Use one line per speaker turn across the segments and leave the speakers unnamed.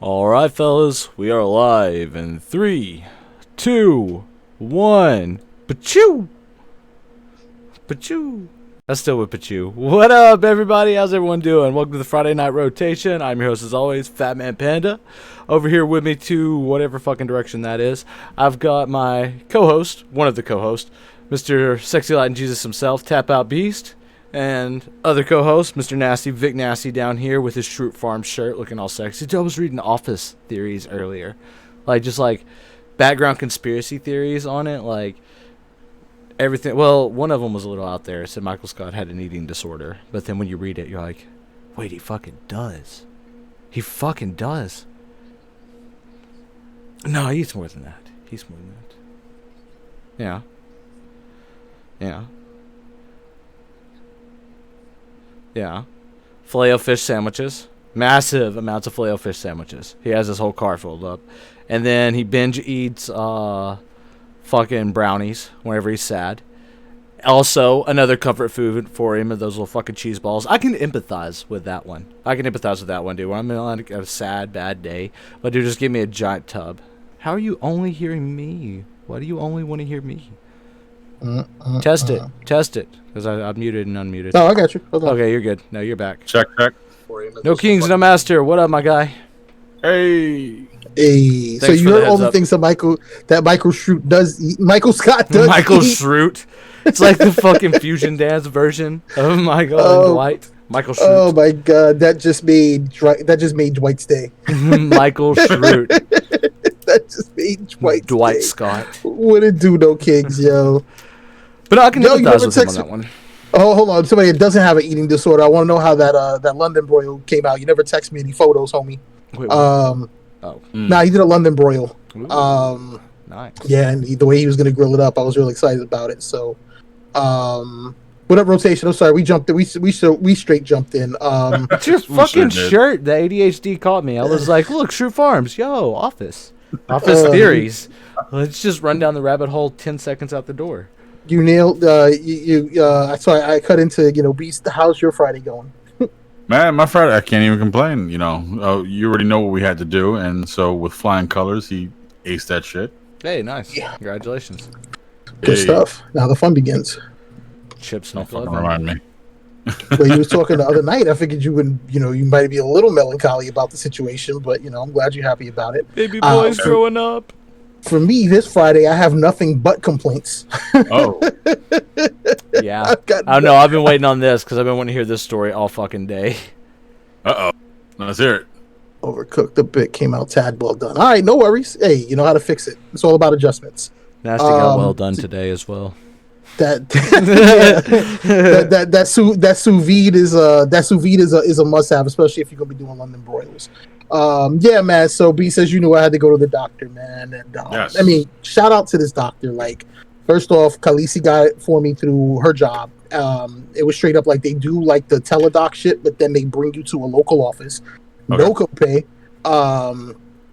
All right, fellas, we are live in 3, 2, 1. Pachoo! Pachoo! That's still with Pachoo. What up, everybody? How's everyone doing? Welcome to the Friday Night Rotation. I'm your host, as always, Fat Man Panda. Over here with me to whatever fucking direction that is, I've got my co-host, one of the co-hosts, Mr. Sexy Latin Jesus himself, Tap Out Beast. And other co-host, Mr. Nasty, Vic Nasty down here with his Shroot Farm shirt looking all sexy. Dude, I was reading Office theories earlier. Like background conspiracy theories on it. Like, everything. Well, one of them was a little out there. It said Michael Scott had an eating disorder. But then when you read it, you're like, wait, he fucking does. He fucking does. No, he eats more than that. He's more than that. Yeah. Yeah. Yeah. Filet-O-Fish sandwiches. Massive amounts of Filet-O-Fish sandwiches. He has his whole car filled up. And then he binge eats fucking brownies whenever he's sad. Also, another comfort food for him are those little fucking cheese balls. I can empathize with that one. Dude. When I'm in like a sad, bad day. But dude, just give me a giant tub. How are you only hearing me? Why do you only want to hear me? Test it. Because I'm muted and unmuted.
No, I got you. Hold on.
Okay, you're good. No, you're back.
Check.
No kings, no master. What up, my guy?
Hey.
Hey, so you heard all the things that Michael Shroot does eat. Michael Scott does
Michael
eat.
Shroot. It's like the fucking fusion dance version of Michael and Dwight. Michael Shroot.
Oh my god, that just made Dwight's day.
Michael Shroot.
That just made Dwight day.
Scott.
What it do, no kings, yo.
But I can empathize with him on that one.
Oh, hold on. Somebody that doesn't have an eating disorder. I want to know how that London broil came out. You never text me any photos, homie.
Wait,
Nah, he did a London broil.
Ooh, nice.
Yeah, and the way he was going to grill it up, I was really excited about it. So, what up, rotation? I'm sorry, we jumped in. We straight jumped in.
It's your fucking shirt. The ADHD caught me. I was like, look, Shroot Farms. Yo, Office theories. Let's just run down the rabbit hole 10 seconds out the door.
You nailed. So I cut into Beast. How's your Friday going?
Man, my Friday, I can't even complain. You already know what we had to do, and so with flying colors, he aced that shit.
Hey, nice. Yeah. Congratulations.
Good stuff. Now the fun begins.
Chips no
Don't
flavor.
remind me.
Well, you was talking the other night. I figured you would, you might be a little melancholy about the situation, but I'm glad you're happy about it.
Baby boy's growing up.
For me, this Friday, I have nothing but complaints.
Oh.
Yeah. I know. I've been waiting on this because I've been wanting to hear this story all fucking day.
Uh-oh. Let's hear it.
Overcooked. The bit came out tad well done. All right, no worries. Hey, you know how to fix it. It's all about adjustments.
Nasty got well done today as well.
That sous vide is a must have, especially if you're gonna be doing London broils. Yeah, man. So B says, I had to go to the doctor, man. And
yes.
I mean, shout out to this doctor. Like, first off, Khaleesi got it for me through her job. It was straight up like they do like the teledoc shit, but then they bring you to a local office. Okay. No copay.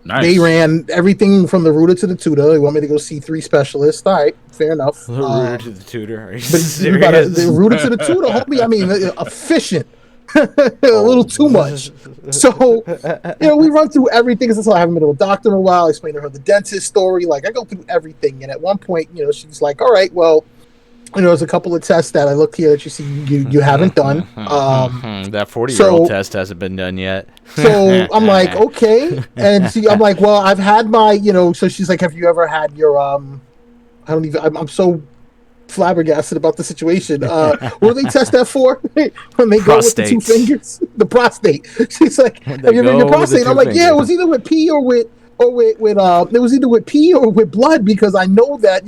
Nice.
They ran everything from the rooter to the tutor. They want me to go see 3 specialists. All right, fair enough.
The rooter to the tutor. Are you
but
serious?
The rooter to the tutor, homie. I mean, efficient. A little too much. So, we run through everything. Since I haven't been to a doctor in a while, I explain to her the dentist story. Like, I go through everything. And at one point, she's like, all right, well, there's a couple of tests that I look here that you see you haven't done.
That 40-year-old test hasn't been done yet.
So I'm like, okay. And I'm like, well, I've had my, so she's like, have you ever had your, I'm so flabbergasted about the situation. What do they test that for? When they go with the 2 fingers? The prostate. She's like, have you ever had your prostate? I'm like, yeah, it was either with pee or with it was either with pee or with blood, because I know that,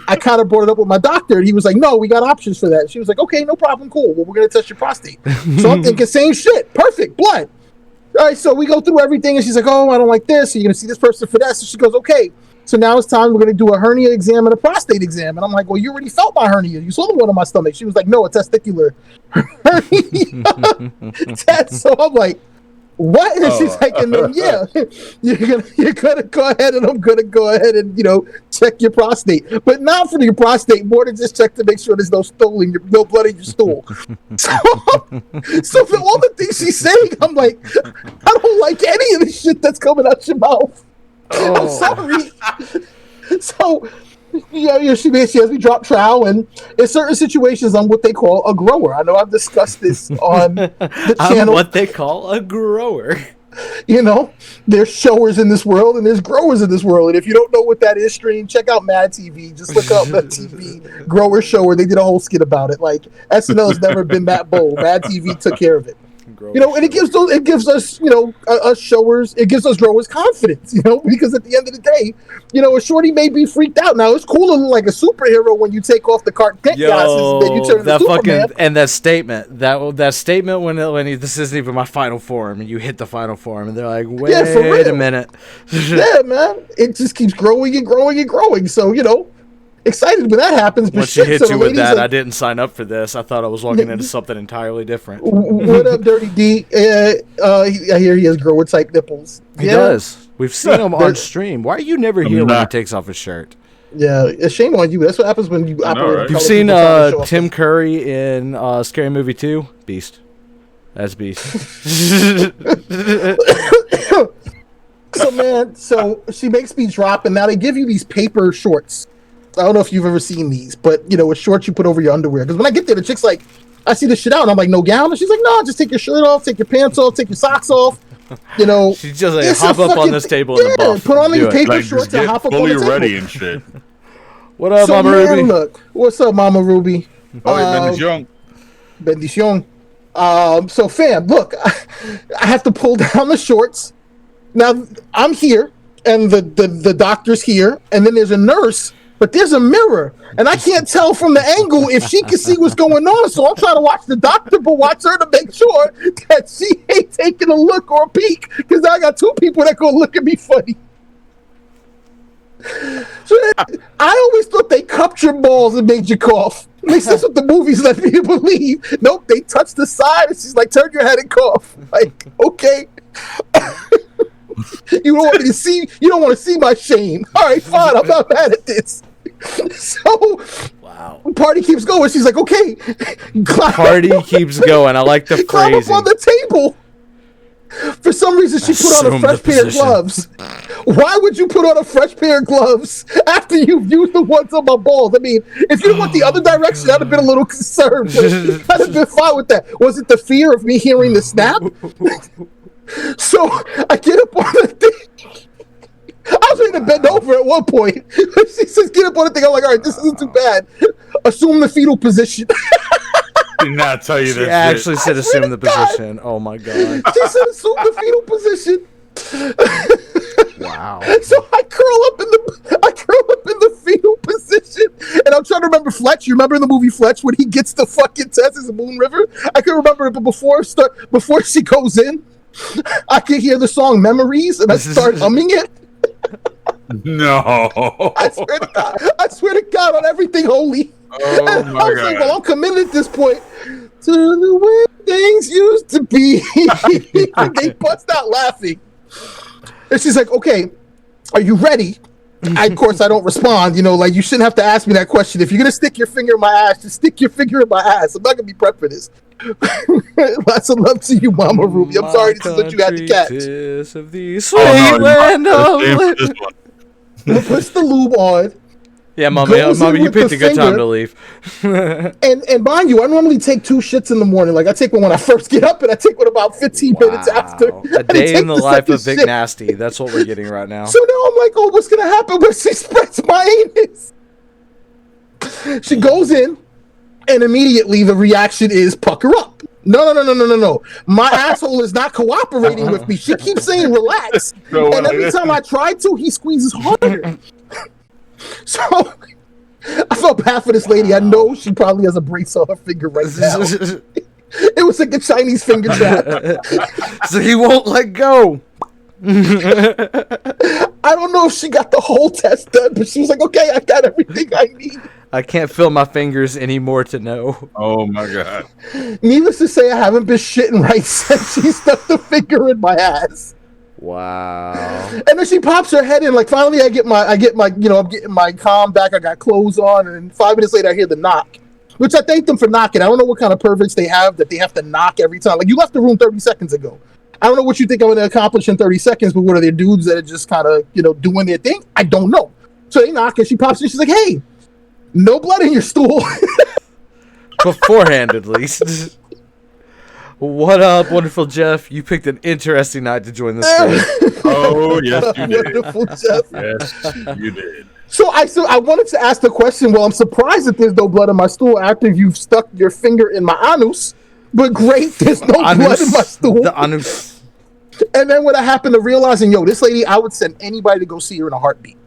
I kind of brought it up with my doctor and he was like, no, we got options for that. She was like, okay, no problem, cool. Well, we're going to test your prostate. So I'm thinking, same shit. Perfect. Blood. All right, so we go through everything and she's like, oh, I don't like this. So you're going to see this person for that. So she goes, okay. So now it's time. We're going to do a hernia exam and a prostate exam. And I'm like, well, you already felt my hernia. You saw the one on my stomach. She was like, no, a testicular hernia test. So I'm like, what? And she's like, and then yeah, you're gonna go ahead, and I'm gonna go ahead and check your prostate, but not for your prostate, more than just check to make sure there's no no blood in your stool. So for all the things she's saying, I'm like, I don't like any of the shit that's coming out your mouth. I'm sorry. So she has me drop trowel, and in certain situations, I'm what they call a grower. I know I've discussed this on the channel.
I'm what they call a grower.
There's showers in this world, and there's growers in this world. And if you don't know what that is, stream, check out Mad TV. Just look up Mad TV grower shower. They did a whole skit about it. Like SNL has never been that bold. Mad TV took care of it. And it gives us us showers, it gives us growers confidence, because at the end of the day, a shorty may be freaked out. Now it's cool to look like a superhero when you take off the glasses and then you turn into Superman.
And that statement when this isn't even my final form, and you hit the final form, and they're like, wait a minute.
Yeah, man, it just keeps growing and growing and growing. So excited when that happens. But
once she hit you with that, I didn't sign up for this. I thought I was walking into something entirely different.
What up, Dirty D? I hear he has grower type nipples.
He does. We've seen him on stream. Why are you never here when he takes off his shirt?
Yeah, it's shame on you. That's what happens when you operate.
Right?
You've seen Tim Curry in Scary Movie 2? Beast. That's Beast.
So, man, she makes me drop, and now they give you these paper shorts. I don't know if you've ever seen these, but it's shorts you put over your underwear. Because when I get there, the chick's like, I see this shit out, and I'm like, no gown? And she's like, no, just take your shirt off, take your pants off, take your socks off.
She's just like, hop up on this table and buff.
Put on your paper shorts and hop up on the table.
Fully ready and shit.
What up, Mama Ruby?
Look, what's up, Mama Ruby?
Bendición.
So, fam, look, I have to pull down the shorts. Now, I'm here, and the doctor's here, and then there's a nurse. But there's a mirror, and I can't tell from the angle if she can see what's going on. So I'm trying to watch the doctor, but watch her to make sure that she ain't taking a look or a peek, because I got two people that gonna look at me funny. So I always thought they cupped your balls and made you cough. At least that's what the movies let me believe. Nope, they touched the side, and she's like, turn your head and cough. Like, okay. You don't want me to see. You don't want to see my shame. All right, fine. I'm not mad at this. So,
wow.
Party keeps going. She's like, okay.
Party keeps going. I like the phrasing.
Climb up on the table. For some reason, she put on a fresh pair of gloves. Why would you put on a fresh pair of gloves after you've used the ones on my balls? I mean, if you went the other direction, I'd have been a little concerned. I'd have been fine with that. Was it the fear of me hearing the snap? So I get up on the thing. I was ready to bend over at one point. She says, get up on the thing. I'm like, all right, this isn't too bad. Assume the fetal position.
Did not tell you that.
She actually said assume the position. Oh my god.
She said assume the fetal position.
Wow.
So I curl up in the fetal position, and I'm trying to remember Fletch. You remember in the movie Fletch when he gets the fucking test in the Moon River? I can remember it, but before she goes in, I can hear the song Memories, and I start humming it.
No.
I swear to God on everything holy.
Oh my
I was
God.
like, well, I'm committed at this point to the way things used to be. And they bust out laughing. And she's like, okay, are you ready? Of course, I don't respond. Like, you shouldn't have to ask me that question. If you're going to stick your finger in my ass, just stick your finger in my ass. I'm not going to be prepped for this. Lots of love to you, Mama Ruby. I'm sorry this is what you had to catch.
Of the sweet land of
Push the lube on.
Yeah, Mama, you picked a good time to leave.
and mind you, I normally take 2 shits in the morning. Like, I take one when I first get up, and I take one about 15 minutes after.
A day in the life of Big Nasty. That's what we're getting right now.
So now I'm like, oh, what's going to happen when she spreads my anus? She goes in, and immediately the reaction is pucker up. No. My asshole is not cooperating with me. She keeps saying relax. And every time I try to, he squeezes harder. So I felt bad for this lady. I know she probably has a brace on her finger right now. It was like a Chinese finger trap.
So he won't let go.
I I don't know if she got the whole test done, but she was like, okay, I got everything I need.
I can't feel my fingers anymore to know.
Oh my god.
Needless to say, I haven't been shitting right since she stuck the finger in my ass.
Wow.
And then she pops her head in. Like, finally, I get my, I'm getting my calm back. I got clothes on, and 5 minutes later, I hear the knock, which I thank them for knocking. I don't know what kind of perverts they have that they have to knock every time. Like, you left the room 30 seconds ago. I don't know what you think I'm going to accomplish in 30 seconds, but what are there dudes that are just kind of, doing their thing? I don't know. So they knock, and she pops in. She's like, hey, no blood in your stool.
Beforehand, at least. What up, wonderful Jeff? You picked an interesting night to join this stream.
Oh, yes, you did.
Wonderful Jeff.
Yes, you did.
So I wanted to ask the question, well, I'm surprised that there's no blood in my stool after you've stuck your finger in my anus. But great, there's no blood in my stool.
The anus.
And then when I happened to realizing, this lady, I would send anybody to go see her in a heartbeat.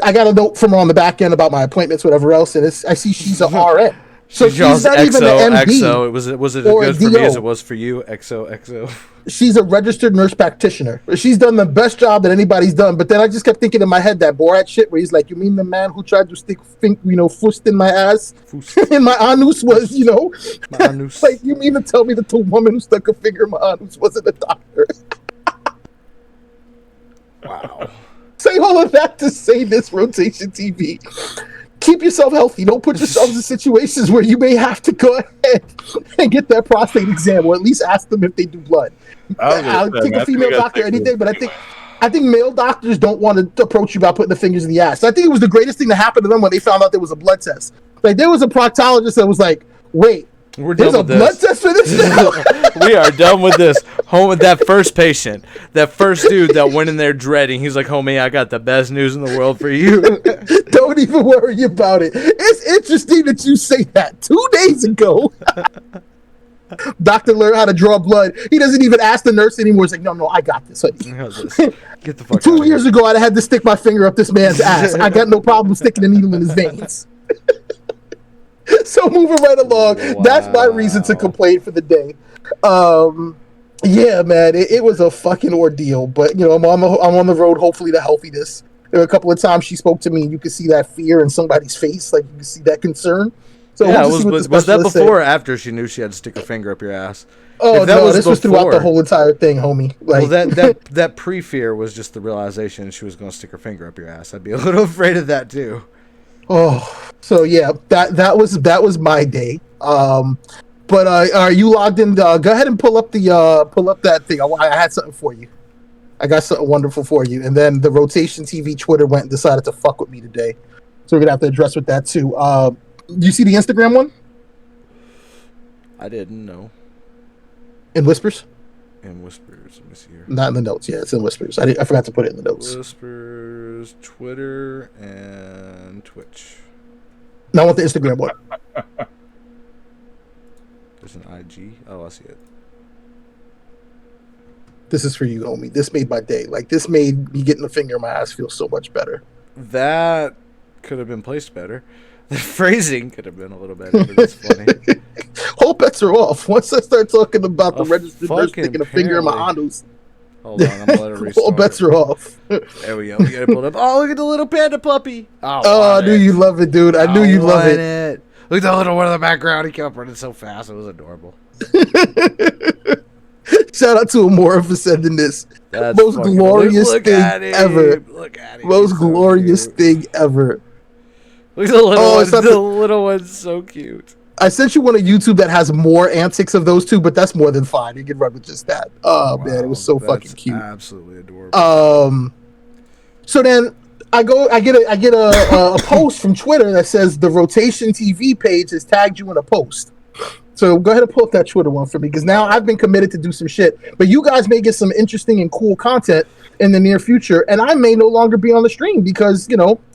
I got a note from her on the back end about my appointments, whatever else, and I see she's an RN. So she's not even an MD.
XO. Was it as good for me as it was for you? XO.
She's a registered nurse practitioner. She's done the best job that anybody's done. But then I just kept thinking in my head that Borat shit where he's like, you mean the man who tried to stick fust in my ass? And my anus was,
My anus.
Like, you mean to tell me that the woman who stuck a finger in my anus wasn't a doctor?
Wow.
Say all of that to say this, Rotation TV. Keep yourself healthy. Don't put yourselves in situations where you may have to go ahead and get that prostate exam, or at least ask them if they do blood. I'll take a female doctor any day, but I think male doctors don't want to approach you about putting the fingers in the ass. So I think it was the greatest thing that happened to them when they found out there was a blood test. Like, there was a proctologist that was like, wait, there's a blood test for this now?
We are done with this. Home with that first patient, that first dude that went in there dreading. He's like, homie, I got the best news in the world for you.
Don't even worry about it. It's interesting that you say that. 2 days ago, doctor learned how to draw blood. He doesn't even ask the nurse anymore. He's like, no, I got this, honey.
Get the fuck
2 years ago, I'd have had to stick my finger up this man's ass. I got no problem sticking a needle in his veins. So moving right along, That's my reason to complain for the day. Yeah, man, it was a fucking ordeal. But I'm on the road, hopefully, to healthiness. There were a couple of times she spoke to me, and you could see that fear in somebody's face, like you could see that concern. So
yeah, was that before or after she knew she had to stick her finger up your ass?
Oh no, this was throughout the whole entire thing, homie. Like,
well, that pre-fear was just the realization she was going to stick her finger up your ass. I'd be a little afraid of that too.
Oh, so yeah, that was my day. But are you logged in? Go ahead and pull up that thing. I had something for you. I got something wonderful for you. And then the Rotation TV Twitter went and decided to fuck with me today, so we're gonna have to address with that too. Do you see the Instagram one?
I didn't know.
In Whispers?
In Whispers. Let me see here.
Not in the notes. Yeah, it's in Whispers. I forgot to put it in the notes.
Whispers, Twitter, and Twitch.
Now I want the Instagram one.
There's an IG. Oh, I see it.
This is for you, homie. This made my day. Like, this made me getting the finger in my ass feel so much better.
That could have been placed better. The phrasing could have been a little better, but it's funny.
All bets are off. Once I start talking about the registered nurse sticking a finger in my anus.
Hold on, I'm gonna let it restart.
All bets are off.
There we go. We got it pulled up. Oh, look at the little panda puppy.
I knew you love it, dude. I knew you love it.
Look at the little one in the background. He kept running so fast. It was adorable.
Shout out to Amora for sending this.
That's
most glorious thing ever.
Look at him.
Most glorious thing ever.
Look at the little one. The little one's so cute.
I sent you one on YouTube that has more antics of those two, but that's more than fine. You can run with just that. Oh wow, man, it was so fucking cute.
Absolutely adorable.
So then I get a post from Twitter that says the Rotation TV page has tagged you in a post. So go ahead and pull up that Twitter one for me, because now I've been committed to do some shit. But you guys may get some interesting and cool content in the near future, and I may no longer be on the stream because,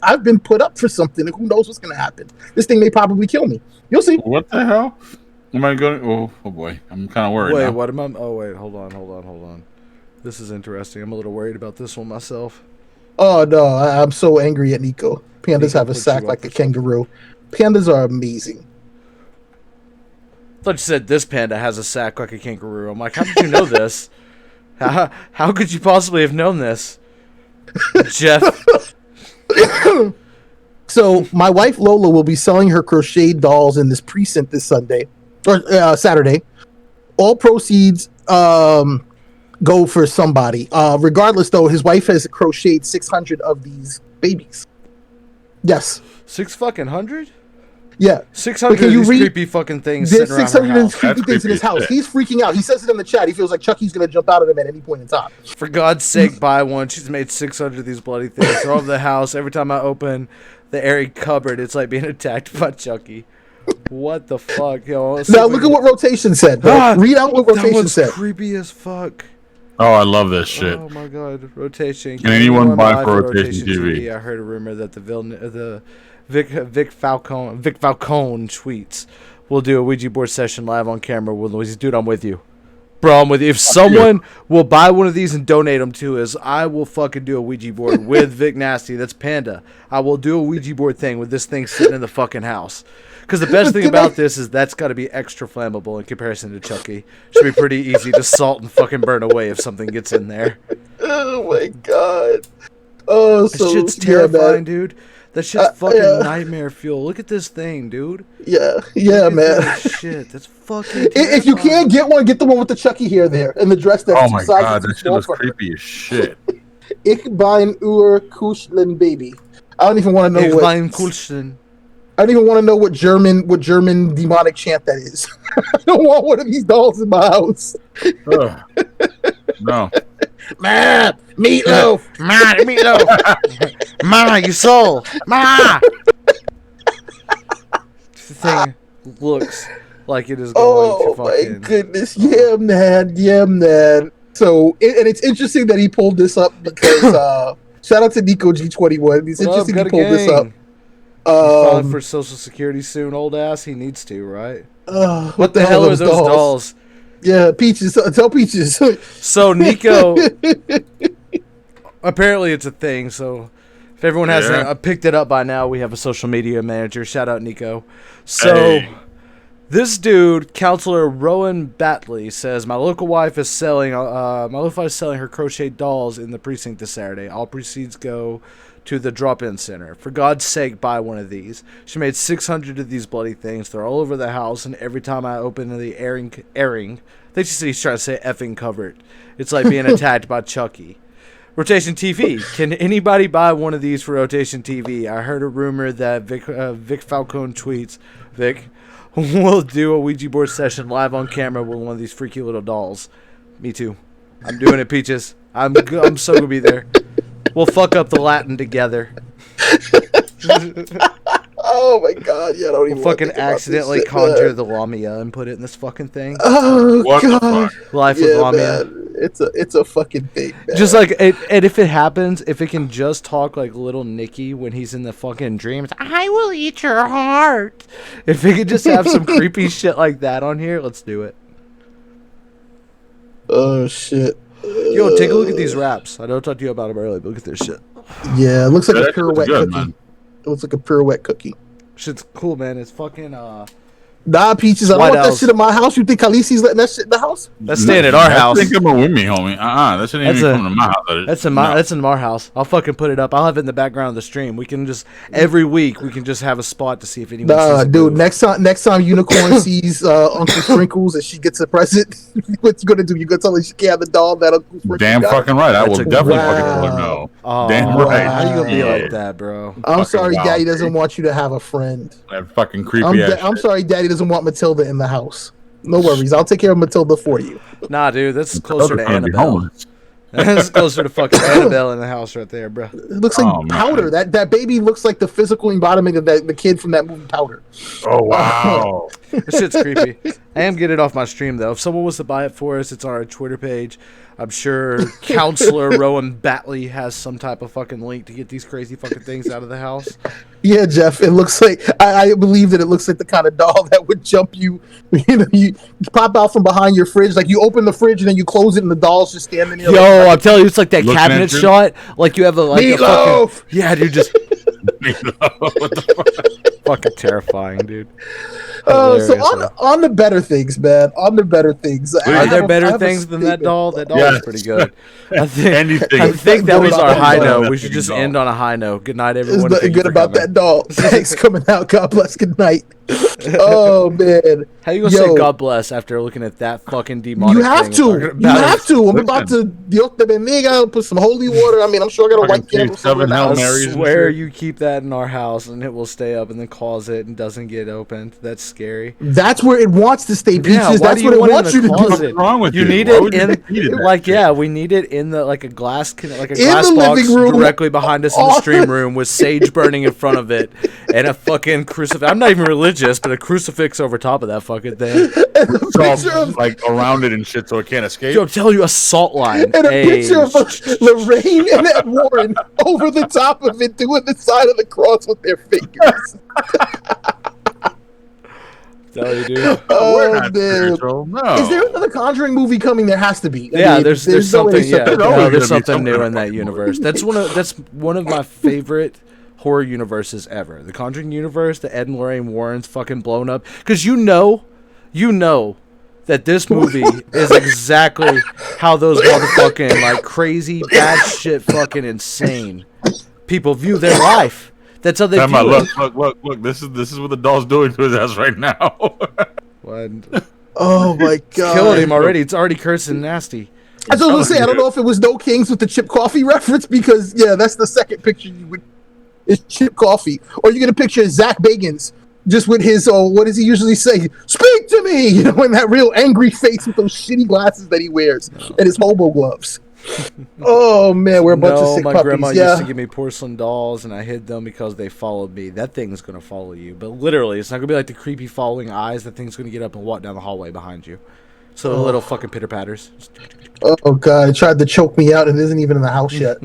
I've been put up for something, and who knows what's going to happen. This thing may probably kill me. You'll see.
What the hell? Am I going? Oh boy, I'm kind of worried.
Wait,
now.
what am I? Oh wait, hold on. This is interesting. I'm a little worried about this one myself.
Oh no, I'm so angry at Nico. Pandas have a sack like a kangaroo. Pandas are amazing.
I thought you said this panda has a sack like a kangaroo. I'm like, how did you know this? How could you possibly have known this? Jeff.
So my wife Lola will be selling her crocheted dolls in this precinct this Sunday or Saturday. All proceeds go for somebody. Regardless, though, his wife has crocheted 600 of these babies. Yes.
600?
Yeah.
600 of these creepy fucking things
there's
sitting around her house.
creepy things in his house. He's freaking out. He says it in the chat. He feels like Chucky's going to jump out of him at any point in time.
For God's sake, buy one. She's made 600 of these bloody things. They're all over the house. Every time I open the airy cupboard, it's like being attacked by Chucky. What the fuck, yo?
Now look at what Rotation said. Bro. Read out what Rotation said.
Creepy as fuck.
Oh, I love this shit.
Oh my God, Rotation.
Can anyone buy for Rotation TV?
I heard a rumor that the Vic Falcone tweets. We'll do a Ouija board session live on camera. Dude, I'm with you. Bro, I'm with you. If someone will buy one of these and donate them to us, I will fucking do a Ouija board with Vic Nasty. That's Panda. I will do a Ouija board thing with this thing sitting in the fucking house. Because the best thing about this is that's got to be extra flammable in comparison to Chucky. Should be pretty easy to salt and fucking burn away if something gets in there.
Oh my God. Oh,
this shit's terrifying, dude. That shit's fucking nightmare fuel. Look at this thing, dude.
Yeah, man.
That shit, that's fucking terrifying.
If you can't get one, get the one with the Chucky hair there and the dress that's
oh my God, that shit was creepy as shit.
Ich bin ur Kuscheln baby. I don't even want to know
Ich bin Kuscheln.
I don't even want to know what German demonic chant that is. I don't want one of these dolls in my house.
No.
Ma, meatloaf.
Ma, meatloaf. Ma, you soul. Ma. The thing looks like it is going to fucking...
Oh my goodness. Yeah, man. So, and it's interesting that he pulled this up because shout out to Nico G21. It's interesting he pulled this up.
Filing for Social Security soon, old ass. He needs to, right?
What the hell
are those dolls?
Yeah, Peaches. Tell Peaches.
So Nico, apparently it's a thing. So if everyone hasn't picked it up by now, we have a social media manager. Shout out Nico. So this dude, Counselor Rowan Batley, says my local wife is selling her crocheted dolls in the precinct this Saturday. All proceeds go to the drop-in center. For God's sake, buy one of these. She made 600 of these bloody things. They're all over the house, and every time I open the airing, they just he's trying to say effing cupboard. It's like being attacked by Chucky. Rotation TV. Can anybody buy one of these for Rotation TV? I heard a rumor that Vic Falcone tweets, Vic, we'll do a Ouija board session live on camera with one of these freaky little dolls. Me too. I'm doing it, Peaches. I'm so gonna be there. We'll fuck up the Latin together.
Oh my God! Yeah, I don't even
fucking accidentally conjure the Lamia and put it in this fucking thing.
Oh
what
God!
The fuck?
Life with Lamia.
Man. It's a fucking thing. Man.
Just like and if it happens, if it can just talk like little Nicky when he's in the fucking dreams, I will eat your heart. If it could just have some creepy shit like that on here, let's do it.
Oh shit!
Yo, take a look at these wraps. I know I talked to you about them earlier, but look at this shit.
Yeah, it looks like a pirouette
good,
cookie.
Man.
It looks like a pirouette cookie.
Shit's cool, man. It's fucking
Nah, Peaches, I don't want that shit in my house. You think Khaleesi's letting that shit in the house?
That's staying at our house.
That shit ain't coming with me, homie. That shit ain't even coming to my house.
That's in our house. I'll fucking put it up. I'll have it in the background of the stream. We can just every week we can just have a spot to see if anyone sees it.
Dude, next time Unicorn sees Uncle Sprinkles and she gets a present, what you gonna do? You gonna tell her she can't have the doll that Uncle Sprinkles
Damn
got?
fucking right. I will definitely
wow.
fucking tell her no.
Oh,
damn right.
How you gonna be like that, bro?
I'm sorry, Daddy doesn't want you to have a friend.
That fucking creepy ass
I'm sorry, Daddy doesn't want Matilda in the house. No worries, I'll take care of Matilda for you.
Nah, dude, that's closer to Annabelle. That's closer to fucking Annabelle in the house right there, bro.
It looks like Powder. That baby looks like the physical embodiment of the kid from that movie Powder.
Oh wow,
this shit's creepy. I am getting it off my stream though. If someone was to buy it for us, it's on our Twitter page. I'm sure Counselor Rowan Batley has some type of fucking link to get these crazy fucking things out of the house.
Yeah, Jeff, it looks like I believe that it looks like the kind of doll that would jump you. You pop out from behind your fridge, like you open the fridge and then you close it, and the doll's just standing there.
Yo, I'm telling you, it's like that cabinet shot. Like you have a
Meatloaf!
Yeah, dude, just what the fuck? Fucking terrifying, dude.
So on the better things, man. On the better things.
Are there better things than that doll? That doll is pretty good. I
Anything.
think that was our high note. We should just end on a high note. Good night, everyone.
There's nothing good about that doll. Thanks coming out. God bless. Good night. Oh man.
How you gonna say God bless after looking at that fucking demonic?
You have to. You have to. I'm about to Dios te bendiga, put some holy water. I mean, I'm sure I got a white candle somewhere in the house.
I swear you keep that in our house and it will stay up in the closet and doesn't get opened. That's scary.
That's where it wants to stay, Peaches.
Yeah,
that's what it wants you to do.
What's wrong with you?
You need it in we need it in the like a glass box
living room,
directly behind us in the stream room with sage burning in front of it and a fucking crucifix. I'm not even religious, but a crucifix over top of that fucking thing.
Like around it and shit, so it can't escape.
Dude, I'm telling you, a salt line.
And a picture of Lorraine and Ed Warren over the top of it, doing the sign of the cross with their fingers.
Tell you, dude.
Oh man! No. Is there another Conjuring movie coming? There has to be.
Yeah, there's something. Yeah, there's something new in that universe. That's one of my favorite horror universes ever. The Conjuring universe, the Ed and Lorraine Warrens fucking blown up. Because you know that this movie is exactly how those motherfucking like crazy bad shit fucking insane people view their life. That's how they view it.
Look. This is what the doll's doing to his ass right now.
Oh my god!
It's killing him already. It's already cursing nasty.
I was going to say, I don't know if it was No Kings with the Chip Coffee reference because that's the second picture you would. It's Chip Coffee, or you're gonna picture Zach Bagans just with his what does he usually say? Speak to me, in that real angry face with those shitty glasses that he wears and his hobo gloves. Oh man, we're a bunch of sick
my
puppies.
Grandma used to give me porcelain dolls, and I hid them because they followed me. That thing's gonna follow you, but literally, it's not gonna be like the creepy following eyes. That thing's gonna get up and walk down the hallway behind you. So little fucking pitter patters.
Oh god, it tried to choke me out and isn't even in the house yet.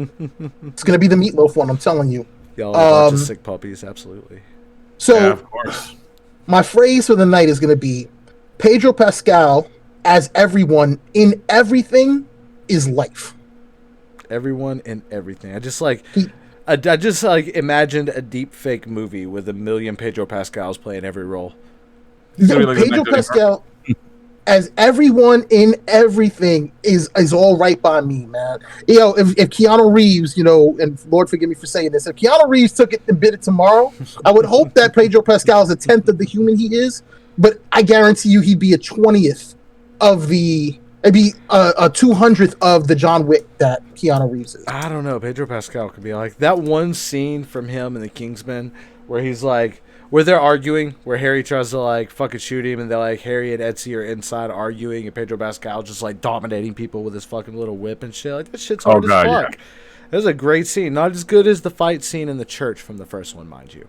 It's gonna be the meatloaf one, I'm telling you.
Y'all are a bunch of sick puppies, absolutely.
So,
of course.
My phrase for the night is gonna be Pedro Pascal as everyone in everything is life.
Everyone and everything. I just imagined a deep fake movie with 1 million Pedro Pascals playing every role.
Pedro Pascal as everyone in everything is all right by me, man. If Keanu Reeves, and Lord forgive me for saying this, if Keanu Reeves took it and bit it tomorrow, I would hope that Pedro Pascal is a 10th of the human he is, but I guarantee you he'd be a 20th of the. It'd be a 200th of the John Wick that Keanu Reeves is.
I don't know. Pedro Pascal could be like that one scene from him in The Kingsman where he's like, where they're arguing, where Harry tries to like fucking shoot him, and they're like Harry and Etsy are inside arguing, and Pedro Pascal just like dominating people with his fucking little whip and shit. Like that shit's hard as fuck. Yeah. That was a great scene. Not as good as the fight scene in the church from the first one, mind you.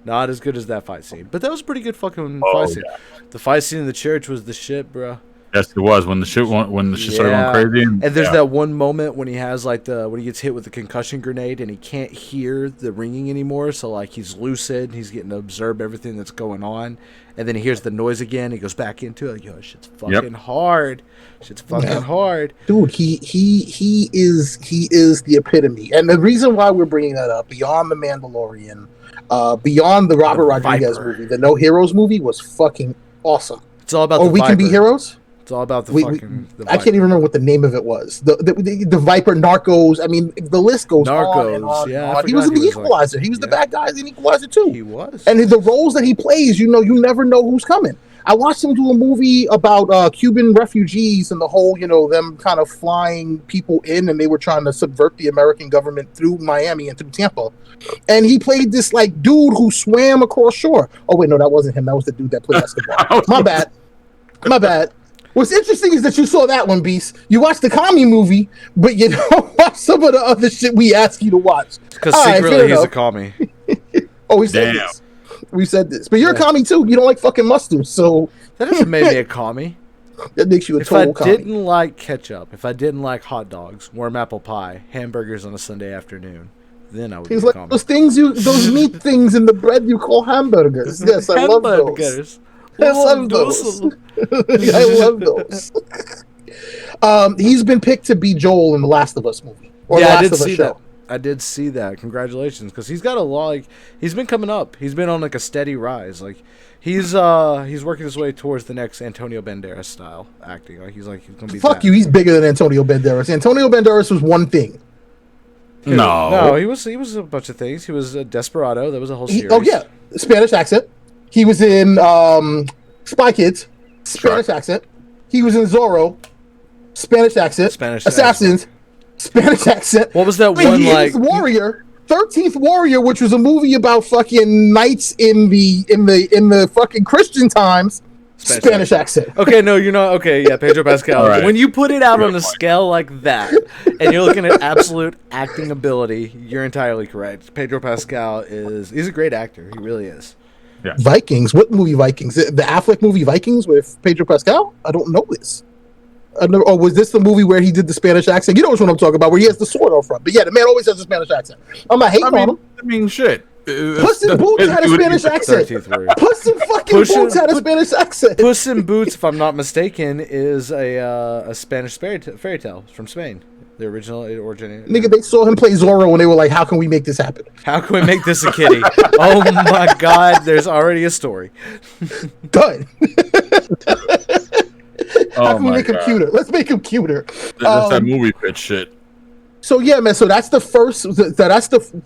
Not as good as that fight scene, but that was a pretty good fucking fight scene. The fight scene in the church was the shit, bro.
Yes, it was when the shit started going crazy.
And there's that one moment when he has when he gets hit with the concussion grenade and he can't hear the ringing anymore. So like he's lucid, he's getting to observe everything that's going on, and then he hears the noise again. He goes back into it. Like, yo, shit's fucking hard. Shit's fucking hard,
dude. He is the epitome. And the reason why we're bringing that up, beyond the Mandalorian, beyond the Robert Rodriguez movie, the No Heroes movie was fucking awesome.
It's all about.
We Can Be Heroes.
It's all about the
I can't even remember what the name of it was. The Viper, Narcos. I mean, the list goes on and on.
Yeah,
he was in the Equalizer. He was the bad guy in the Equalizer too.
He was.
And the roles that he plays, you never know who's coming. I watched him do a movie about Cuban refugees and the whole, them kind of flying people in, and they were trying to subvert the American government through Miami and through Tampa. And he played this like dude who swam across shore. Oh wait, no, that wasn't him. That was the dude that played Escobar. My bad. What's interesting is that you saw that one, Beast. You watched the commie movie, but you don't watch some of the other shit we ask you to watch.
Because secretly he's a commie.
Oh, we said this. We said this. But you're a commie too. You don't like fucking mustard, so...
That doesn't make me a commie.
That makes you a total commie.
If I didn't like ketchup, if I didn't like hot dogs, warm apple pie, hamburgers on a Sunday afternoon, then I would be a commie.
Those meat things in the bread you call hamburgers. Yes, I love those. I love those. I love those. He's been picked to be Joel in the Last of Us movie. Or
yeah,
Last
I did
of Us
see
show.
that. I did see that. Congratulations, because he's got a lot. Like, he's been coming up. He's been on like a steady rise. Like he's working his way towards the next Antonio Banderas style acting. Like he's gonna be.
Fuck you. He's bigger than Antonio Banderas. Antonio Banderas was one thing.
No,
he was a bunch of things. He was a Desperado. That was a whole series.
Oh yeah, Spanish accent. He was in Spy Kids, Spanish accent. He was in Zorro, Spanish accent. Assassins, Spanish accent.
What was that one like?
Warrior, 13th Warrior, which was a movie about fucking knights in the fucking Christian times. Spanish accent.
Okay, no, you're not. Okay, yeah, Pedro Pascal.
Right.
When you put it out on a scale like that, and you're looking at absolute acting ability, you're entirely correct. Pedro Pascal he's a great actor. He really is.
Yeah.
Vikings. What movie Vikings? The Affleck movie Vikings with Pedro Pascal? I don't know this. Or was this the movie where he did the Spanish accent? You know which one I'm talking about, where he has the sword on front. But yeah, the man always has a Spanish accent. I'm not hating on him.
I mean, shit.
Puss in Boots had a Spanish accent. Puss in fucking Boots had a Spanish accent.
Puss in Boots, if I'm not mistaken, is a Spanish fairy tale from Spain. The original origin.
Nigga, they saw him play Zorro and they were like, "How can we make this happen?
How can we make this a kitty?" Oh my God! There's already a story.
Done. How can we make him
God.
cuter? Let's make him cuter.
That's that movie pitch shit.
So yeah, man. So that's the first.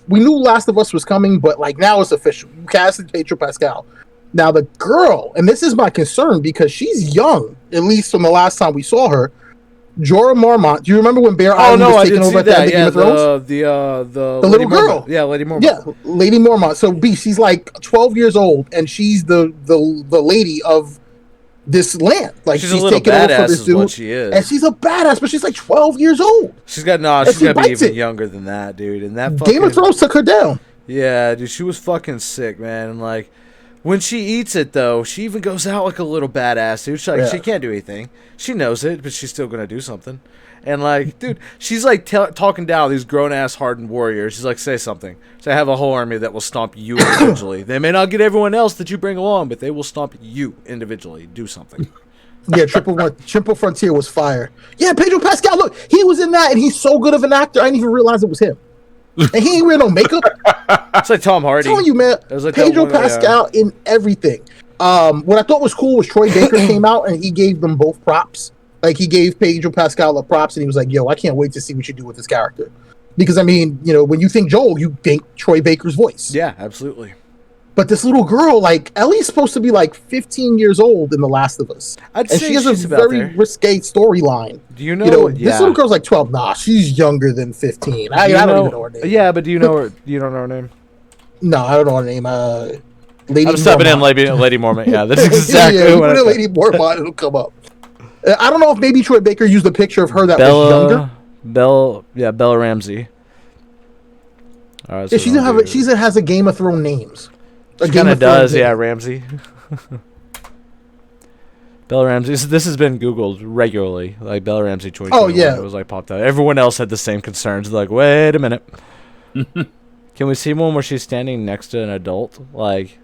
We knew Last of Us was coming, but like now it's official. You casted Pedro Pascal. Now the girl, and this is my concern because she's young, at least from the last time we saw her. Jorah Mormont. Do you remember when Bear Island was taking over at the end of Game of Thrones?
The
little girl.
Yeah, Lady Mormont.
Yeah, Lady Mormont. So B, she's like 12 years old, and she's the lady of this land. Like
she's a little
taking over
badass
for this
is
dude,
what she is.
and she's a badass, but she's like 12 years old.
She's got to be even younger than that, dude. And that
Game of Thrones took her down.
Yeah, dude, she was fucking sick, man. And like, when she eats it though, she even goes out like a little badass, dude. She can't do anything. She knows it, but she's still gonna do something. And like, dude, she's like talking down these grown ass hardened warriors. She's like, say something. So I have a whole army that will stomp you individually. They may not get everyone else that you bring along, but they will stomp you individually. Do something.
Yeah, Triple Frontier was fire. Yeah, Pedro Pascal. Look, he was in that, and he's so good of an actor. I didn't even realize it was him. And he ain't wear no makeup.
It's like Tom Hardy.
I'm telling you, man.
Like
Pedro Pascal in everything. What I thought was cool was Troy Baker came out and he gave them both props. Like he gave Pedro Pascal the props, and he was like, "Yo, I can't wait to see what you do with this character." Because I mean, you know, when you think Joel, you think Troy Baker's voice.
Yeah, absolutely.
But this little girl, like Ellie's supposed to be like 15 years old in The Last of Us,
and
she has a very risque storyline.
Do you know?
This little girl's like 12. Nah, she's younger than 15. I don't even know her name.
Yeah, but do you know her? You don't know her name?
No, I don't know her name. Lady
I'm stepping in, Lady Mormont. Yeah, that's exactly what.
Put Lady Mormont, it'll come up. I don't know if maybe Troy Baker used a picture of her that was younger.
Bella Ramsey.
All right, so she has a Game of Thrones names.
She kind of does, yeah, Ramsey. Bella Ramsey. This has been Googled regularly, like Bella Ramsey choice.
Oh yeah,
it was like popped out. Everyone else had the same concerns. They're like, wait a minute. Can we see one where she's standing next to an adult? Like,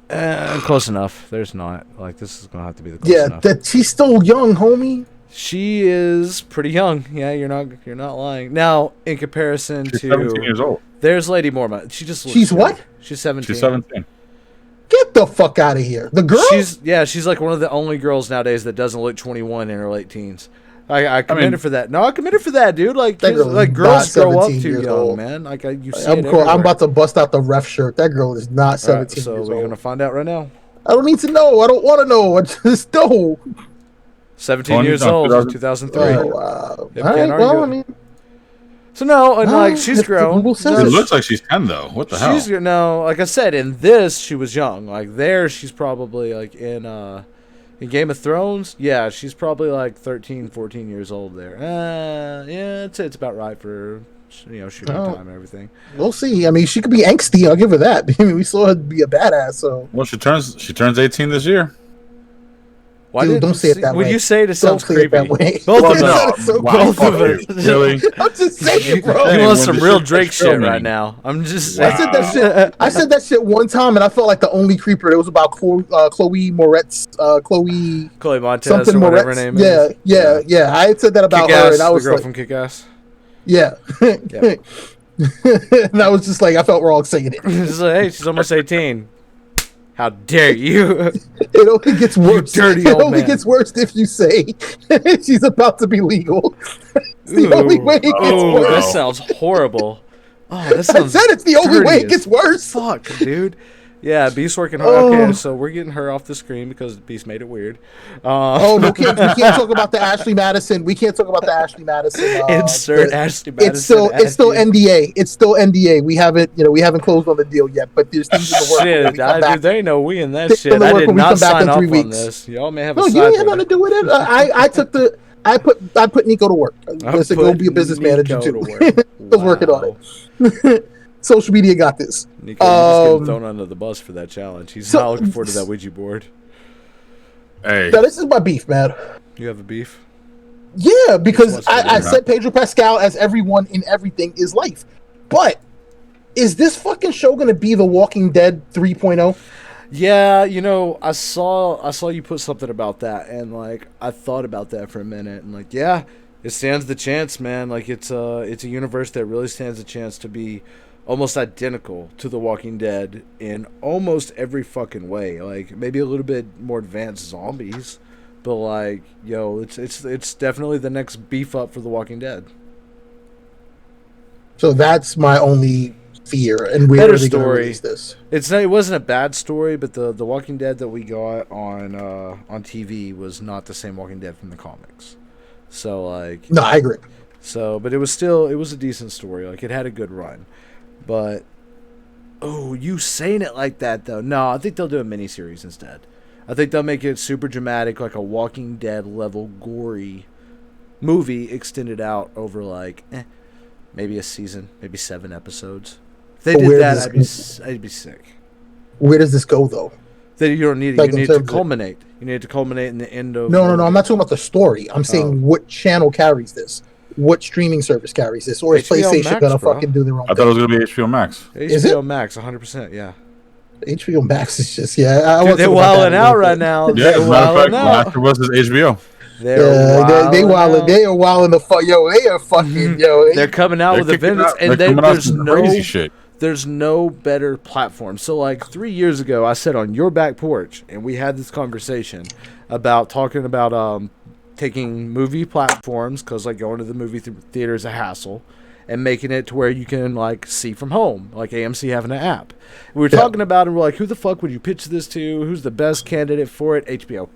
close enough. There's not. Like, this is gonna have to be the close enough.
That she's still young, homie.
She is pretty young. Yeah, you're not lying. Now, in comparison
she's
to
17 years old.
There's Lady Mormont. She's
young. What?
She's 17.
She's 17.
Get the fuck out of here. The girl?
She's like one of the only girls nowadays that doesn't look 21 in her late teens. I commend her for that. No, I commend her for that, dude. Like girls grow up too young,
old.
Man. Like you see
I'm cool. I'm about to bust out the ref shirt. That girl is not 17 years old.
So we're gonna find out right now.
I don't need to know. I don't want to know. I just know.
17 years old, 2003.
Oh, wow. All right, well, I mean.
So no, and like she's grown.
It looks like she's 10 though. What the hell?
No, like I said, in this she was young. Like there, she's probably like in Game of Thrones. Yeah, she's probably like 13, 14 years old there. Yeah, it's about right for shooting time and everything.
We'll see. I mean, she could be angsty. I'll give her that. I mean, we saw her be a badass. So
well, she turns 18 this year.
Why
don't say it that way.
When you say it sounds creepy.
That way.
Both of them. Both of them.
Really?
I'm just saying, bro.
You want some real Drake shit right now. I'm just saying.
I said that shit one time, and I felt like the only creeper. It was about Chloe Moretz. Chloe
Montez
something
or whatever
Moretz.
her name is.
Yeah. I had said that about
Kick-Ass,
her, and I was
the girl
like,
from Kick-Ass.
Yeah. And I was just like, I felt wrong saying it.
It's like, hey, she's almost 18. How dare you?
It only gets worse.
dirty
It
old
only
man.
gets worse if you say she's about to be legal. It's the only way it gets
That
worse.
sounds horrible. Oh, that
I
sounds
said it's the only way it
dirty
gets
as
worse.
Fuck, dude. Yeah, Beast working hard.
Oh.
Okay, so we're getting her off the screen because Beast made it weird.
Oh no, we can't talk about the Ashley Madison. We can't talk about the Ashley Madison.
Insert Ashley Madison.
It's still NDA. It's still NDA. We haven't closed on the deal yet, but there's things in the work.
Shit, dude, there ain't no we in that shit. I did
when we
not
come back
sign
in
off
3
on
weeks.
this. Y'all may have a
No,
side
you ain't have nothing to do with it. I put Nico to work. I said go be a business manager too. I was working on it. Social media got this.
Nico, you're just getting thrown under the bus for that challenge. He's not looking forward to that Ouija board.
Hey,
Now, this is my beef, man.
You have a beef?
Yeah, because
What's going
I
on?
said Pedro Pascal as everyone in everything is life. But is this fucking show going to be The Walking Dead 3.0?
Yeah, I saw you put something about that, and like I thought about that for a minute, and like, yeah, it stands the chance, man. Like it's a universe that really stands a chance to be almost identical to The Walking Dead in almost every fucking way. Like maybe a little bit more advanced zombies, but like, it's definitely the next beef up for The Walking Dead.
So that's my only fear. And where
Better
are they going to
story.
release this?
It wasn't a bad story, but the Walking Dead that we got on TV was not the same Walking Dead from the comics. So like,
No, I agree.
but it was a decent story. Like it had a good run. But you saying it like that though? No, I think they'll do a miniseries instead. I think they'll make it super dramatic, like a Walking Dead level gory movie extended out over like maybe a season, maybe 7 episodes. If they
But
did
where
that,
does
I'd be sick.
Where does this go though?
You don't need it.
Like
You
in
need it to
terms of-
culminate. You need it to culminate in the end of.
No. I'm not talking about the story. I'm saying what channel carries this? What streaming service carries this? Or is
HBO
PlayStation
Max,
gonna
bro.
fucking do their own
I thought it
thing?
was gonna be HBO Max.
Is it?
HBO Max, 100%. Yeah.
HBO Max is just I
Dude,
want
they're
to talk about that
wilding
a
out
little
right
bit.
now.
Yeah,
They're
as a matter of
wilding
fact,
out.
Last of Us is HBO.
They're
They
wilding out.
They are wilding the fuck. Yo, they are fucking yo.
They're coming out
They're
with a
kicking
vengeance,
out-
and
they're coming out
there's
some
no
crazy shit.
there's no better platform. So like 3 years ago, I sat on your back porch and we had this conversation about talking about taking movie platforms, because like going to the movie theater is a hassle, and making it to where you can like see from home, like AMC having an app. We were talking about it, and we're like, who the fuck would you pitch this to? Who's the best candidate for it? HBO.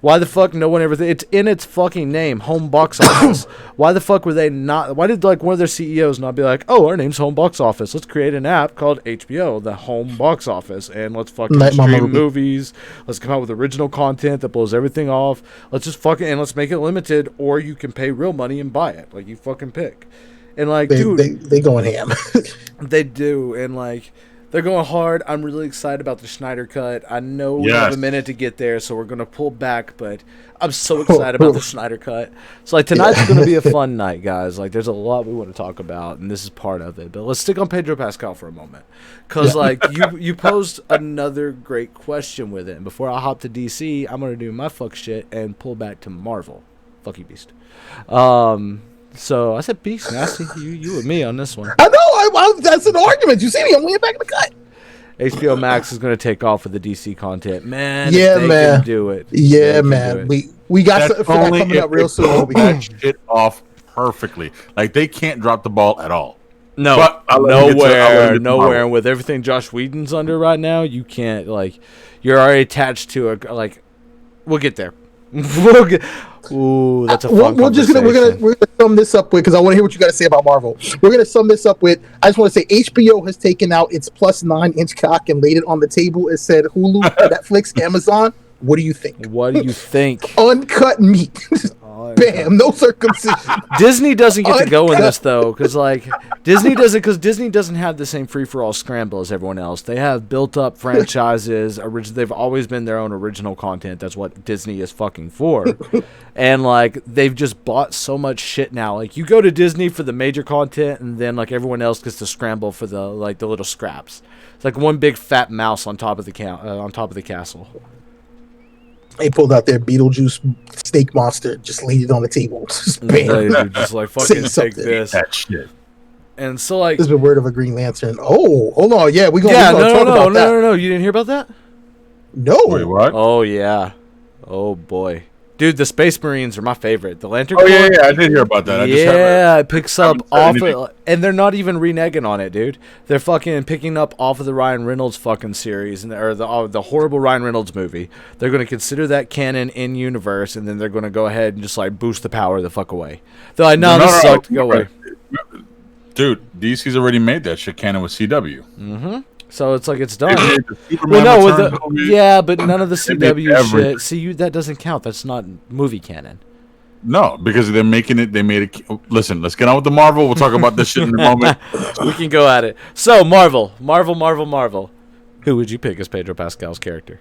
Why the fuck no one ever? It's in its fucking name, home box office. Why the fuck were they not? Why did like one of their CEOs not be like, oh, our name's home box office. Let's create an app called HBO, the home box office, and let's fucking
Night Mama
stream
movie.
movies. Let's come out with original content that blows everything off. Let's just fucking and let's make it limited, or you can pay real money and buy it. Like you fucking pick. And like, dude,
They going ham.
they do, and like. They're going hard. I'm really excited about the Schneider Cut. I know we have a
Yes.
minute to get there, so we're going to pull back, but I'm so excited about the Schneider Cut. So, like, tonight's going to be a fun night, guys. Like, there's a lot we want to talk about, and this is part of it. But let's stick on Pedro Pascal for a moment. Because, like, you posed another great question with it. And before I hop to DC, I'm going to do my fuck shit and pull back to Marvel. Fuck you, Beast. So, I said Beast, nasty. You and me on this one.
I know. That's an argument. You see me? I'm way back in the cut.
HBO Max is going to take off with the DC content, man.
Yeah,
if they
man.
Can do it.
Yeah,
They can do
man.
it.
We got
That's
something for that
only
coming
if
up real
they
soon.
pull that shit off perfectly. Like they can't drop the ball at all.
No,
But I'll let you get to- I'll let you
nowhere,
get to
nowhere.
Marvel.
And with everything Josh Whedon's under right now, you can't like. You're already attached to a like. We'll get there. We'll get. Ooh, that's a fun
we're gonna sum this up with, because I want to hear what you got to say about Marvel. We're gonna sum this up with. I just want to say HBO has taken out its plus 9-inch cock and laid it on the table and said Hulu, Netflix, Amazon. What do you think?
What do you think?
Uncut meat. Bam, no circumcision.
Disney doesn't get to go in this though, because like Disney doesn't have the same free for all scramble as everyone else. They have built up franchises. They've always been their own original content. That's what Disney is fucking for. And like they've just bought so much shit now. Like you go to Disney for the major content, and then like everyone else gets to scramble for the little scraps. It's like one big fat mouse on top of the castle.
They pulled out their Beetlejuice steak monster, just laid it on the table. Just bam.
Just like fucking
Say
take
something.
this.
That shit.
And so like,
There's been word of a Green Lantern. Oh, hold on. Yeah, we gonna
yeah,
talk about that.
no. You didn't hear about that?
No.
Wait, what?
Oh yeah. Oh boy. Dude, the Space Marines are my favorite. The Lantern
Oh
Corps.
yeah, I did hear about that. I just
Yeah, it picks up
haven't said
off
anything.
of, and they're not even reneging on it, dude. They're fucking picking up off of the Ryan Reynolds fucking series, or the horrible Ryan Reynolds movie. They're going to consider that canon in universe, and then they're going to go ahead and just like boost the power the fuck away. They're like, no, this sucked. Go away.
Dude, DC's already made that shit canon with CW.
So it's like it's done.
They made the Superman
Well, no, with
Returns movie.
yeah, but none of the
They made
CW
everything.
shit. See, that doesn't count. That's not movie canon.
No, because they're making it. They made it. Listen, let's get on with the Marvel. We'll talk about this shit in a moment.
We can go at it. So Marvel. Who would you pick as Pedro Pascal's character?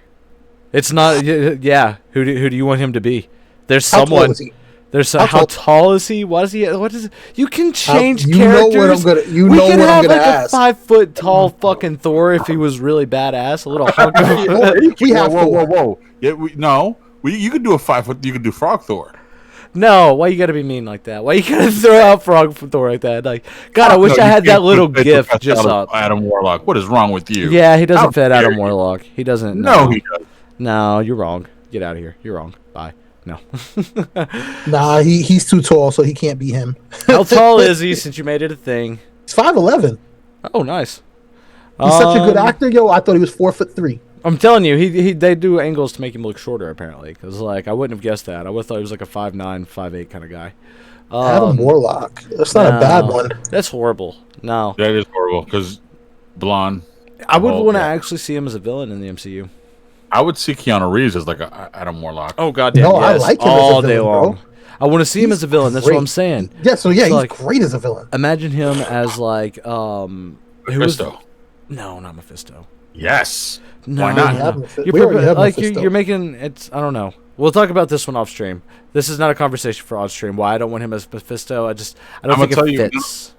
It's not. Yeah. Who do you want him to be? There's
How tall
someone.
is he?
There's
How
how
tall-
tall is he? What is he? What is? You can change
you know
characters.
what I'm gonna- you
we
know
could
what I'm
have
gonna
like
ask.
a 5 foot tall fucking Thor if he was really badass. A little hunk of
We have
whoa. Yeah, you could do a 5 foot. You could do Frog Thor.
No, why you gotta be mean like that? Why you gotta throw out Frog for Thor like that? Like, God, I wish
No,
I
you
had that
can't
little
put Pedro
gif
Pascal
just
as
up.
Adam Warlock. What is wrong with you?
Yeah, he doesn't
How
fit
dare
Adam
you.
Warlock. He doesn't.
No, he does.
No, you're wrong. Get out of here. You're wrong. Bye. No.
Nah, he's too tall, so he can't be him.
How tall is he since you made it a thing?
He's 5'11".
Oh, nice.
He's such a good actor, yo. I thought he was 4'3".
I'm telling you, they do angles to make him look shorter, apparently. Because, like, I wouldn't have guessed that. I would have thought he was like a 5'9", 5'8" kind of guy.
Adam Warlock. That's not a bad
No.
one.
That's horrible. No.
That is horrible because blonde.
I would want to
yeah.
actually see him as a villain in the MCU.
I would see Keanu Reeves as like a Adam Warlock.
Oh, goddamn,
No, I
yes.
like him as a
all day
villain,
long.
bro.
I want to see him as a villain. That's what
great.
I'm saying.
Yeah, so yeah,
So,
he's
like,
great as a villain.
Imagine him as, like, who was...
Mephisto.
No, not Mephisto.
Yes.
No,
Why not?
We have Mephisto.
You're,
We already have
like
Mephisto.
you're making it's. I don't know. We'll talk about this one off stream. This is not a conversation for off stream. Why I don't want him as Mephisto? I don't
I'm
think
gonna
it
tell you-
fits.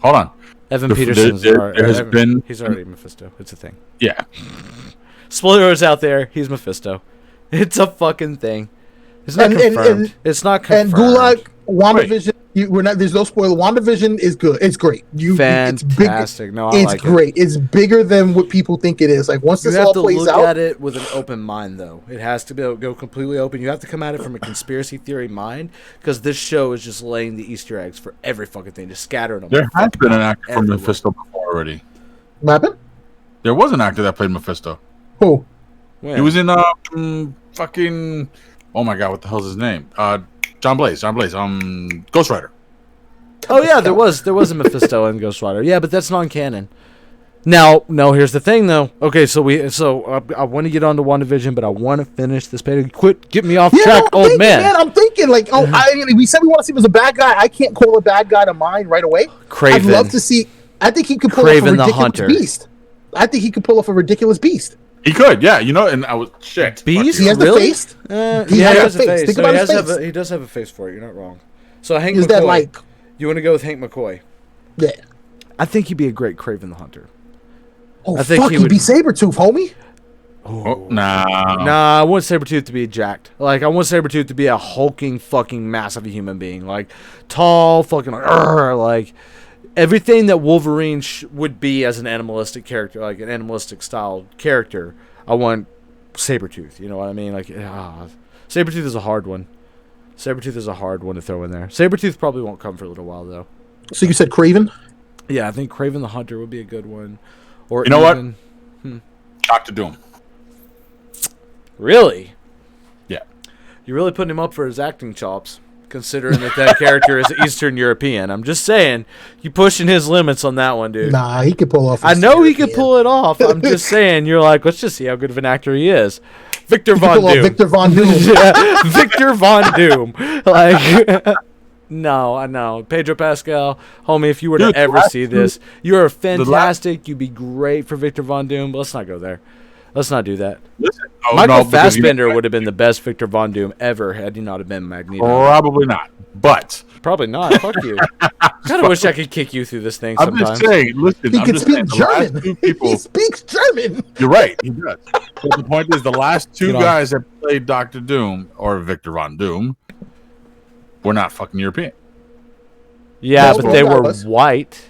Hold on.
Evan
There-
Peterson's
there has been-
he's already Mephisto. It's a thing.
Yeah.
Spoilers out there. He's Mephisto. It's a fucking thing. It's not
And-
confirmed. It's not
And
confirmed.
Gulag, WandaVision. We're not. There's no spoiler. WandaVision is good. It's great.
Fantastic. No, I
It's
like it.
great. It's bigger than what people think it is. Like once
You
this
have
all
to
plays
look
out,
at it with an open mind, though. It has to go completely open. You have to come at it from a conspiracy theory mind, because this show is just laying the Easter eggs for every fucking thing, just scattering them.
There has been an actor from
everywhere.
Mephisto before already.
what happened?
There was an actor that played Mephisto.
Who?
When?
He was in fucking. Oh my god, what the hell's his name? John Blaze. Ghost Rider.
Oh yeah, there was a Mephisto in Ghost Rider. Yeah, but that's non-canon. Now, no, here's the thing though. Okay, I want to get on to WandaVision, but I want to finish this page. Quit getting me off track,
I'm
old
thinking,
man.
I'm thinking like, we said we want to see him as a bad guy. I can't call a bad guy to mind right away.
Kraven.
I'd love to see. I think he could pull
Kraven
off a
the
ridiculous
Hunter.
beast. I think he could pull off a ridiculous beast.
He could, yeah, and I was shit.
Beast?
He has the
Really?
face.
He
has
has
a
a
face.
face.
Think
So
about
he
his
has
face.
he does have a face for it. You're not wrong. So Hank
Is
McCoy.
that like?
You want to go with Hank McCoy?
Yeah.
I think he'd be a great Kraven the Hunter.
Oh
I think
fuck,
he
he'd
would-
be Sabretooth, homie.
Oh, nah.
Nah, I want Sabretooth to be jacked. Like, I want Sabretooth to be a hulking, fucking massive human being. Like, tall, fucking, like, everything that Wolverine would be as an animalistic character, like an animalistic style character, I want Sabretooth. You know what I mean? Like, Sabretooth is a hard one. Sabretooth is a hard one to throw in there. Sabretooth probably won't come for a little while, though.
So you said Kraven?
Yeah, I think Kraven the Hunter would be a good one. Or
You know what?
what?
Doctor Doom.
Really?
Yeah.
You're really putting him up for his acting chops, considering that character is Eastern European. I'm just saying, you pushing his limits on that one, dude.
Nah, he could pull off.
I know he could pull it off. I'm just saying, you're like, let's just see how good of an actor he is. Victor Von Doom.
Victor Von Doom.
Yeah, Victor Von Doom. Like, no, I know. Pedro Pascal, homie, if you were
Dude,
to ever
last
see
two-
this, you're fantastic. You'd be great for Victor Von Doom, but let's not go there. Let's not do that.
Listen,
Michael
because you-
Fassbender would have been the best Victor Von Doom ever had he not have been Magneto.
Probably not. But
Probably not. Fuck you. Kind of wish I could kick you through this thing
I'm
sometimes.
just saying, listen,
He
I'm
can
just
speak
saying, the last
German.
two people,
He speaks German.
you're right, he does. But the point is, the last two
Get on.
guys that played Doctor Doom or Victor Von Doom were not fucking European.
Yeah,
No,
but they
one guy
were
was.
white.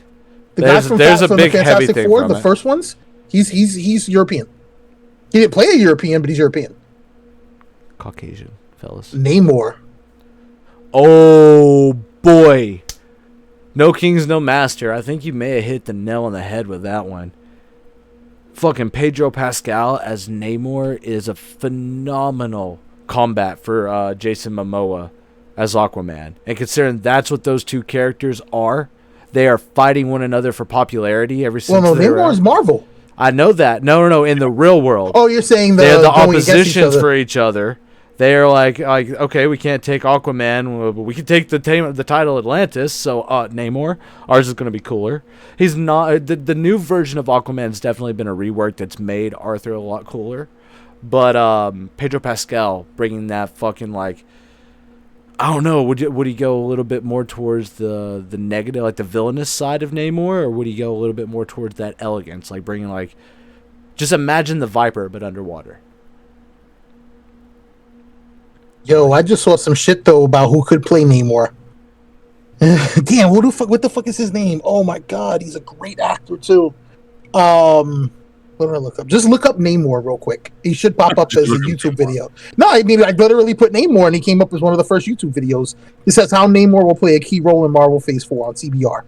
The guy from
there's a
from
big
the
heavy
Fantastic
thing
Four,
from
the
it.
first ones, he's European. He didn't play a European, but he's European.
Caucasian, fellas.
Namor.
Oh boy, no kings, no master. I think you may have hit the nail on the head with that one. Fucking Pedro Pascal as Namor is a phenomenal combat for Jason Momoa as Aquaman. And considering that's what those two characters are, they are fighting one another for popularity ever since.
Well, no, Namor is Marvel.
I know that. No. In the real world.
Oh, you're saying
they're the
going against each
oppositions
other.
for each other. They're like, okay, we can't take Aquaman, but we can take the title Atlantis. So Namor, ours is going to be cooler. He's not the new version of Aquaman's definitely been a rework that's made Arthur a lot cooler. But Pedro Pascal bringing that fucking like, I don't know, would he go a little bit more towards the negative, like the villainous side of Namor, or would he go a little bit more towards that elegance, like bringing like, just imagine the Viper but underwater.
Yo, I just saw some shit though about who could play Namor. Damn, what the fuck is his name? Oh my god, he's a great actor too. What did I look up? Just look up Namor real quick. He should pop up as a YouTube video. No, I mean I literally put Namor and he came up as one of the first YouTube videos. It says how Namor will play a key role in Marvel Phase 4 on CBR.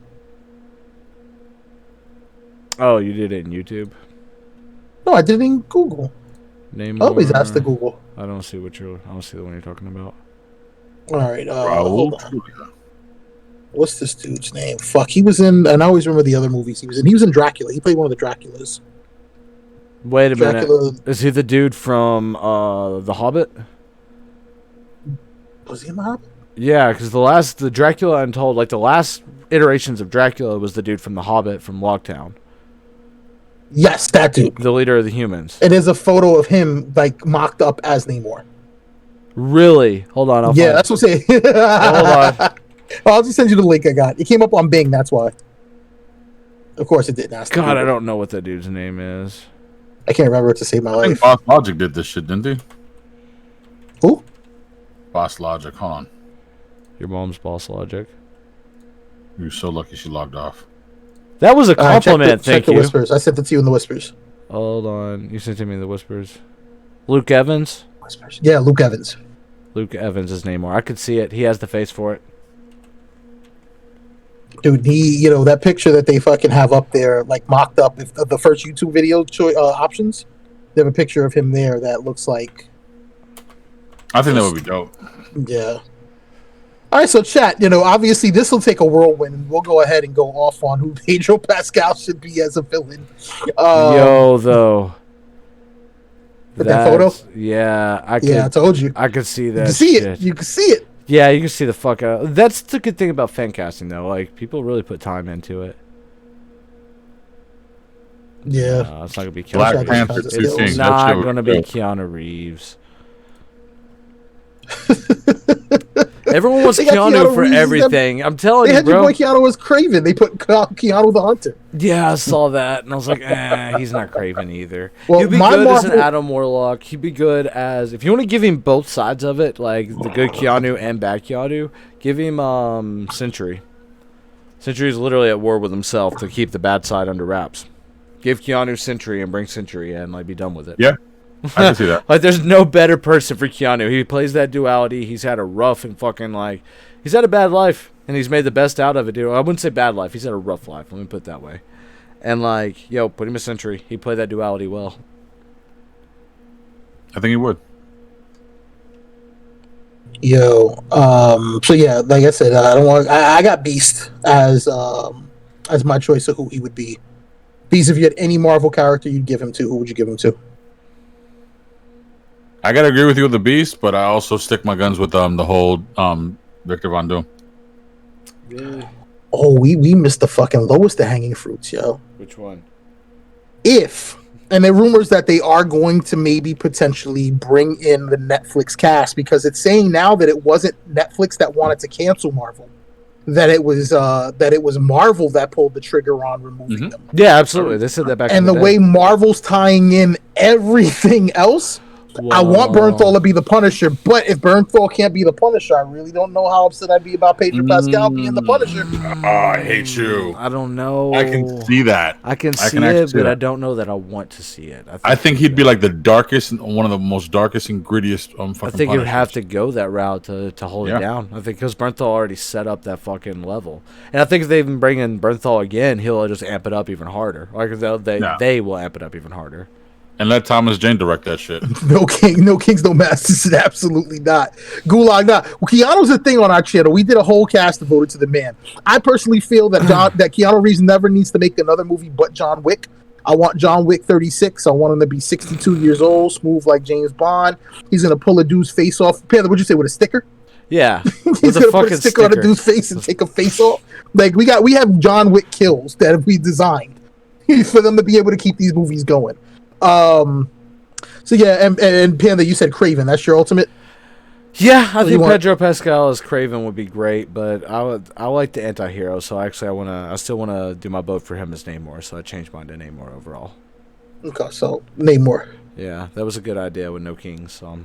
Oh, you did it in YouTube?
No, I did it in Google.
Namor.
I always ask the Google.
I don't see I don't see the one you're talking about.
All right, hold on. What's this dude's name? Fuck, he was in, and I always remember the other movies he was in. He was in Dracula. He played one of the Draculas.
Wait a
Dracula.
minute. Is he the dude from The Hobbit?
Was he in the Hobbit?
Yeah, because the Dracula Untold, like the last iterations of Dracula was the dude from The Hobbit from Logtown.
Yes, that dude.
The leader of the humans.
It is a photo of him like mocked up as Namor.
Really? Hold on. I'll find
That's what I'm saying.
Hold on.
I'll just send you the link I got. It came up on Bing, that's why. Of course it didn't. Ask
God, I don't know what that dude's name is.
I can't remember it to save my
I think
life.
Boss Logic did this shit, didn't he?
Who?
Boss Logic. Hold on.
Your mom's Boss Logic.
You're so lucky she logged off.
That was a compliment,
check
thank
the
you.
Whispers. I sent it to you in the Whispers.
Hold on. You sent to me the Whispers. Luke Evans?
Whispers. Yeah, Luke Evans.
Luke Evans is Namor. I could see it. He has the face for it.
Dude, that picture that they fucking have up there, like mocked up, if the first YouTube video options, they have a picture of him there that looks like.
I think that would be dope.
Yeah. All right, so chat, obviously this will take a whirlwind, and we'll go ahead and go off on who Pedro Pascal should be as a villain.
Yo, though.
With that photo?
Yeah, I
told you.
I could see that.
You can see
shit.
it. You can see it.
Yeah, you can see the fuck out. That's the good thing about fan casting, though. Like, people really put time into it.
Yeah.
It's not gonna be Keanu
Black
Reeves.
Panther
It's
2 King. That
not
shit was
gonna be
dope.
Keanu Reeves. Everyone wants
They got
Keanu
Keanu
for
Reeves as
everything. I'm telling
They
you,
had your
bro.
boy Keanu as Craven. They put Keanu the Hunter.
Yeah, I saw that, and I was like, he's not Craven either.
Well,
He'd be
my
good as an
Marvel-
Adam Warlock. He'd be good as, if you want to give him both sides of it, like the good Keanu and bad Keanu, give him Sentry. Sentry's literally at war with himself to keep the bad side under wraps. Give Keanu Sentry and bring Sentry in, like, be done with it.
Yeah, I can see that.
Like, there's no better person for Keanu. He plays that duality. He's had a rough and fucking, like, he's had a bad life, and he's made the best out of it, dude. I wouldn't say bad life. He's had a rough life. Let me put it that way. And, like, yo, put him a Sentry. He played that duality well.
I think he would.
Yo, so yeah, like I said, I got Beast as my choice of who he would be. Beast, if you had any Marvel character you'd give him to, who would you give him to?
I gotta agree with you with the Beast, but I also stick my guns with the whole Victor Von Doom.
Really?
Oh, we missed the fucking lowest of hanging fruits, yo.
Which one?
And there are rumors that they are going to maybe potentially bring in the Netflix cast, because it's saying now that it wasn't Netflix that wanted to cancel Marvel, that it was Marvel that pulled the trigger on removing them.
Yeah, absolutely. They said that back in
And
the
the
day.
way Marvel's tying in everything else, I want Bernthal to be the Punisher, but if Bernthal can't be the Punisher, I really don't know how upset I'd be about Pedro Pascal being the Punisher.
I hate you.
I don't know.
I can see that.
I can see
actually
it,
see
but I
that.
don't know that I want to see it.
I think he'd be like the darkest, one of the most darkest and grittiest fucking
I think you would have
Punishers.
to go that route to hold it
Yeah.
down. I think because Bernthal already set up that fucking level, and I think if they even bring in Bernthal again, he'll just amp it up even harder. Like they will amp it up even harder.
And let Thomas Jane direct that shit.
No kings, no masters. Absolutely not. Gulag not. Well, Keanu's a thing on our channel. We did a whole cast devoted to the man. I personally feel that that Keanu Reeves never needs to make another movie but John Wick. I want John Wick 36. I want him to be 62 years old, smooth like James Bond. He's gonna pull a dude's face off. Panther, what'd you say, with a sticker?
Yeah,
He's gonna put a sticker on a dude's face and take a face off. Like we have John Wick kills that we designed for them to be able to keep these movies going. So yeah, and Panda, you said Craven. That's your ultimate.
Yeah, I think Pedro Pascal as Craven would be great, but I like the anti-hero, so actually I still wanna do my vote for him as Namor, so I changed mine to Namor overall.
Okay, so Namor.
Yeah, that was a good idea with no kings, so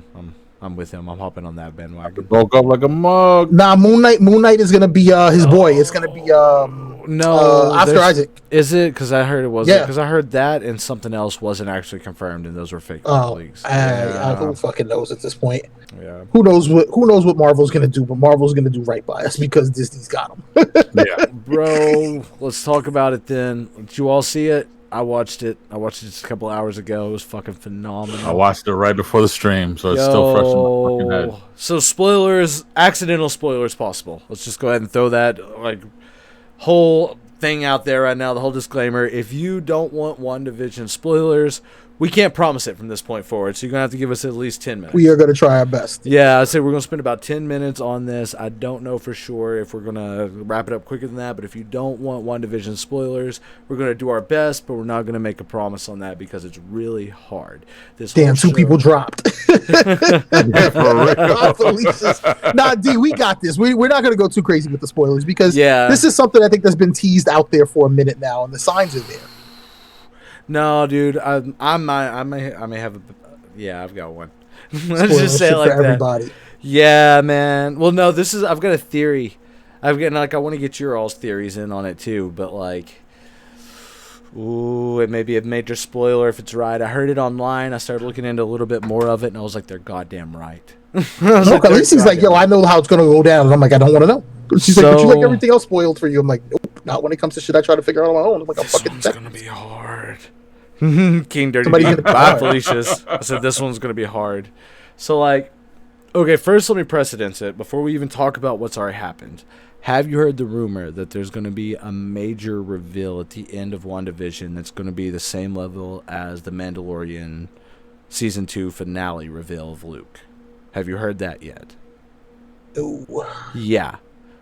I'm with him. I'm hopping on that bandwagon.
Broke up like a mug.
Nah, Moon Knight is gonna be his boy. It's gonna be Oscar Isaac.
Is it? Because I heard it wasn't.
Yeah.
Because I heard that and something else wasn't actually confirmed, and those were fake leaks.
Who fucking knows at this point?
Yeah.
Who knows what Marvel's gonna do? But Marvel's gonna do right by us because Disney's got them.
Yeah.
Bro, let's talk about it then. Did you all see it? I watched it. Just a couple hours ago. It was fucking phenomenal.
I watched it right before the stream, so it's still fresh in my fucking head.
So spoilers, accidental spoilers possible. Let's just go ahead and throw that whole thing out there right now, the whole disclaimer. If you don't want WandaVision spoilers, we can't promise it from this point forward, so you're going to have to give us at least 10 minutes.
We are going to try our best.
Yeah, I'd say we're going to spend about 10 minutes on this. I don't know for sure if we're going to wrap it up quicker than that, but if you don't want WandaVision spoilers, we're going to do our best, but we're not going to make a promise on that because it's really hard.
Damn, two people dropped.
Yeah, for real.
Nah, D, we got this. We're not going to go too crazy with the spoilers because
Yeah.
this is something I think that's been teased out there for a minute now, and the signs are there.
No, dude, I may have a. Yeah, I've got one. Let's
Spoiler
just say it
shit
like
for
that.
everybody.
Yeah, man. Well, no, I've got a theory. I want to get your all's theories in on it too, but it may be a major spoiler if it's right. I heard it online. I started looking into a little bit more of it, and I was like, they're goddamn right.
At least he's like, yo, I know how it's going to go down. And I'm like, I don't want to know. She's like, but you like everything else spoiled for you. I'm like, nope, not when it comes to shit I try to figure out on my own. I'm like,
this one's going to be hard. King Dirty
Somebody's
Bye, Felicia's. I said, this one's going to be hard. So, okay, first let me precedence it before we even talk about what's already happened. Have you heard the rumor that there's going to be a major reveal at the end of WandaVision that's going to be the same level as the Mandalorian Season 2 finale reveal of Luke? Have you heard that yet?
No.
Yeah.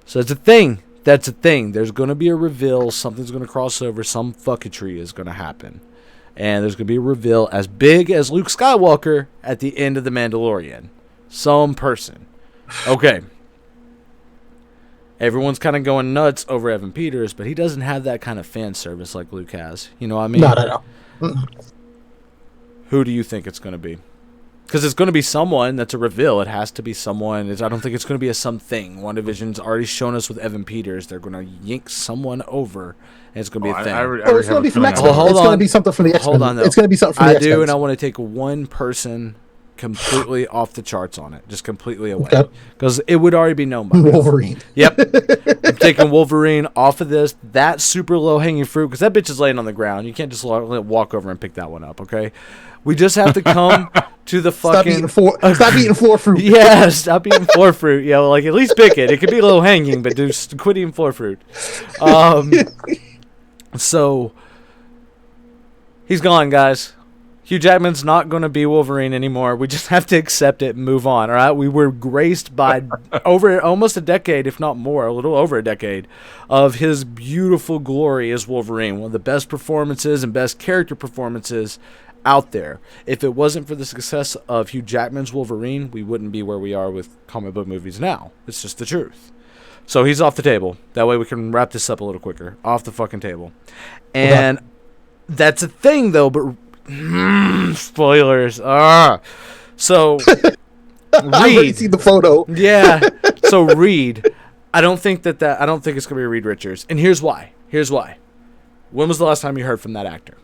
So it's a thing. That's a thing. There's going to be a reveal. Something's going to cross over. Some fucketry is going to happen. And there's going to be a reveal as big as Luke Skywalker at the end of The Mandalorian. Some person. Okay. Everyone's kind of going nuts over Evan Peters, but he doesn't have that kind of fan service like Luke has. You know what I mean?
No.
Who do you think it's going to be? Because it's going to be someone that's a reveal. It has to be someone. I don't think it's going to be a something. WandaVision's already shown us with Evan Peters. They're going to yank someone over, and it's going to be a thing.
It's going to be from X-Men.
Hold
It's
on.
going to be something from the X-Men.
Hold on, though.
It's going to be something from the X-Men.
I do, and I want to take one person completely off the charts on it. Just completely away. Because it would already be known by now.
Wolverine.
Yep. I'm taking Wolverine off of this. That's super low-hanging fruit, because that bitch is laying on the ground. You can't just walk over and pick that one up, okay? We just have to come to the fucking...
Stop eating floor fruit.
Yeah, stop eating floor fruit. Yeah, at least pick it. It could be low-hanging, but just quit eating floor fruit. So, he's gone, guys. Hugh Jackman's not going to be Wolverine anymore. We just have to accept it and move on, all right? We were graced by over almost a decade, if not more, a little over a decade, of his beautiful glory as Wolverine. One of the best performances and best character performances out there. If it wasn't for the success of Hugh Jackman's Wolverine, we wouldn't be where we are with comic book movies now. It's just the truth. So he's off the table. That way we can wrap this up a little quicker. Off the fucking table. And that's a thing, though, but... spoilers. So
I've already
Reed,
seen the photo.
yeah. So Reed, I don't think it's gonna be Reed Richards, and here's why. When was the last time you heard from that actor?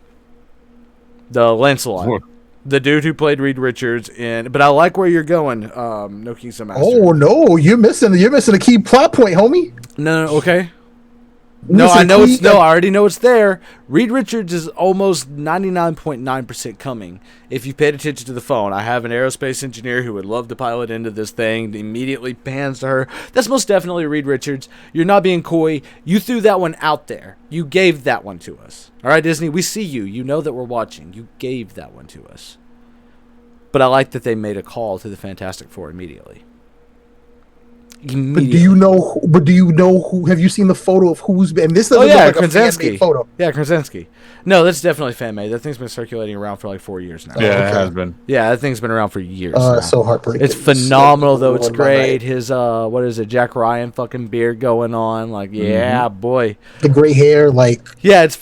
The Lancelot.
What?
The dude who played Reed Richards in, but I like where you're going. No King's Master.
Oh no, you're missing a key plot point, homie.
No, okay.
You're
No,
missing
I
a
know
key-
it's no. I already know it's there. Reed Richards is almost 99.9% coming. If you paid attention to the phone, I have an aerospace engineer who would love to pilot into this thing. Immediately pans to her. That's most definitely Reed Richards. You're not being coy. You threw that one out there. You gave that one to us. All right, Disney. We see you. You know that we're watching. You gave that one to us. But I like that they made a call to the Fantastic Four immediately.
But do you know who? Have you seen the photo of who's been? This doesn't look like a fan-made photo.
Yeah, Krasinski. No, that's definitely fan made. That thing's been circulating around for like 4 years now.
Yeah,
okay.
it has been.
Yeah, that thing's been around for years. Now.
So heartbreaking.
It's phenomenal though. It's
Ruined my
great.
night.
His what is it? Jack Ryan fucking beard going on. Like yeah, boy.
The gray hair, like
Yeah, it's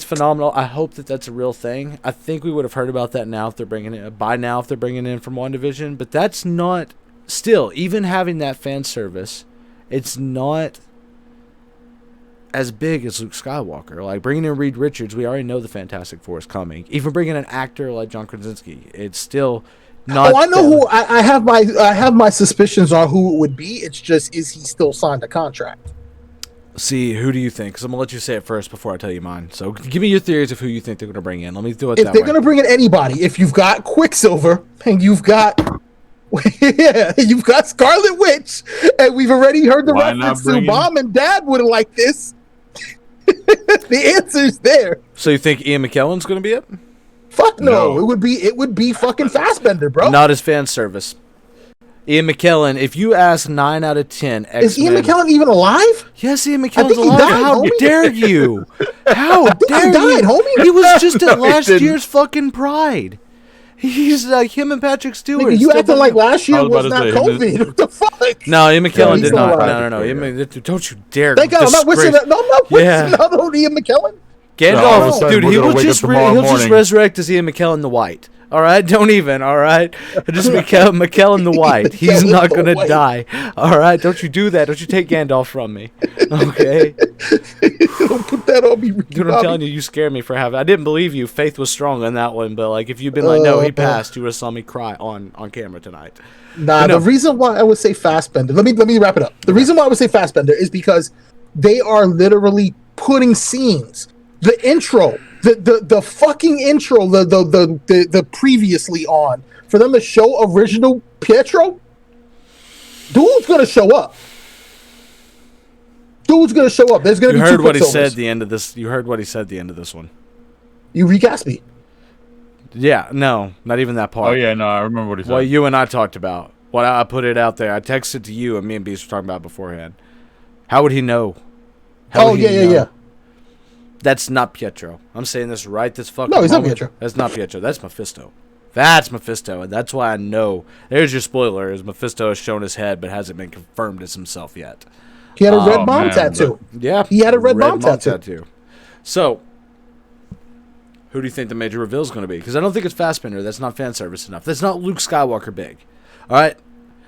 phenomenal. I hope that that's a real thing. I think we would have heard about that now if they're bringing it by now if they're bringing it in from WandaVision. But that's not still even having that fan service. It's not as big as Luke Skywalker. Like bringing in Reed Richards, we already know the Fantastic Four is coming. Even bringing an actor like John Krasinski, it's still not.
Oh, I know who. I have my suspicions on who it would be. It's just, is he still signed a contract?
See, who do you think? Because I'm gonna let you say it first before I tell you mine. So give me your theories of who you think they're gonna bring in. Let me do it
If
that
they're
way.
gonna bring in anybody, if you've got Quicksilver and you've got. Yeah, you've got Scarlet Witch, and we've already heard the
Why not
reference to
bring in-
Mom and Dad would have liked this. The answer's there.
So you think Ian McKellen's gonna be it?
Fuck no.
No.
It would be fucking Fassbender, bro.
Not as fan service. Ian McKellen, if you ask 9 out of 10 X-Men...
Is Ian McKellen even alive?
Yes, Ian McKellen's
think he
alive.
died,
How
homie.
dare you? How
He
dare
died,
you?
homie.
He was just at
No, he
last
didn't.
year's fucking Pride. He's like him and Patrick Stewart.
Nigga, you
still
acting like
fucking-
last year
I was
was
about
not
to say,
COVID. What the fuck?
No, Ian McKellen
he's
did
still
not.
alive.
No. Don't you dare.
Thank God, I'm not wishing
disgrace-
that. No, I'm not wishing
Yeah.
that on Ian McKellen.
Gandalf,
all of a sudden
dude,
we're
he
gonna
will
wake
just
up tomorrow
he'll just
morning.
resurrect as Ian McKellen the White. All right, don't even. All right, just McKellen the White. He's
McKellen
not
the
gonna
White.
die. All right, don't you do that. Don't you take Gandalf from me. Okay,
Don't put that on me, Ricky
dude, I'm
Bobby.
telling you, you scare me for having. I didn't believe you. Faith was strong on that one, but like if you'd been like, no, he passed, you would have saw me cry on camera tonight.
Nah,
No.
the reason why I would say Fassbender. Let me wrap it up. The reason why I would say Fassbender is because they are literally putting scenes. The intro, the fucking intro, the previously on for them to show original Pietro. Dude's gonna show up. There's gonna
You
be
heard
two
what he said
Quicksilvers.
at the end of this. You heard what he said at the end of this one.
You recast me.
Yeah, no, not even that part.
Oh yeah, no, I remember what he said.
What you and I talked about. What I put it out there. I texted to you and me and Beast were talking about beforehand. How would he know? How
Oh
would he
yeah.
know? That's not Pietro. I'm saying this right this fucking
No, he's not
moment.
Pietro.
That's not Pietro. That's Mephisto. That's Mephisto, and that's why I know. There's your spoiler: is Mephisto has shown his head, but hasn't been confirmed as himself yet.
He had a red
Oh,
bomb
man,
tattoo.
Yeah,
He had a red bomb tattoo.
So, who do you think the major reveal is going to be? Because I don't think it's Fassbender. That's not fan service enough. That's not Luke Skywalker big. All right.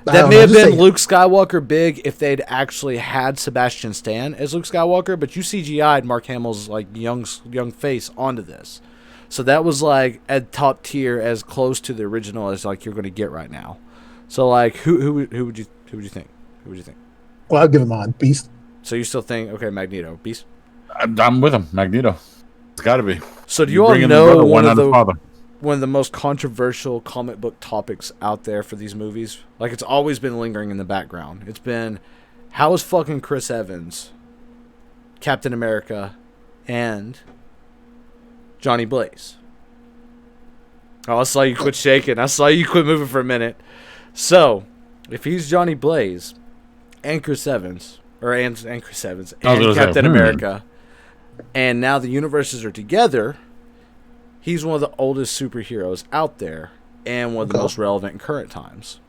I
That
don't
may
know,
have
just
been
saying.
Luke Skywalker big if they'd actually had Sebastian Stan as Luke Skywalker, but you CGI'd Mark Hamill's like young face onto this, so that was like at top tier, as close to the original as like you're going to get right now. So like, who would you think? Who would you think?
Well, I'll give him on Beast.
So you still think Magneto, Beast?
I'm with him, Magneto. It's got to be.
So do you all
bring in the
know
brother,
one of
not the
the
father.
one of the most controversial comic book topics out there for these movies? Like, it's always been lingering in the background. It's been, how is fucking Chris Evans, Captain America, and Johnny Blaze? Oh, I saw you quit shaking. I saw you quit moving for a minute. So, if he's Johnny Blaze and Chris Evans, and Chris Evans,
I was
and
gonna say,
Captain America, and now the universes are together, he's one of the oldest superheroes out there and one of the most relevant in current times.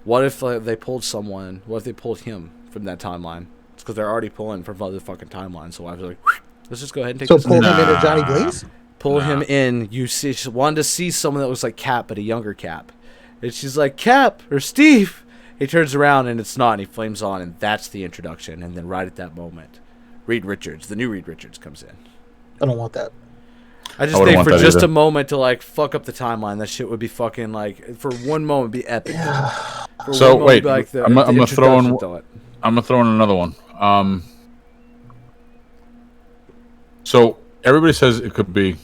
What if they pulled someone? What if they pulled him from that timeline? It's because they're already pulling from other fucking timelines. So I was like, let's just go ahead and take
So
this.
pull him into Johnny Blaze.
pull him in. You see, she wanted to see someone that looks like Cap, but a younger Cap. And she's like, Cap or Steve. He turns around and it's not, and he flames on, and that's the introduction. And then right at that moment, Reed Richards, the new Reed Richards, comes in.
I don't want that.
I just think for just a moment to like fuck up the timeline, that shit would be fucking like for one moment be epic.
So wait, I'm gonna throw in another one. So everybody says it could be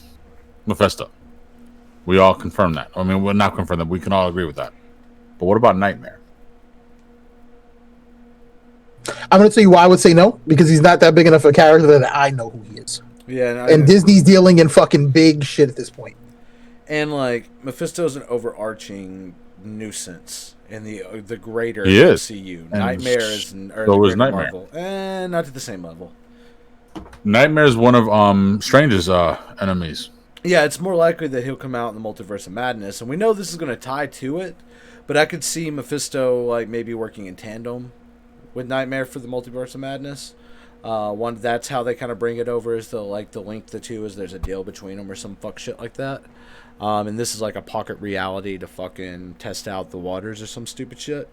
Mephisto. We all confirm that. I mean, we're not confirm that. We can all agree with that. But what about Nightmare?
I'm going to tell you why I would say no, because he's not that big enough a character that I know who he is.
Yeah,
and Disney's dealing in fucking big shit at this point.
And like Mephisto's an overarching nuisance in the greater
And
MCU. Nightmare is
so is Nightmare,
and not to the same level.
Nightmare is one of Strange's enemies.
Yeah, it's more likely that he'll come out in the Multiverse of Madness, and we know this is going to tie to it. But I could see Mephisto like maybe working in tandem with Nightmare for the Multiverse of Madness. That's how they kind of bring it over, is the link the two is there's a deal between them or some fuck shit like that. And this is like a pocket reality to fucking test out the waters or some stupid shit.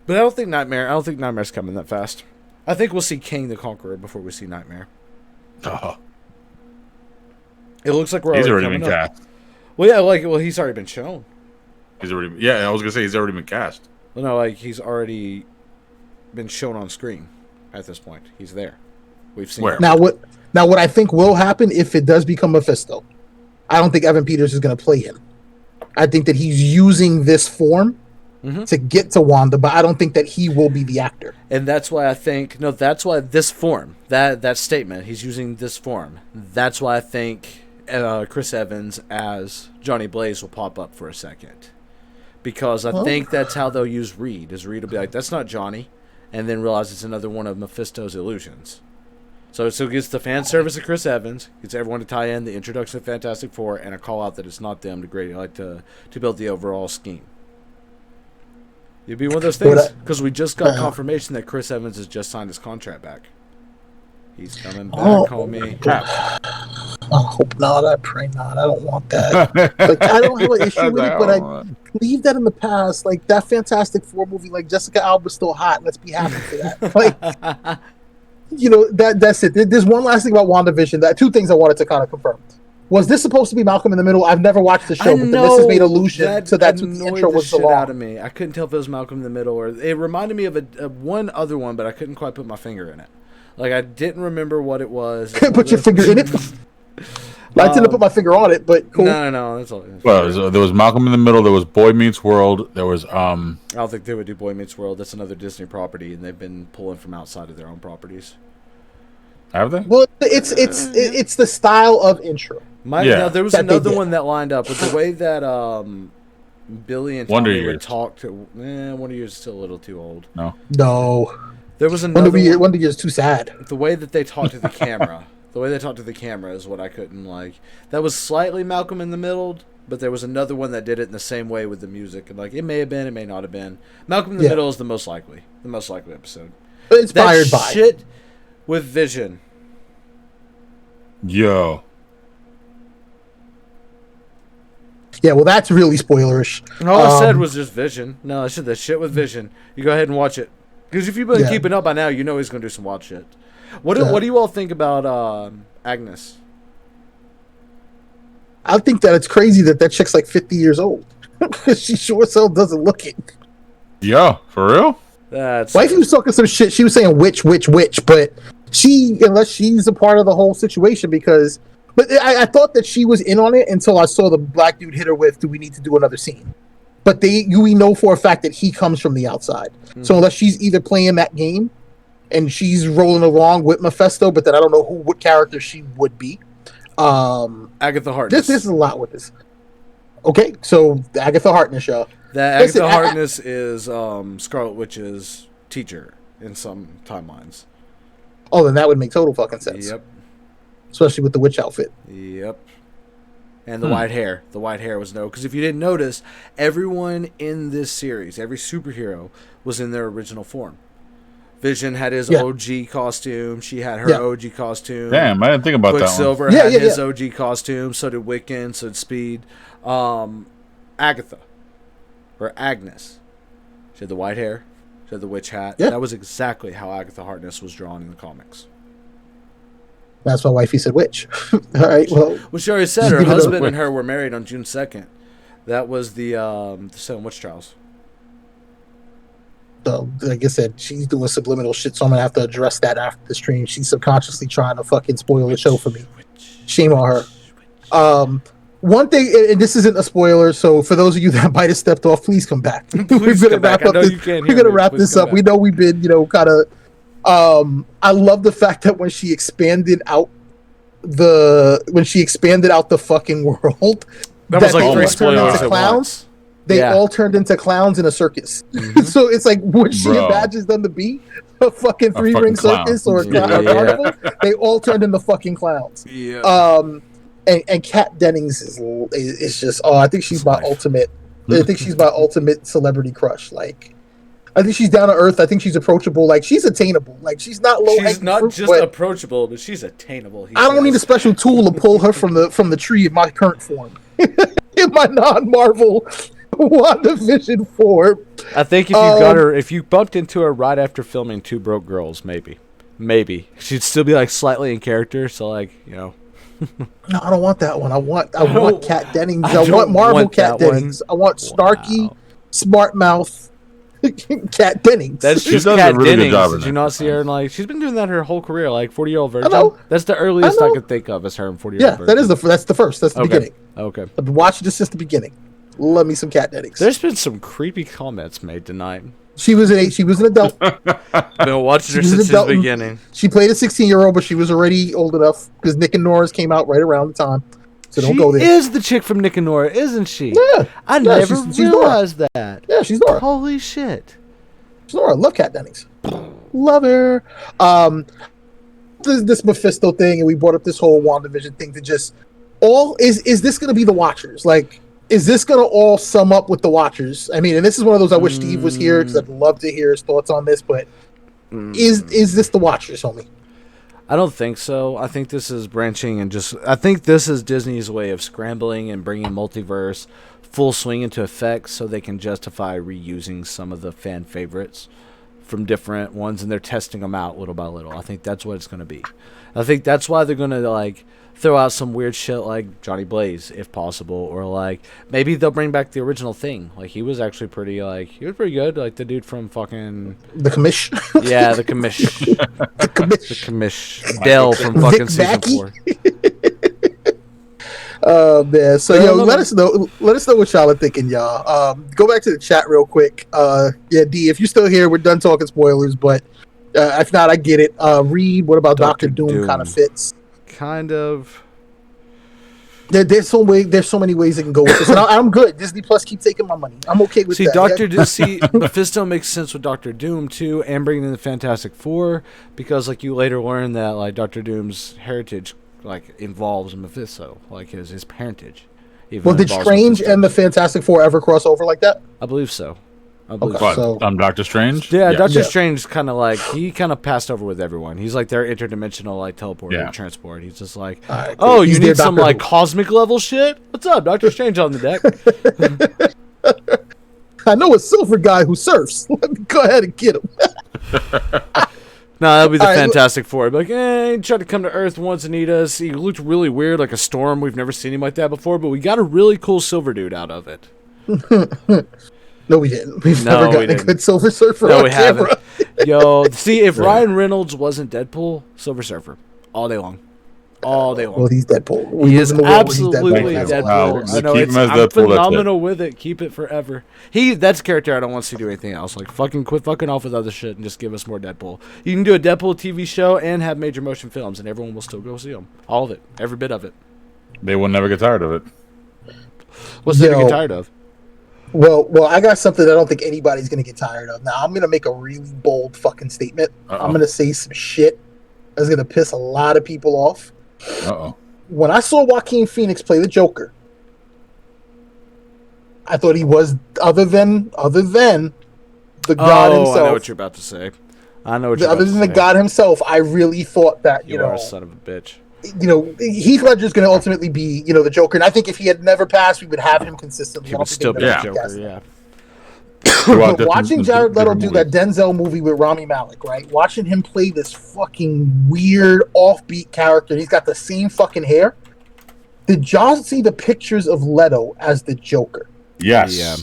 But I don't think Nightmare's coming that fast. I think we'll see King the Conqueror before we see Nightmare.
Oh.
It looks like
he's already been cast.
Well, yeah, he's already been shown.
I was gonna say he's already been cast.
Well, no, he's already been shown on screen. At this point, he's there. We've seen him.
Now what I think will happen if it does become Mephisto, I don't think Evan Peters is going to play him. I think that he's using this form to get to Wanda, but I don't think that he will be the actor.
And that's why that's why this form, that statement, he's using this form. That's why I think Chris Evans as Johnny Blaze will pop up for a second. Because I think that's how they'll use Reed. Is Reed will be like, that's not Johnny. And then realize it's another one of Mephisto's illusions. So it gets the fan service of Chris Evans, gets everyone to tie in the introduction of Fantastic Four, and a call out that it's not them to build the overall scheme. It'd be one of those things, because we just got confirmation that Chris Evans has just signed his contract back. He's coming back, homie.
I hope not. I pray not. I don't want that. Like, I don't have an issue with it, but I leave that in the past. Like, that Fantastic Four movie, like, Jessica Alba's still hot. Let's be happy for that. Like, you know, that's it. There's one last thing about WandaVision. Two things I wanted to kind of confirm. Was this supposed to be Malcolm in the Middle? I've never watched the show, but this has made allusion to that. The intro was so long.
Out of me. I couldn't tell if it was Malcolm in the Middle, or it reminded me of one other one, but I couldn't quite put my finger in it. Like, I didn't remember what it was.
Put your finger in it? I didn't put my finger on it, but cool.
No, that's all.
Well, there was Malcolm in the Middle. There was Boy Meets World. There was
I don't think they would do Boy Meets World. That's another Disney property, and they've been pulling from outside of their own properties.
Have they?
Well, it's the style of intro.
Now, there was another one that lined up with the way that Billy and Tommy would talk to. Wonder Years is still a little too old.
No.
There was another
Wonder Years too sad.
The way that they talk to the camera. The way they talk to the camera is what I couldn't like. That was slightly Malcolm in the Middle, but there was another one that did it in the same way with the music. And like, it may have been, it may not have been. Malcolm in the Middle is the most likely episode.
Inspired by
shit with Vision.
Yo.
Yeah, well, that's really spoilerish.
All I said was just Vision. No, I said that shit with Vision. You go ahead and watch it. Because if you've been keeping up by now, you know he's going to do some wild shit. What do you all think about Agnes?
I think that it's crazy that chick's like 50 years old. She sure as hell doesn't look it.
Yeah, for real?
Wifey was talking some shit. She was saying witch, but unless she's a part of the whole situation, because... But I thought that she was in on it until I saw the black dude hit her with, do we need to do another scene? But we know for a fact that he comes from the outside. So unless she's either playing that game and she's rolling along with Mephisto, but then I don't know what character she would be.
Agatha Harkness.
This is a lot with this. Okay, so the Agatha Harkness show.
Agatha Harkness is Scarlet Witch's teacher in some timelines.
Oh, then that would make total fucking sense.
Yep.
Especially with the witch outfit.
Yep. And the white hair. The white hair was because if you didn't notice, everyone in this series, every superhero, was in their original form. Vision had his
Yeah.
OG costume. She had her
Yeah.
OG costume.
Damn, I didn't think about that one.
Quicksilver
Yeah,
had
yeah,
his
yeah.
OG costume. So did Wiccan. So did Speed. Agatha. Or Agnes. She had the white hair. She had the witch hat.
Yeah.
That was exactly how Agatha Harkness was drawn in the comics.
That's why wifey said witch. All right, well,
Well, she already said
Just
her
give it a
husband
witch.
and her were married on June 2nd. That was the Salem witch trials.
so, like I said, she's doing subliminal shit, so I'm gonna have to address that after the stream. She's subconsciously trying to fucking spoil the show for me. Shame on her. One thing, and this isn't a spoiler, so for those of you that might have stepped off, please come back.
Please come back. I know you can't
We're
hear
gonna
me.
wrap
Please
this
come
up. We know we've been, kind of. I love the fact that when she expanded out the fucking world,
That was
they
like
all
three
turned
spoilers
into
at
clowns.
once.
They
Yeah.
all turned into clowns in a circus.
Mhm.
So it's like what she
Bro.
imagines them to be, a fucking
A
three-ring
fucking
circus or a
clown. Yeah.
carnival. They all turned into fucking clowns.
Yeah.
And Kat Dennings is just I think she's my
Life.
ultimate. I think she's my ultimate celebrity crush. Like, I think she's down to earth. I think she's approachable. Like, she's attainable. Like, she's not low.
She's not just approachable, but she's attainable.
I don't need a special tool to pull her from the tree in my current form, in my non-Marvel WandaVision form.
I think if you got her, if you bumped into her right after filming Two Broke Girls, maybe she'd still be like slightly in character. So like,
No, I don't want that one. I want Kat Dennings.
I
I want
don't
Marvel
want
Kat
that one.
Dennings. I want Starkey,
Wow.
smart mouth, Kat Dennings.
That's
She's
just
done a
Kat
really good
Dennings.
job in
Did you
that.
not see her? And like, she's been doing that her whole career, like 40-year-old virgin.
know.
That's the earliest I
know.
could think of as her in 40-year-old
Yeah,
virgin.
that's the first. That's the
Okay.
beginning.
Okay.
I've been watching this since the beginning. Love me some Kat Dennings.
There's been some creepy comments made tonight.
She was an adult.
Been watching her
She was
since
an adult
the
and-
beginning.
She played a 16-year-old, but she was already old enough because Nick and Nora's came out right around the time. So don't
She
go there.
is the chick from Nick and Nora, isn't she?
Yeah,
I
yeah,
never
she's Nora.
realized that.
Yeah, she's Nora.
Holy shit.
She's Nora. Love Kat Dennings. Love her. This Mephisto thing, and we brought up this whole WandaVision thing to just is this going to be the Watchers? Like, is this going to all sum up with the Watchers? I mean, and this is one of those I wish Steve was here because I'd love to hear his thoughts on this. But is this the Watchers, homie?
I don't think so. I think this is branching and I think this is Disney's way of scrambling and bringing multiverse full swing into effect so they can justify reusing some of the fan favorites from different ones, and they're testing them out little by little. I think that's what it's going to be. I think that's why they're going to like throw out some weird shit like Johnny Blaze if possible, or like maybe they'll bring back the original Thing. Like he was actually pretty good, like the dude from fucking
The commish.
yeah, the commish.
The commish.
The commish. Dell from fucking
Vic
season
Mackey?
4.
Man. So let us know what y'all are thinking, y'all. Go back to the chat real quick. Yeah, D, if you're still here, we're done talking spoilers, but if not, I get it. Reed, what about Doctor
Dr.
Doom? Kind of fits.
Kind of.
There's so many ways it can go with this, and I'm good. Disney Plus, keep taking my money. I'm okay with
See,
that.
Mephisto makes sense with Doctor Doom too, and bringing in the Fantastic Four, because like you later learn that like Doctor Doom's heritage like involves Mephisto, like his parentage. Even
Well, did
involves
Strange
Mephisto.
and the Fantastic Four ever cross over like that?
I believe so. I believe
Okay.
so.
What?
So-
Doctor Strange?
Yeah, Doctor
Yeah.
Strange kind of like he kind of passed over with everyone. He's like their interdimensional like teleporter transport. He's just like,
All right, cool.
oh,
He's
you
their
need some
Doctor
like
Who.
cosmic level shit? What's up, Doctor Strange on the deck?
I know a silver guy who surfs. Let me go ahead and get him.
No, that'll be the
All right,
Fantastic Four. Like, he tried to come to Earth once and eat us. He looked really weird, like a storm. We've never seen him like that before, but we got a really cool silver dude out of it.
No, we didn't. We've
No,
never
we
gotten a
didn't.
good Silver Surfer
No,
on
we
camera.
haven't. Yo, see, if Ryan Reynolds wasn't Deadpool, Silver Surfer, all day long. All day long.
Well, he's Deadpool. We
He
live
is
in the world where he's
absolutely
That's
Deadpool.
all that
Wow.
matters.
I know,
Keep him as
I'm
Deadpool, that's it.
phenomenal with it. Keep it forever. That's a character I don't want to see do anything else. Like, fucking quit fucking off with other shit and just give us more Deadpool. You can do a Deadpool TV show and have major motion films, and everyone will still go see them. All of it. Every bit of it.
They will never get tired of it.
What's there to
Yo.
get tired of?
Well, I got something I don't think anybody's gonna get tired of. Now, I'm gonna make a really bold fucking statement.
Uh-oh.
I'm gonna say some shit that's gonna piss a lot of people off.
Uh-oh.
When I saw Joaquin Phoenix play the Joker, I thought he was other than the god
Oh,
himself.
I know what you're about to say. I know what you're
other
about
than
to
the
say.
God himself, I really thought that
You are a son of a bitch.
Heath Ledger's going to ultimately be the Joker, and I think if he had never passed, we would have him consistently.
He
I don't
would
think
still
they
be
would
the
ever
Joker,
recast him.
yeah.
Throughout
But watching Jared Leto do that
different
Denzel movie with Rami Malek, right? Watching him play this fucking weird, offbeat character. He's got the same fucking hair. Did y'all see the pictures of Leto as the Joker?
Yes.
Yeah.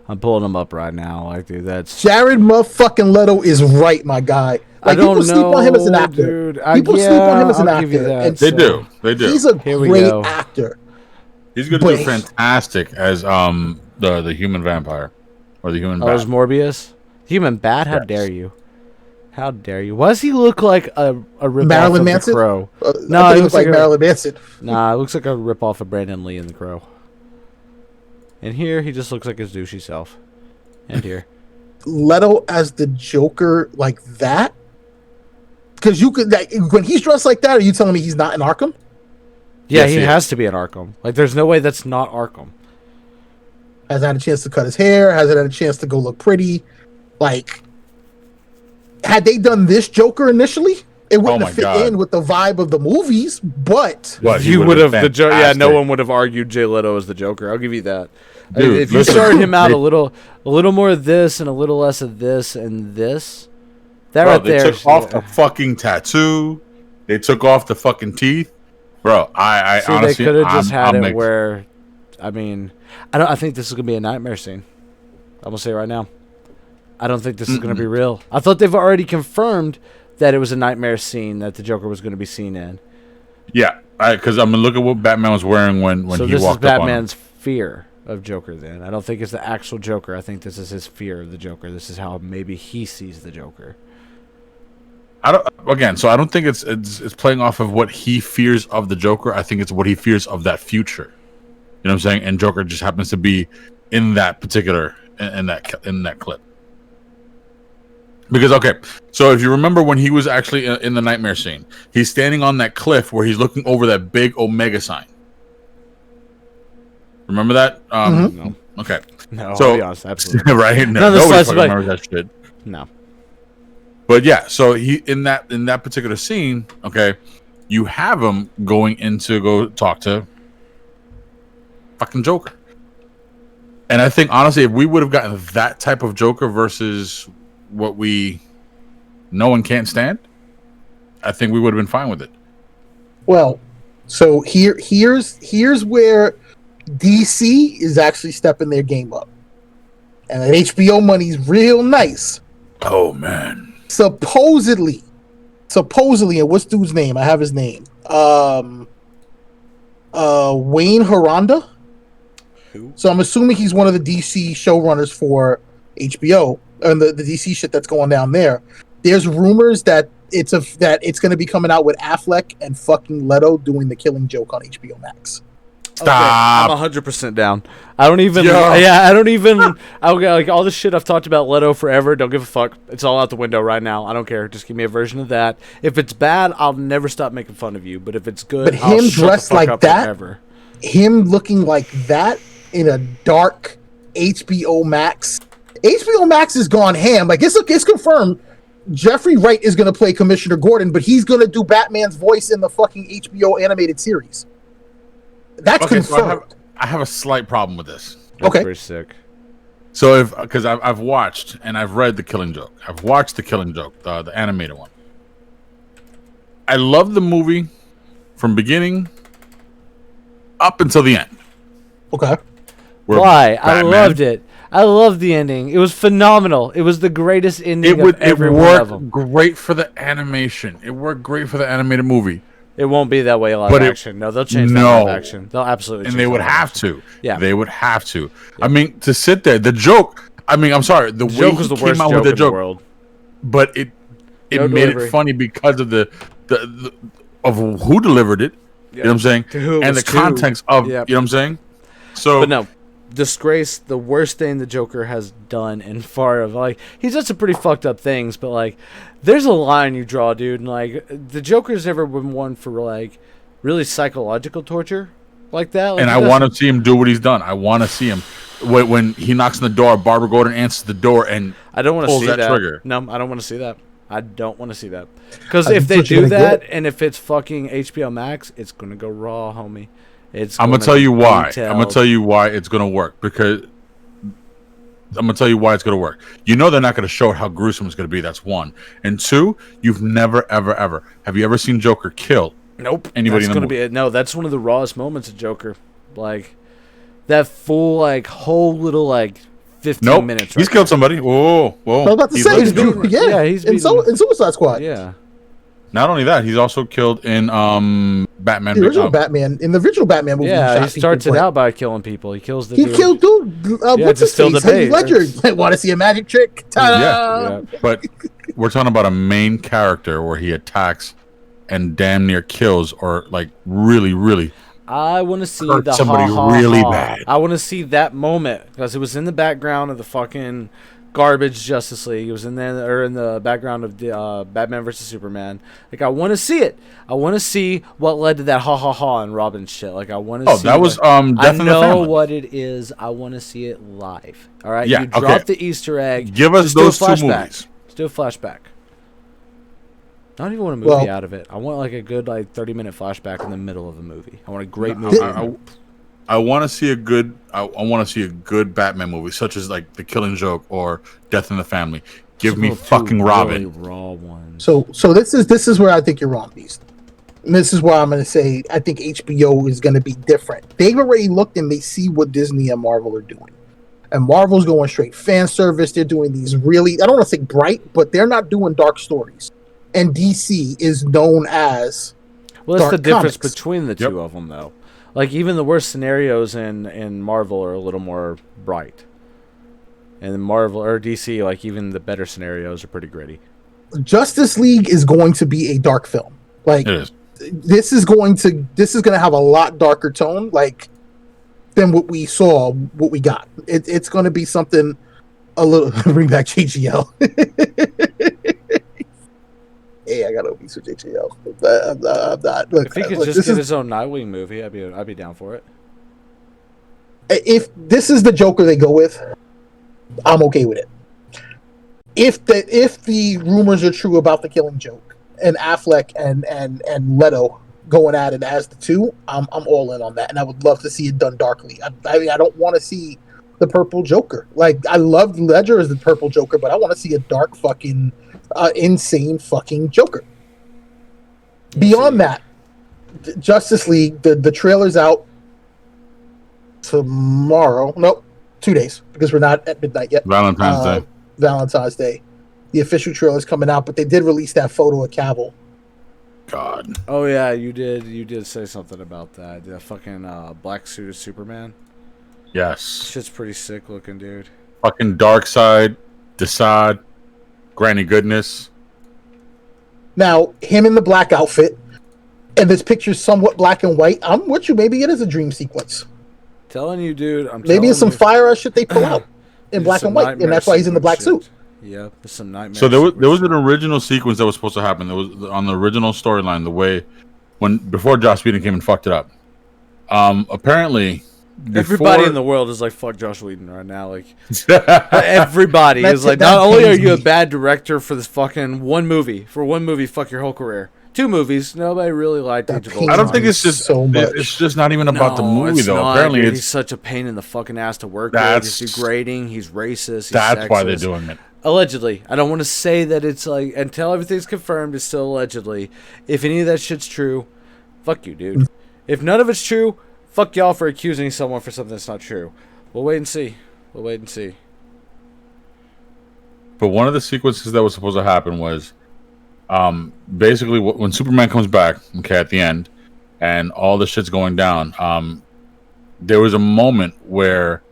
I'm pulling him up right now. Like, dude, that's
Jared motherfucking Leto is right, my guy. Like,
I don't
people sleep on him as an
know,
actor.
dude.
People sleep on him as an
I'll give you
actor.
that.
And
They do. They do.
he's a
Here we
great
go.
actor.
He's going to
But
do fantastic as the human vampire or the human
Oh, is
bat.
Morbius? Human bat? How
Yes.
dare you? How dare you? Why does he look like a rip
Marilyn
off of
Manson?
the Crow?
No,
he
he
looks
looks like
a-
Marilyn Manson.
Nah, it looks like a rip off of Brandon Lee in the Crow. And here he just looks like his douchey self. And here.
Leto as the Joker like that? Because you could, when he's dressed like that, are you telling me he's not in Arkham?
Yeah,
Yes,
he
he is.
has to be in Arkham. Like, there's no way that's not Arkham.
Hasn't had a chance to cut his hair, hasn't had a chance to go look pretty. Like, had they done this Joker initially, it wouldn't
Oh
have
my
fit
God.
in with the vibe of the movies, but
What, he
You
would've
would have
been
the Joker. Yeah, no
fantastic.
one would have argued Jay Leto as the Joker. I'll give you that.
Dude,
If you
listen,
started him out
they-
a little more of this and a little less of this and this, that
Bro,
right
they
there.
took off the fucking tattoo. They took off the fucking teeth. Bro, I
See,
honestly,
they could have just had
I'm
it
mixed.
where, I mean, I think this is gonna be a nightmare scene. I'm gonna say it right now. I don't think this is gonna be real. I thought they've already confirmed that it was a nightmare scene that the Joker was gonna be seen in.
Yeah, because I'm gonna look at what Batman was wearing when
So
he
this is
walked up on him.
Batman's fear of Joker. Then I don't think it's the actual Joker. I think this is his fear of the Joker. This is how maybe he sees the Joker.
So I don't think it's playing off of what he fears of the Joker. I think it's what he fears of that future. You know what I'm saying? And Joker just happens to be in that particular in that clip. Because so if you remember when he was actually in the nightmare scene, he's standing on that cliff where he's looking over that big Omega sign. Remember that?
No.
Okay.
No,
So-
I'll be honest, absolutely.
Right?
None of the
Nobody
slides
fucking
like-
remembers that shit.
No.
But yeah, so he in that particular scene, you have him going in to go talk to fucking Joker. And I think honestly, if we would have gotten that type of Joker versus what we know and can't stand, I think we would have been fine with it.
well, so here's where DC is actually stepping their game up, and that HBO money's real nice.
Oh man.
Supposedly, and what's dude's name? I have his name. Wayne Haranda.
Who?
So I'm assuming he's one of the DC showrunners for HBO and the DC shit that's going down there. There's rumors that it's going to be coming out with Affleck and fucking Leto doing the Killing Joke on HBO Max.
Stop.
I'm 100% down. I don't even.
Yo.
Yeah, I don't even. Like all the shit I've talked about Leto forever. Don't give a fuck. It's all out the window right now. I don't care. Just give me a version of that. If it's bad, I'll never stop making fun of you. But if it's good,
But
I'll
him
shut the
dressed
fuck
like
up
that?
forever.
Him looking like that in a dark HBO Max. HBO Max has gone ham. Like it's confirmed. Jeffrey Wright is going to play Commissioner Gordon, but he's going to do Batman's voice in the fucking HBO animated series. That's
Okay, so
confirmed.
I have a slight problem with this.
That's
Okay.
pretty sick.
So because I've watched and I've read The Killing Joke. I've watched The Killing Joke, the animated one. I love the movie from beginning up until the end.
Okay.
where
Why? I
Batman-
loved it. I loved the ending. It was phenomenal. It was the greatest ending of
It
every one of
worked
them.
great for the animation. It worked great for the animated movie,
It won't be that way live
But
action. No, they'll change that
no.
live action. They'll absolutely
and
change
they
that
would
live
have
action.
to.
Yeah.
They would have to. I mean, to sit there, the joke. I mean, I'm sorry, the way
Joke was
he
the
came
worst
out
joke
with the
in the
joke,
world.
but it
No
made
delivery.
it funny because of the of who delivered it. You know what I'm saying?
To who it
And
was
the
to.
context of
Yep.
you know what I'm saying? So
But no, disgrace, the worst thing the Joker has done in far of, like, he's done some pretty fucked up things, but, like, there's a line you draw, dude, and, like, the Joker's never been one for, like, really psychological torture like that. Like,
and
he
I
doesn't-
want to see him do what he's done. I want to see him when he knocks on the door. Barbara Gordon answers the door and
I don't want to
pulls
see
that
that.
trigger.
No, I don't want to see that. I don't want to see that. Because if
That's
they
what you're
do
gonna
that,
get.
and if it's fucking HBO Max, it's going to go raw, homie.
I'm gonna tell you why.
detailed.
I'm gonna tell you why it's gonna work because I'm gonna tell you why it's gonna work. You know they're not gonna show how gruesome it's gonna be. That's one. And two, you've never, ever have you ever seen Joker kill
Nope.
anybody
That's
in the
gonna
movie?
be it. No, that's one of the rawest moments of Joker. Like that full like whole little like 15
Nope.
minutes.
He's killed somebody. Whoa.
I was about to
He
say,
lives
he's
to-
beaten, yeah,
he's
in Suicide Squad.
Yeah.
Not only that, he's also killed in Batman.
The original Batman, in the original Batman movie,
Yeah, he
shot
starts
people,
it
but
out by killing people. He kills the
He
dude.
killed dude.
Yeah,
What's his
Distill
face?
the
Heath
Bait.
Ledger. Want to see a magic trick? Ta-da!
Yeah. But we're talking about a main character where he attacks and damn near kills, or like really.
I want to see
Hurt
the
somebody
ha, ha,
really
ha.
bad.
I want to see that moment because it was in the background of the fucking garbage Justice League. It was in there or in the background of Batman versus Superman. Like I want to see it. I want to see what led to that ha ha ha and Robin shit. Like I want to.
Oh,
see
that was
Death
I
in the
know
Family. What it is. I want to see it live. All right.
Yeah,
You drop
okay.
the Easter egg.
Give us
Just do a
those two
flashback.
movies.
Let's do a flashback. I don't even want a movie out of it. I want like a good 30-minute flashback in the middle of the movie. I want a great movie.
I want to see a good. I want to see a good Batman movie, such as like The Killing Joke or Death in the Family. Give me
Two
fucking Robin.
really raw ones.
So this is where I think you're wrong, Beast. And this is where I'm going to say I think HBO is going to be different. They've already looked and they see what Disney and Marvel are doing. And Marvel's going straight fan service. They're doing these really, I don't want to say bright, but they're not doing dark stories. And DC is known as
well, that's the
dark
difference
comics.
between the two of them, though. Like even the worst scenarios in Marvel are a little more bright, and in Marvel or DC, like even the better scenarios are pretty gritty.
Justice League is going to be a dark film. Like
It is.
this is going to have a lot darker tone, like than what we saw, what we got. It's going to be something a little. Bring back JGL. Hey, I got obese with JGL. I'm not. Look,
If he could
look,
just get his own Nightwing movie, I'd be down for it.
if this is the Joker they go with, I'm okay with it. If the rumors are true about the Killing Joke and Affleck and Leto going at it as the two, I'm all in on that, and I would love to see it done darkly. I mean, I don't want to see the Purple Joker. Like I loved Ledger as the Purple Joker, but I want to see a dark fucking insane fucking Joker. Beyond that, Justice League, the trailer's out tomorrow. Nope, 2 days because we're not at midnight yet.
Valentine's Day.
Valentine's Day. The official trailer's coming out, but they did release that photo of Cavill.
God.
Oh yeah, you did say something about that. The fucking black suit of Superman.
Yes.
Shit's pretty sick looking, dude.
Fucking Dark Side, Desaad, Granny Goodness.
Now, him in the black outfit, and this picture's somewhat black and white. I'm with you. Maybe it is a dream sequence.
Telling you, dude.
Maybe it's some fire ass shit they pull out in black and white, and that's why he's in the black suit.
Yep, there's some nightmare.
So there was an original sequence that was supposed to happen. There was on the original storyline, the way before Joss Whedon came and fucked it up. Apparently,
everybody in the world is like fuck Josh Whedon right now. Like everybody is like, not only are you a bad director for this fucking one movie, fuck your whole career. 2 movies, nobody really liked Age of Ultron.
I don't think it's just
so much.
It's just not even about the movie
it's
though.
not,
Apparently,
dude.
it's
He's such a pain in the fucking ass to work with.
That's-
He's degrading. He's racist. He's
that's
sexist.
why they're doing it.
Allegedly. I don't want to say that it's like until everything's confirmed. It's still allegedly. If any of that shit's true, fuck you, dude. If none of it's true, fuck y'all for accusing someone for something that's not true. We'll wait and see.
But one of the sequences that was supposed to happen was, basically when Superman comes back, okay, at the end, and all the shit's going down. There was a moment where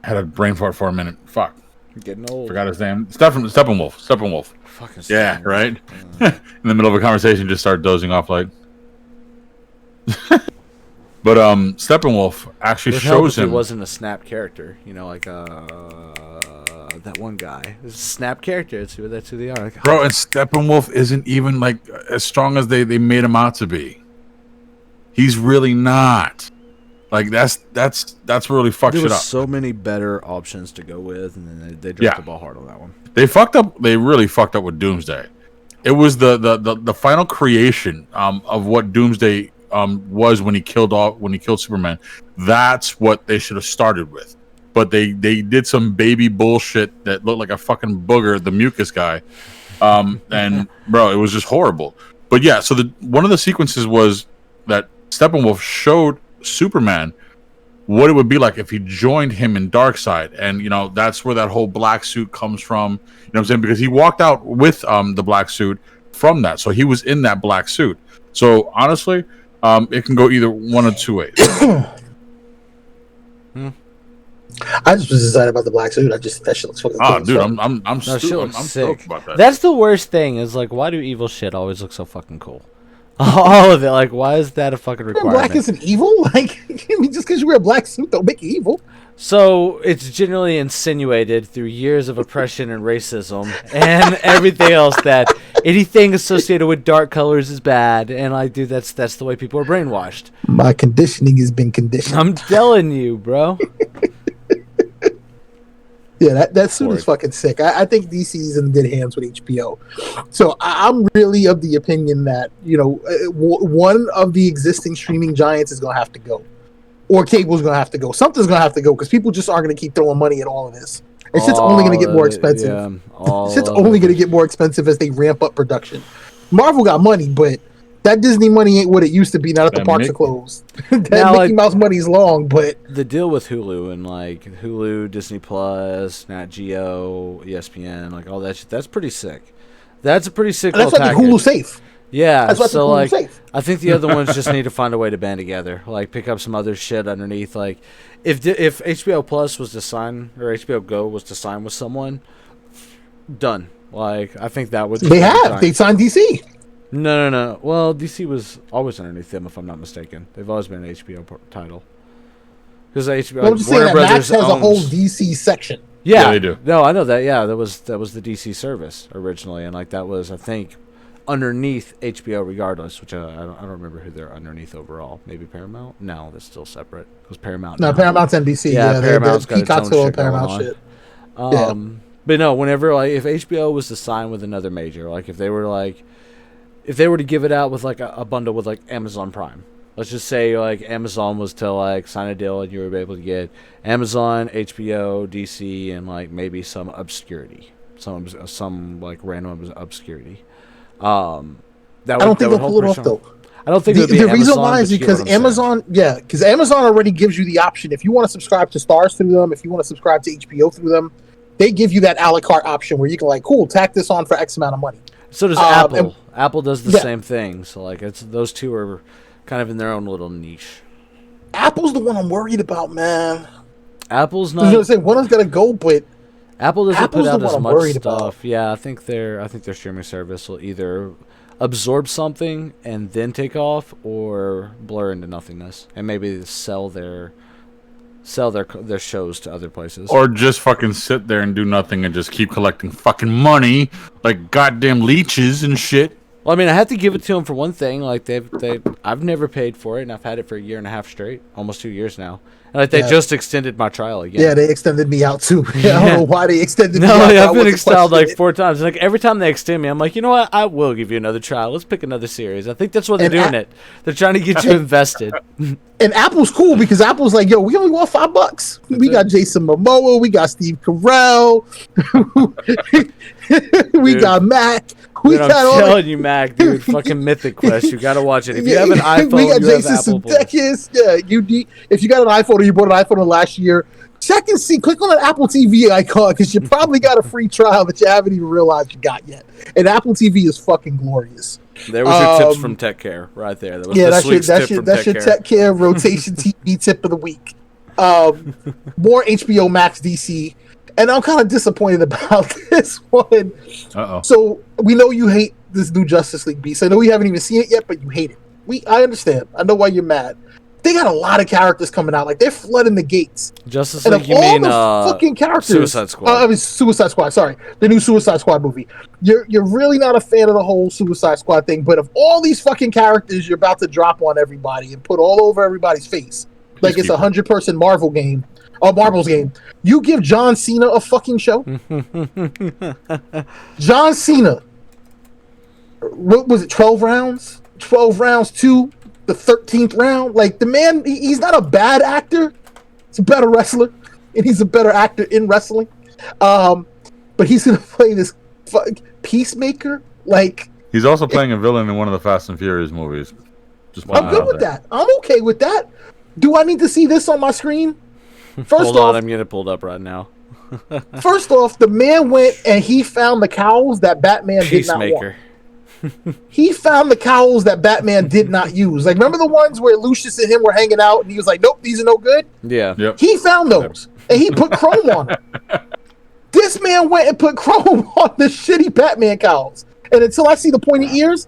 I had a brain fart for a minute. Fuck,
Getting old.
forgot his name. Steppenwolf.
Fucking
Yeah,
Steppenwolf.
right. In the middle of a conversation, just start dozing off like. But Steppenwolf actually
Would help
shows
if
him.
It wasn't a Snap character, you know, like that one guy. It's a Snap character. That's who they are. Like,
Bro, and Steppenwolf isn't even like as strong as they made him out to be. He's really not. Like that's really fucked
There
shit
was
up.
so many better options to go with, and then they dropped the ball hard on that one.
They fucked up. They really fucked up with Doomsday. It was the final creation of what Doomsday was when he killed Superman. That's what they should have started with. But they did some baby bullshit that looked like a fucking booger, the mucus guy. And bro, it was just horrible. But yeah, so one of the sequences was that Steppenwolf showed Superman what it would be like if he joined him in Darkseid, and that's where that whole black suit comes from. You know what I'm saying? Because he walked out with the black suit from that, so he was in that black suit. So honestly, it can go either one of two ways.
I just was excited about the black suit. That shit looks fucking cool.
Dude, I'm
sick.
stoked about that.
That's the worst thing. Is like, why do evil shit always look so fucking cool? All of it. Like, why is that a fucking requirement?
Black isn't evil. Like, I mean, just because you wear a black suit don't make you evil.
So it's generally insinuated through years of oppression and racism and everything else that anything associated with dark colors is bad. And like, dude, that's the way people are brainwashed.
My conditioning has been conditioned.
I'm telling you, bro.
Yeah, that suit is fucking sick. I think DC's in good hands with HBO. So I'm really of the opinion that, one of the existing streaming giants is going to have to go. Or cable's going to have to go. Something's going to have to go because people just aren't going to keep throwing money at all of this. And shit's only going to get more expensive. Yeah, shit's only going to get more expensive as they ramp up production. Marvel got money, but that Disney money ain't what it used to be now that the parks are closed. That now, Mickey Mouse money's long, but
the deal with Hulu and like Hulu, Disney Plus, Nat Geo, ESPN, like all that shit, that's pretty sick. That's a pretty sick.
That's like Hulu safe.
Yeah, so like safe. I think the other ones just need to find a way to band together, like pick up some other shit underneath. Like if HBO Plus was to sign or HBO Go was to sign with someone, done. Like I think that would.
They signed DC.
No. Well, DC was always underneath them, if I'm not mistaken. They've always been an HBO title. Because HBO,
well, I'm just saying that Max has a whole DC section.
Yeah,
they do.
No, I know that. Yeah, that was the DC service originally, and like that was, I think, underneath HBO, regardless. Which I don't remember who they're underneath overall. Maybe Paramount. No, that's still separate. Because Paramount.
No, Paramount's NBC. Yeah,
Paramount's got
Peacock's
its own shit
Paramount shit.
But no, whenever like if HBO was to sign with another major, like if they were to give it out with like a bundle with like Amazon Prime, let's just say like Amazon was to like sign a deal and you would be able to get Amazon, HBO, DC, and like maybe some obscurity, some like random obscurity.
I don't think they'll pull it off though.
I don't think
the reason why is because Amazon, because Amazon already gives you the option if you want to subscribe to Stars through them, if you want to subscribe to HBO through them, they give you that a la carte option where you can like, cool, tack this on for X amount of money.
So does Apple. Apple does the same thing. So like those two are kind of in their own little niche.
Apple's the one I'm worried about, man.
Apple's not.
I was gonna say one is gonna go, but
Apple doesn't put out as much stuff. Yeah, I think their streaming service will either absorb something and then take off, or blur into nothingness and maybe sell their shows to other places,
or just fucking sit there and do nothing and just keep collecting fucking money like goddamn leeches and shit.
Well, I mean, I have to give it to them for one thing. Like I've never paid for it, and I've had it for a year and a half straight, almost 2 years now. And like they just extended my trial again.
Yeah, they extended me out too. I don't know why they extended me out.
No, I've been extended like 4 times. Like every time they extend me, I'm like, you know what? I will give you another trial. Let's pick another series. I think that's what they're doing. They're trying to get you invested.
And Apple's cool because Apple's like, yo, we only want $5. We got Jason Momoa, we got Steve Carell, we got Mac.
I'm telling you, Mac, dude, fucking Mythic Quest. You gotta watch it. If you have an iPhone, we got Jason Sudeikis. Yeah, if you got an iPhone or you bought an iPhone last year, check and see. Click on that Apple TV icon because you probably got a free trial that you haven't even realized you got yet. And Apple TV is fucking glorious. There was your tips from Tech Care right there. That was
that's your Tech Care rotation TV tip of the week. More HBO Max DC. And I'm kind of disappointed about this one.
Uh-oh.
So we know you hate this new Justice League beast. I know you haven't even seen it yet, but you hate it. I understand. I know why you're mad. They got a lot of characters coming out. Like they're flooding the gates.
Justice League, you mean
fucking characters?
Suicide Squad.
Suicide Squad. Sorry, the new Suicide Squad movie. You're really not a fan of the whole Suicide Squad thing, but of all these fucking characters you're about to drop on everybody and put all over everybody's face, like it's a 100-person Marvel game or Marvel's game. You give John Cena a fucking show. John Cena. What was it? 12 rounds. 12 rounds to the 13th round. Like the man, he's not a bad actor. He's a better wrestler, and he's a better actor in wrestling. But he's gonna play this peacemaker. Like
he's also playing a villain in one of the Fast and Furious movies.
I'm good with that. I'm okay with that. Do I need to see this on my screen?
Hold on, I'm getting it pulled up right now.
First off, the man went and he found the cowls that Batman did not want. He found the cowls that Batman did not use. Like, remember the ones where Lucius and him were hanging out and he was like, nope, these are no good?
Yeah.
Yep.
He found those and he put chrome on them. This man went and put chrome on the shitty Batman cowls. And until I see the pointy ears,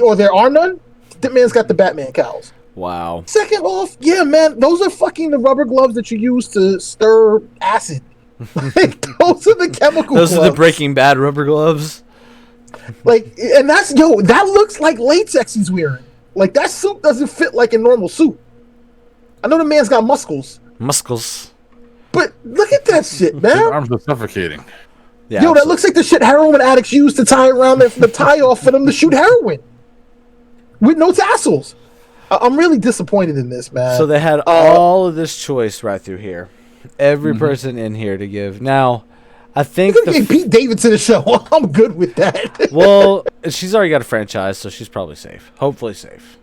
or there are none, that man's got the Batman cowls.
Wow.
Second off, yeah, man, those are fucking the rubber gloves that you use to stir acid. Like, those are the chemical
Those
gloves.
are the Breaking Bad rubber gloves.
Like, and that's, that looks like latex he's wearing. Like, that suit doesn't fit like a normal suit. I know the man's got muscles. But look at that shit, man.
His arms are suffocating.
Yeah,
That looks like the shit heroin addicts use to tie around the tie off for them to shoot heroin. With no tassels. I'm really disappointed in this, man.
So they had all of this choice right through here. Every person in here to give. Now, I think
Pete Davidson a show. I'm good with that.
Well, she's already got a franchise, so she's probably safe. Hopefully safe.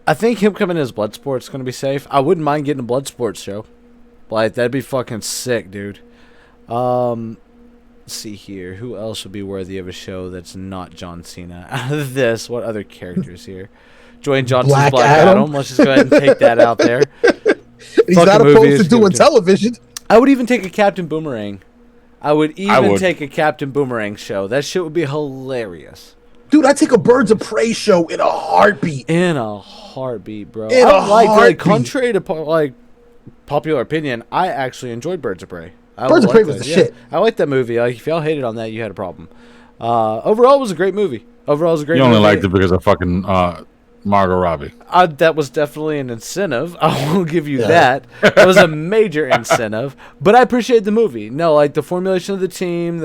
I think him coming as Bloodsport's going to be safe. I wouldn't mind getting a Bloodsport show. Like, that'd be fucking sick, dude. Let's see here. Who else would be worthy of a show that's not John Cena? Out of this, what other characters here? Dwayne Johnson's Black Adam. Let's just go ahead and take that out there.
He's not opposed to doing television.
I would even take a Captain Boomerang. I would take a Captain Boomerang show. That shit would be hilarious.
Dude, I'd take a Birds of Prey show in a heartbeat.
In a heartbeat, bro. Like, contrary to like popular opinion, I actually enjoyed Birds of Prey.
Birds of Prey was the shit.
I like that movie. Like, if y'all hated on that, you had a problem. Overall, it was a great movie.
You only liked it because of fucking Margot Robbie.
That was definitely an incentive. I will give you that. It was a major incentive. But I appreciate the movie. No, like, the formulation of the team,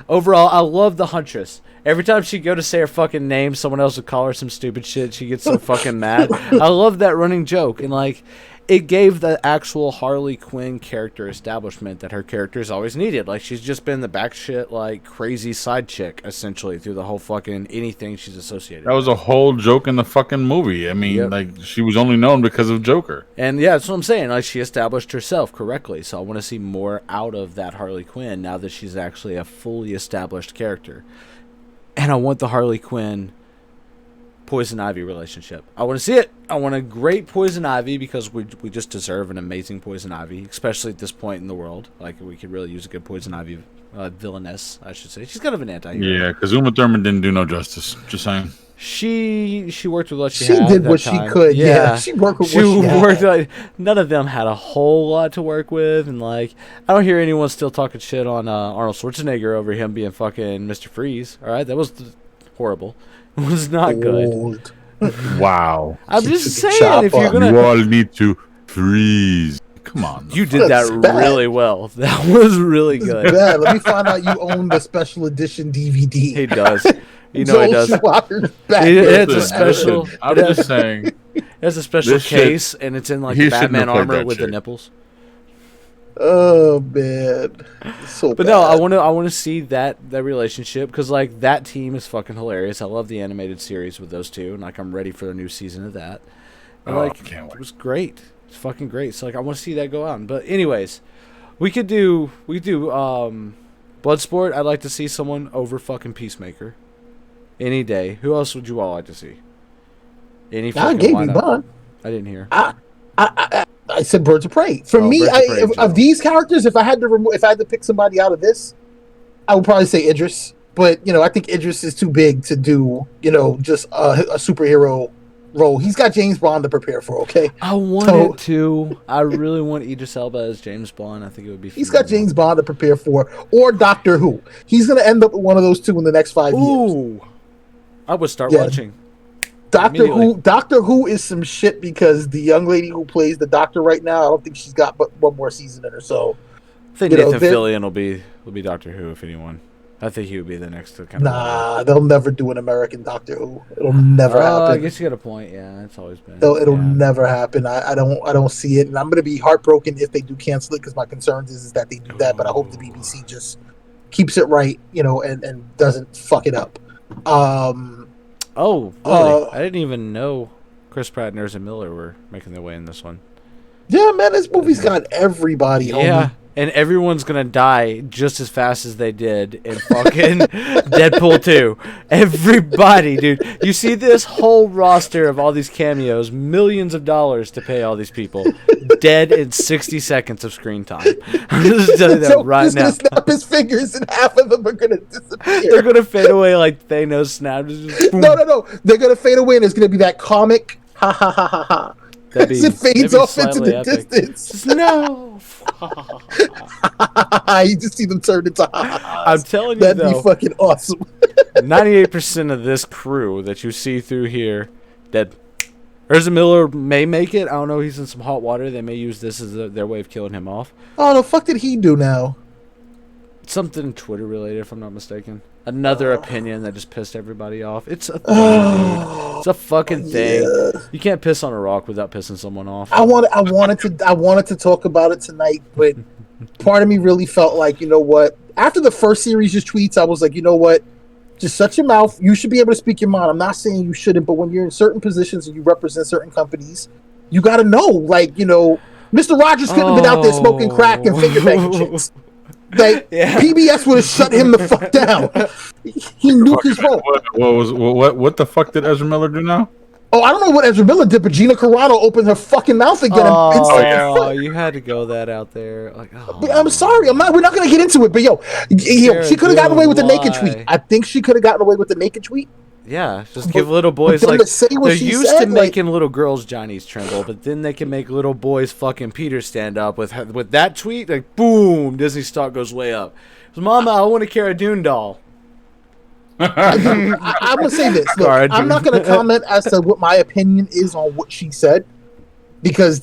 overall, I love the Huntress. Every time she'd go to say her fucking name, someone else would call her some stupid shit. She gets so fucking mad. I love that running joke. And, like, it gave the actual Harley Quinn character establishment that her character's always needed. Like, she's just been the back shit, like, crazy side chick, essentially, through the whole fucking anything she's associated with.
That was a whole joke in the fucking movie. I mean, like, she was only known because of Joker.
And, yeah, that's what I'm saying. Like, she established herself correctly. So I want to see more out of that Harley Quinn now that she's actually a fully established character. And I want the Harley Quinn Poison Ivy relationship. I want to see it. I want a great Poison Ivy because we just deserve an amazing Poison Ivy, especially at this point in the world. Like, we could really use a good Poison Ivy villainess, I should say. She's kind of an anti-hero.
Yeah, because Uma Thurman didn't do no justice. Just saying.
She worked with what she
had.
She
did what she could. Yeah, she worked with what she had.
Like, none of them had a whole lot to work with, and like, I don't hear anyone still talking shit on Arnold Schwarzenegger over him being fucking Mr. Freeze. All right, that was horrible. It was not good.
Wow.
I'm just saying, if you're gonna,
you all need to freeze. Come on.
You did that really well. That was really good.
Bad. Let me find out you own the special edition DVD.
He does. You know he does.
It's
a special.
I'm just saying.
It's a special case, and it's in like the Batman armor with the nipples.
Oh man, so
but
bad.
no, I want to see that relationship because like that team is fucking hilarious. I love the animated series with those two, and like I'm ready for a new season of that. And, like,
can't wait.
It was great. It's fucking great. So like I want to see that go on. But anyways, we do Bloodsport. I'd like to see someone over fucking Peacemaker any day. Who else would you all like to see? Any fucking
I gave you Bond.
I didn't hear.
I said Birds of Prey. For me, of these characters, if I had to pick somebody out of this, I would probably say Idris. But I think Idris is too big to do just a superhero role. He's got James Bond to prepare for. Okay,
I want it to. I really want Idris Elba as James Bond. I think it would be.
He's got James Bond to prepare for, or Doctor Who. He's gonna end up with one of those two in the next 5 years.
Ooh, I would start watching.
Doctor Who is some shit because the young lady who plays the Doctor right now, I don't think she's got but one more season in her. So
I think Nathan Fillion will be Doctor Who if anyone. I think he would be the next to kind of.
Nah, they'll never do an American Doctor Who. It'll never happen.
I guess you got a point. Yeah, it's always been.
It'll never happen. I don't see it, and I'm gonna be heartbroken if they do cancel it because my concerns is that they do that. But I hope the BBC just keeps it right, and doesn't fuck it up.
Oh, really? I didn't even know Chris Pratt and Ezra Miller were making their way in this one.
Yeah, man, this movie's got everybody.
Yeah, and everyone's gonna die just as fast as they did in fucking Deadpool 2. Everybody, dude. You see this whole roster of all these cameos, millions of dollars to pay all these people, dead in 60 seconds of screen time. I'm just telling you that right now.
He's gonna snap his fingers, and half of them are gonna disappear.
They're gonna fade away like Thanos snapped.
No. They're gonna fade away, and it's gonna be that comic. Ha ha ha ha ha. As it fades off into the distance.
Just, no.
You just see them turn into
I'm telling you,
that'd be fucking awesome.
98% of this crew that you see through here, dead. Ezra Miller may make it. I don't know. He's in some hot water. They may use this as their way of killing him off.
Oh, the fuck did he do now?
Something Twitter related, if I'm not mistaken. Another opinion that just pissed everybody off. It's a thing, dude. It's a fucking thing. Yeah. You can't piss on a rock without pissing someone off.
I wanted to talk about it tonight, but part of me really felt like, you know what? After the first series of tweets, I was like, you know what? Just shut your mouth. You should be able to speak your mind. I'm not saying you shouldn't, but when you're in certain positions and you represent certain companies, you got to know, like, Mr. Rogers couldn't have been out there smoking crack and finger banging chicks. Like, PBS would have shut him the fuck down. He knew his role.
What the fuck did Ezra Miller do now?
Oh, I don't know what Ezra Miller did, but Gina Carano opened her fucking mouth again.
You had to go that out there. Like,
I'm sorry, we're not gonna get into it, but she could have gotten away with the naked tweet. I think she could have gotten away with the naked tweet.
Yeah, just give little boys like they're used to making little girls' Johnnies tremble, but then they can make little boys fucking Peter stand up with that tweet. Like, boom, Disney stock goes way up. Mama, I want to carry a Dune doll.
I'm gonna say this. Look, I'm not gonna comment as to what my opinion is on what she said, because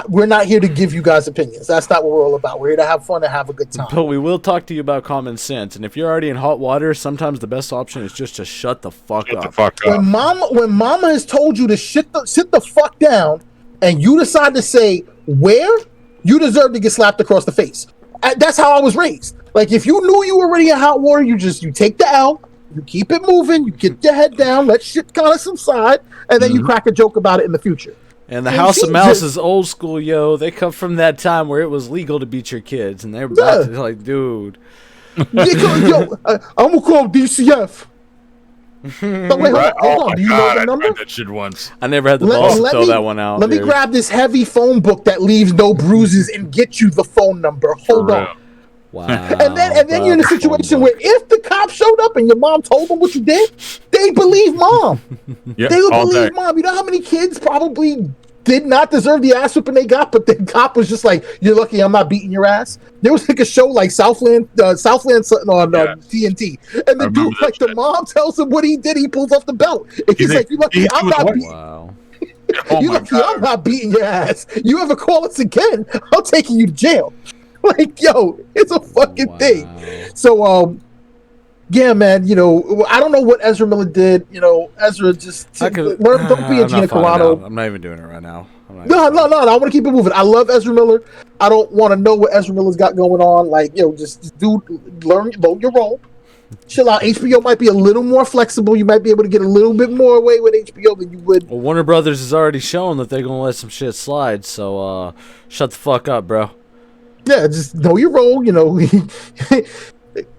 we're not here to give you guys opinions. That's not what we're all about. We're here to have fun and have a good time.
But we will talk to you about common sense. And if you're already in hot water, sometimes the best option is just to shut the fuck up.
When mama has told you to sit the fuck down, and you decide to say where, you deserve to get slapped across the face. That's how I was raised. Like, if you knew you were already in hot water, you take the L, you keep it moving, you get your head down, let shit kind of subside, and then you crack a joke about it in the future.
And the House of Mouse is old school, yo. They come from that time where it was legal to beat your kids, and they're about to, like, dude.
I'm gonna call DCF. But wait, hold on. Do you know the number?
That shit once.
I never had the balls to throw that one out.
Let me grab this heavy phone book that leaves no bruises and get you the phone number. Hold on.
Wow.
And then you're in a situation where if the cops showed up and your mom told them what you did, they believe mom. They would believe mom. You know how many kids probably did not deserve the ass whipping they got, but the cop was just like, "You're lucky I'm not beating your ass." There was like a show like Southland on TNT, and the dude, like, the mom tells him what he did. He pulls off the belt. And he's like, "You lucky I'm not beating."
Wow.
You lucky I'm not beating your ass. You ever call us again, I'm taking you to jail. Like, yo, it's a fucking thing. So, yeah, man, I don't know what Ezra Miller did. Ezra just don't be a Gina Carano.
I'm not even doing it right now.
No, I want to keep it moving. I love Ezra Miller. I don't want to know what Ezra Miller's got going on. Like, just learn your role. Chill out. HBO might be a little more flexible. You might be able to get a little bit more away with HBO than you would.
Well, Warner Brothers has already shown that they're gonna let some shit slide. So, shut the fuck up, bro.
Yeah, just know your role.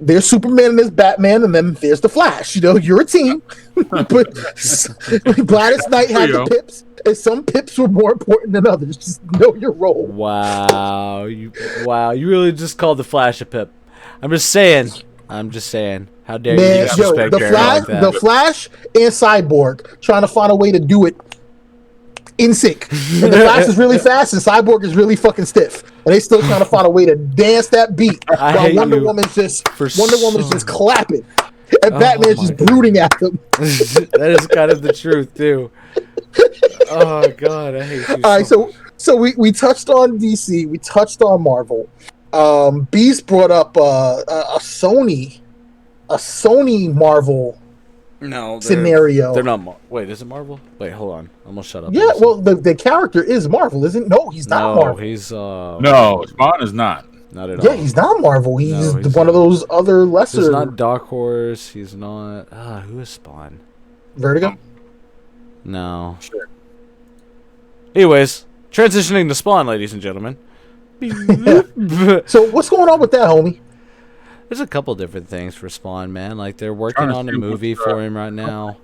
There's Superman and there's Batman, and then there's the Flash. You're a team. But Gladys Knight had the pips, and some pips were more important than others. Just know your role.
Wow, you really just called the Flash a pip. I'm just saying. How dare you disrespect
the Flash and Cyborg trying to find a way to do it in sync. And the Flash is really fast, and Cyborg is really fucking stiff. And they still trying to find a way to dance that beat while Wonder Woman's just clapping. and Batman's just brooding at them.
That is kind of the truth too. Oh God, I hate you.
All right, so we touched on DC, we touched on Marvel. Beast brought up a Sony Marvel scenario.
They're not. Wait, is it Marvel? Wait, hold on. I'm gonna shut up.
Yeah, well, the character is Marvel, isn't? No, he's not Marvel.
He's
no, Spawn is not.
Not at all.
Yeah, he's not Marvel. He's one of those other lesser.
He's not Dark Horse. He's not. Who is Spawn?
Vertigo.
No. Sure. Anyways, transitioning to Spawn, ladies and gentlemen.
So what's going on with that, homie?
There's a couple different things for Spawn, man. Like, they're working on a movie for him right now.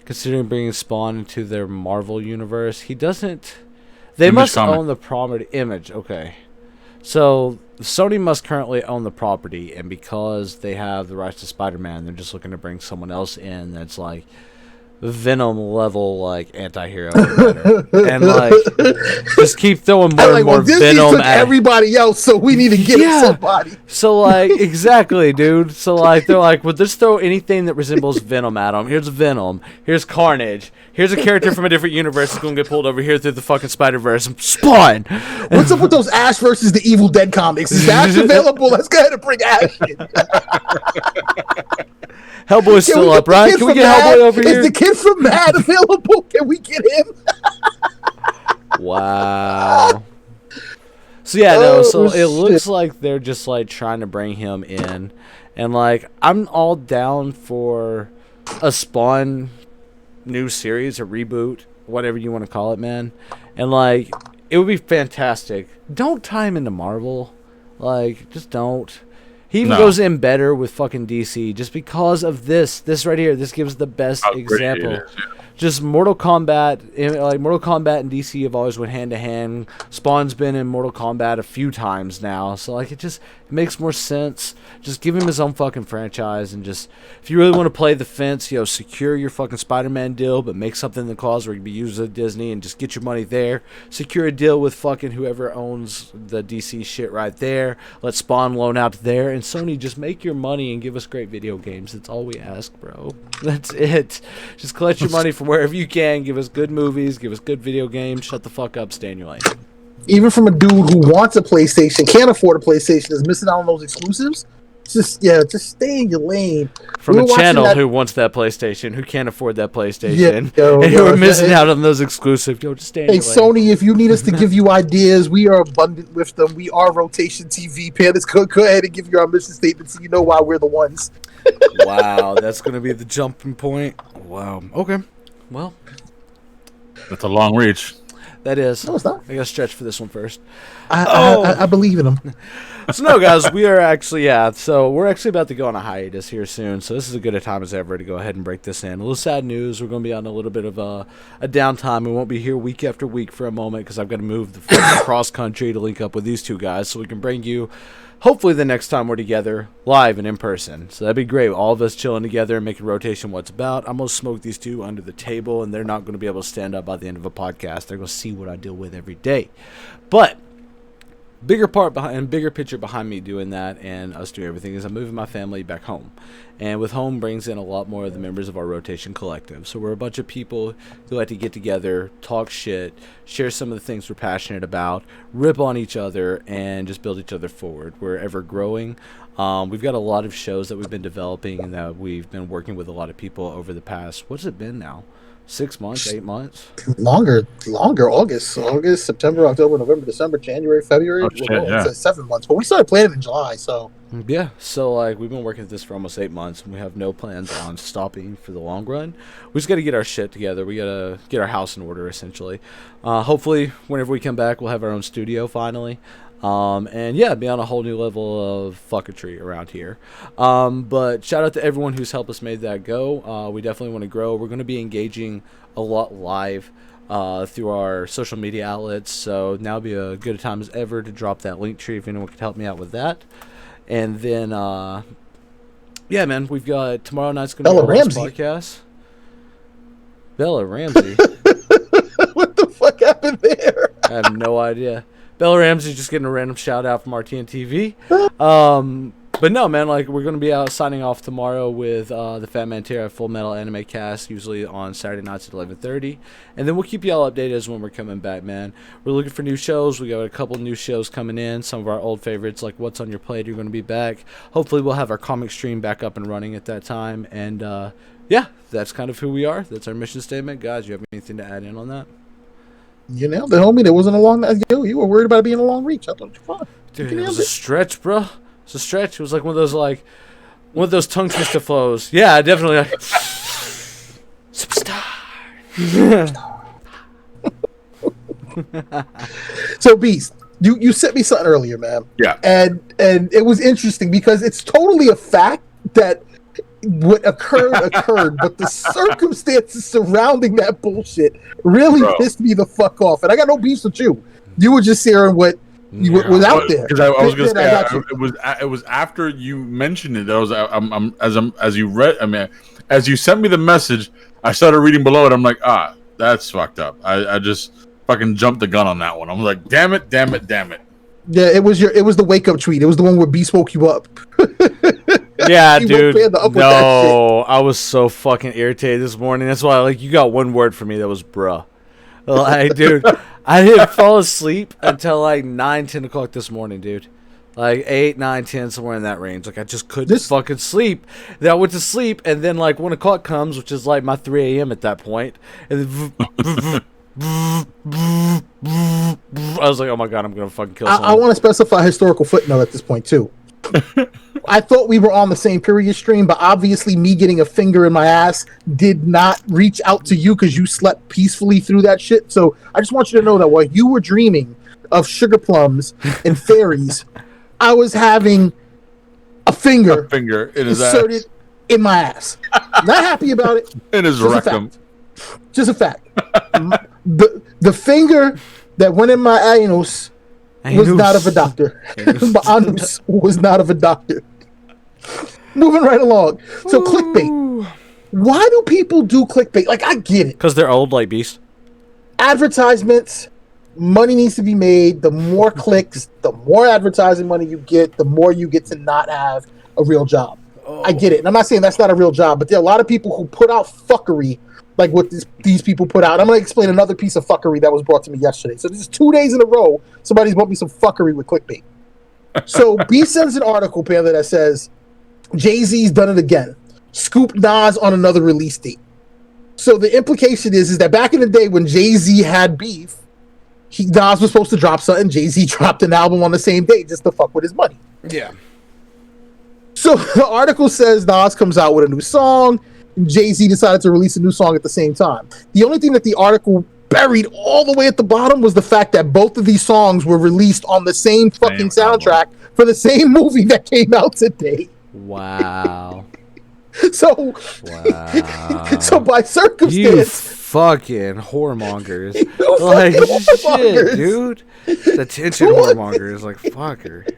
Considering bringing Spawn into their Marvel universe, he doesn't. They must own the property. Image, okay. So Sony must currently own the property, and because they have the rights to Spider-Man, they're just looking to bring someone else in that's like Venom level, like, anti-hero and like just keep throwing more and more Venom
took
at
everybody else, so we need to get somebody.
So like, exactly, dude. So like, they're like, well, just throw anything that resembles Venom at them. Here's Venom, here's Carnage, here's a character from a different universe that's gonna get pulled over here through the fucking Spider-Verse. Spawn.
What's up with those Ash versus the Evil Dead comics? Is Ash available? Let's go ahead and bring Ash in.
Hellboy's still up, right? Can we get Hellboy over here?
Is the kid from Mad available? Can we get him?
Wow. So yeah, no. So it looks like they're just like trying to bring him in, and like, I'm all down for a Spawn new series, a reboot, whatever you want to call it, man. And like, it would be fantastic. Don't tie him into Marvel. Like, just don't. He even goes in better with fucking DC just because of this right here. This gives the best example. Just Mortal Kombat, like Mortal Kombat and DC have always went hand to hand. Spawn's been in Mortal Kombat a few times now, so like, it makes more sense. Just give him his own fucking franchise, and just, if you really want to play the fence, secure your fucking Spider-Man deal, but make something the cause where you can be used at Disney and just get your money there. Secure a deal with fucking whoever owns the DC shit right there. Let Spawn loan out to there, and Sony, just make your money and give us great video games. That's all we ask, bro. That's it. Just collect your money from wherever you can. Give us good movies. Give us good video games. Shut the fuck up. Stay in your lane.
Even from a dude who wants a PlayStation, can't afford a PlayStation, is missing out on those exclusives. Just stay in your lane.
From a channel who wants that PlayStation, who can't afford that PlayStation, and who are missing out on those exclusives. Just stay in your lane.
Sony, if you need us to give you ideas, we are abundant with them. We are Rotation TV. Let's go ahead and give you our mission statement so you know why we're the ones.
Wow, that's going to be the jumping point. Wow. Okay. Well,
that's a long reach.
That is.
No, it's not.
I got to stretch for this one first.
I believe in them.
So no, guys, we are actually, so we're actually about to go on a hiatus here soon, so this is as good a time as ever to go ahead and break this in. A little sad news, we're going to be on a little bit of a downtime. We won't be here week after week for a moment because I've got to move the cross country to link up with these two guys so we can bring you, hopefully the next time we're together, live and in person. So that'd be great. All of us chilling together and making rotation what's about. I'm going to smoke these two under the table, and they're not going to be able to stand up by the end of a podcast. They're going to see what I deal with every day. But bigger picture behind me doing that and us doing everything is I'm moving my family back home. And with home brings in a lot more of the members of our rotation collective. So we're a bunch of people who like to get together, talk shit, share some of the things we're passionate about, rip on each other, and just build each other forward. We're ever growing. We've got a lot of shows that we've been developing and that we've been working with a lot of people over the past, what's it been now? 6 months, 8 months?
Longer. August, September, October, November, December, January, February. It's 7 months, but we started planning in July, so.
Yeah, so like we've been working at this for almost 8 months, and we have no plans on stopping for the long run. We just got to get our shit together. We got to get our house in order, essentially. Hopefully, whenever we come back, we'll have our own studio finally. And yeah, be on a whole new level of fucketry around here. But shout out to everyone who's helped us make that go. We definitely want to grow. We're going to be engaging a lot live through our social media outlets. So now would be a good time as ever to drop that link tree if anyone could help me out with that. And then, yeah, man, we've got tomorrow night's going to be our podcast. Bella Ramsey.
What the fuck happened there?
I have no idea. Bella Ramsey just getting a random shout out from RTN TV. But no, man, like we're gonna be out signing off tomorrow with the Fat Man Tier Full Metal Anime Cast, usually on Saturday nights at 11:30, and then we'll keep y'all updated as when we're coming back, man. We're looking for new shows. We got a couple new shows coming in. Some of our old favorites, like What's on Your Plate, are gonna be back. Hopefully, we'll have our comic stream back up and running at that time. And yeah, that's kind of who we are. That's our mission statement, guys. You have anything to add in on that?
You nailed it, homie. There wasn't a long. You were worried about it being a long reach. I thought you were fine.
Dude, it was a stretch, bro. It's a stretch. It was like one of those tongue twister flows. Yeah, definitely. Like, superstar.
So, Beast, you sent me something earlier, man.
Yeah.
And it was interesting because it's totally a fact that what occurred, but the circumstances surrounding that bullshit really pissed me the fuck off. And I got no beefs with you. You were just hearing what was out there.
Because I was going to say, it was after you mentioned it. As you sent me the message, I started reading below it. I'm like, that's fucked up. I just fucking jumped the gun on that one. I'm like, damn it.
Yeah, it was the wake up tweet. It was the one where Beast woke you up.
Yeah, dude. No, I was so fucking irritated this morning. That's why, like, you got one word for me that was bruh. Like, dude, I didn't fall asleep until like 9, 10 o'clock this morning, dude. Like 8, 9, 10, somewhere in that range. Like I just couldn't fucking sleep. Then I went to sleep, and then like 1 o'clock comes, which is like my 3 a.m. at that point. And then I was like, oh my god, I'm gonna fucking kill someone.
I want to specify a historical footnote at this point too. I thought we were on the same period stream, but obviously me getting a finger in my ass did not reach out to you because you slept peacefully through that shit. So I just want you to know that while you were dreaming of sugar plums and fairies, I was having a finger
in his
inserted
ass.
In my ass. Not happy about it.
In his rectum.
Just a fact. The finger that went in my anus was not of a doctor. My anus was not of a doctor. Moving right along. So clickbait. Why do people do clickbait? Like, I get it.
Because they're old like Beast.
Advertisements, money needs to be made. The more clicks, the more advertising money you get, the more you get to not have a real job. I get it. And I'm not saying that's not a real job, but there are a lot of people who put out fuckery like what these people put out. I'm going to explain another piece of fuckery that was brought to me yesterday. So this is 2 days in a row, somebody's brought me some fuckery with clickbait. So B sends an article, Panther, that says, Jay-Z's done it again. Scoop Nas on another release date. So the implication is that back in the day when Jay-Z had beef, Nas was supposed to drop something. Jay-Z dropped an album on the same day just to fuck with his money.
Yeah.
So the article says Nas comes out with a new song. Jay-Z decided to release a new song at the same time. The only thing that the article buried all the way at the bottom was the fact that both of these songs were released on the same fucking soundtrack for the same movie that came out today.
Wow.
So by circumstance,
you fucking whoremongers. Like shit, dude. The attention whoremongers, like fucker.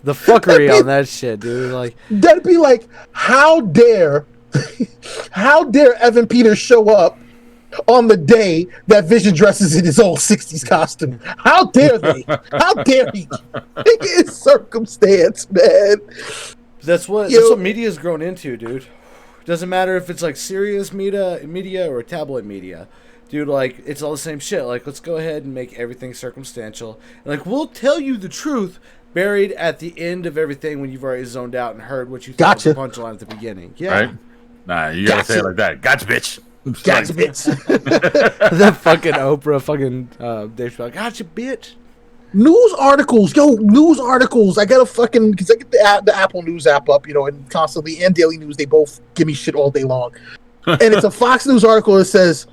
The fuckery on that shit, dude. Like
that'd be like, how dare Evan Peters show up on the day that Vision dresses in his old 60s costume? How dare they? How dare he? It's circumstance, man.
That's what media's grown into, dude. Doesn't matter if it's like serious media or tabloid media. Dude, like, it's all the same shit. Like, let's go ahead and make everything circumstantial. And, like, we'll tell you the truth buried at the end of everything when you've already zoned out and heard what you thought was the punchline at the beginning. Yeah.
Right? Nah, you gotta say it like that. Gotcha, bitch.
Gotcha, bitch.
That fucking Oprah fucking Dave Chappelle. Gotcha, bitch.
News articles. I gotta fucking, because I get the Apple News app up, and constantly, and Daily News, they both give me shit all day long. And it's a Fox News article that says,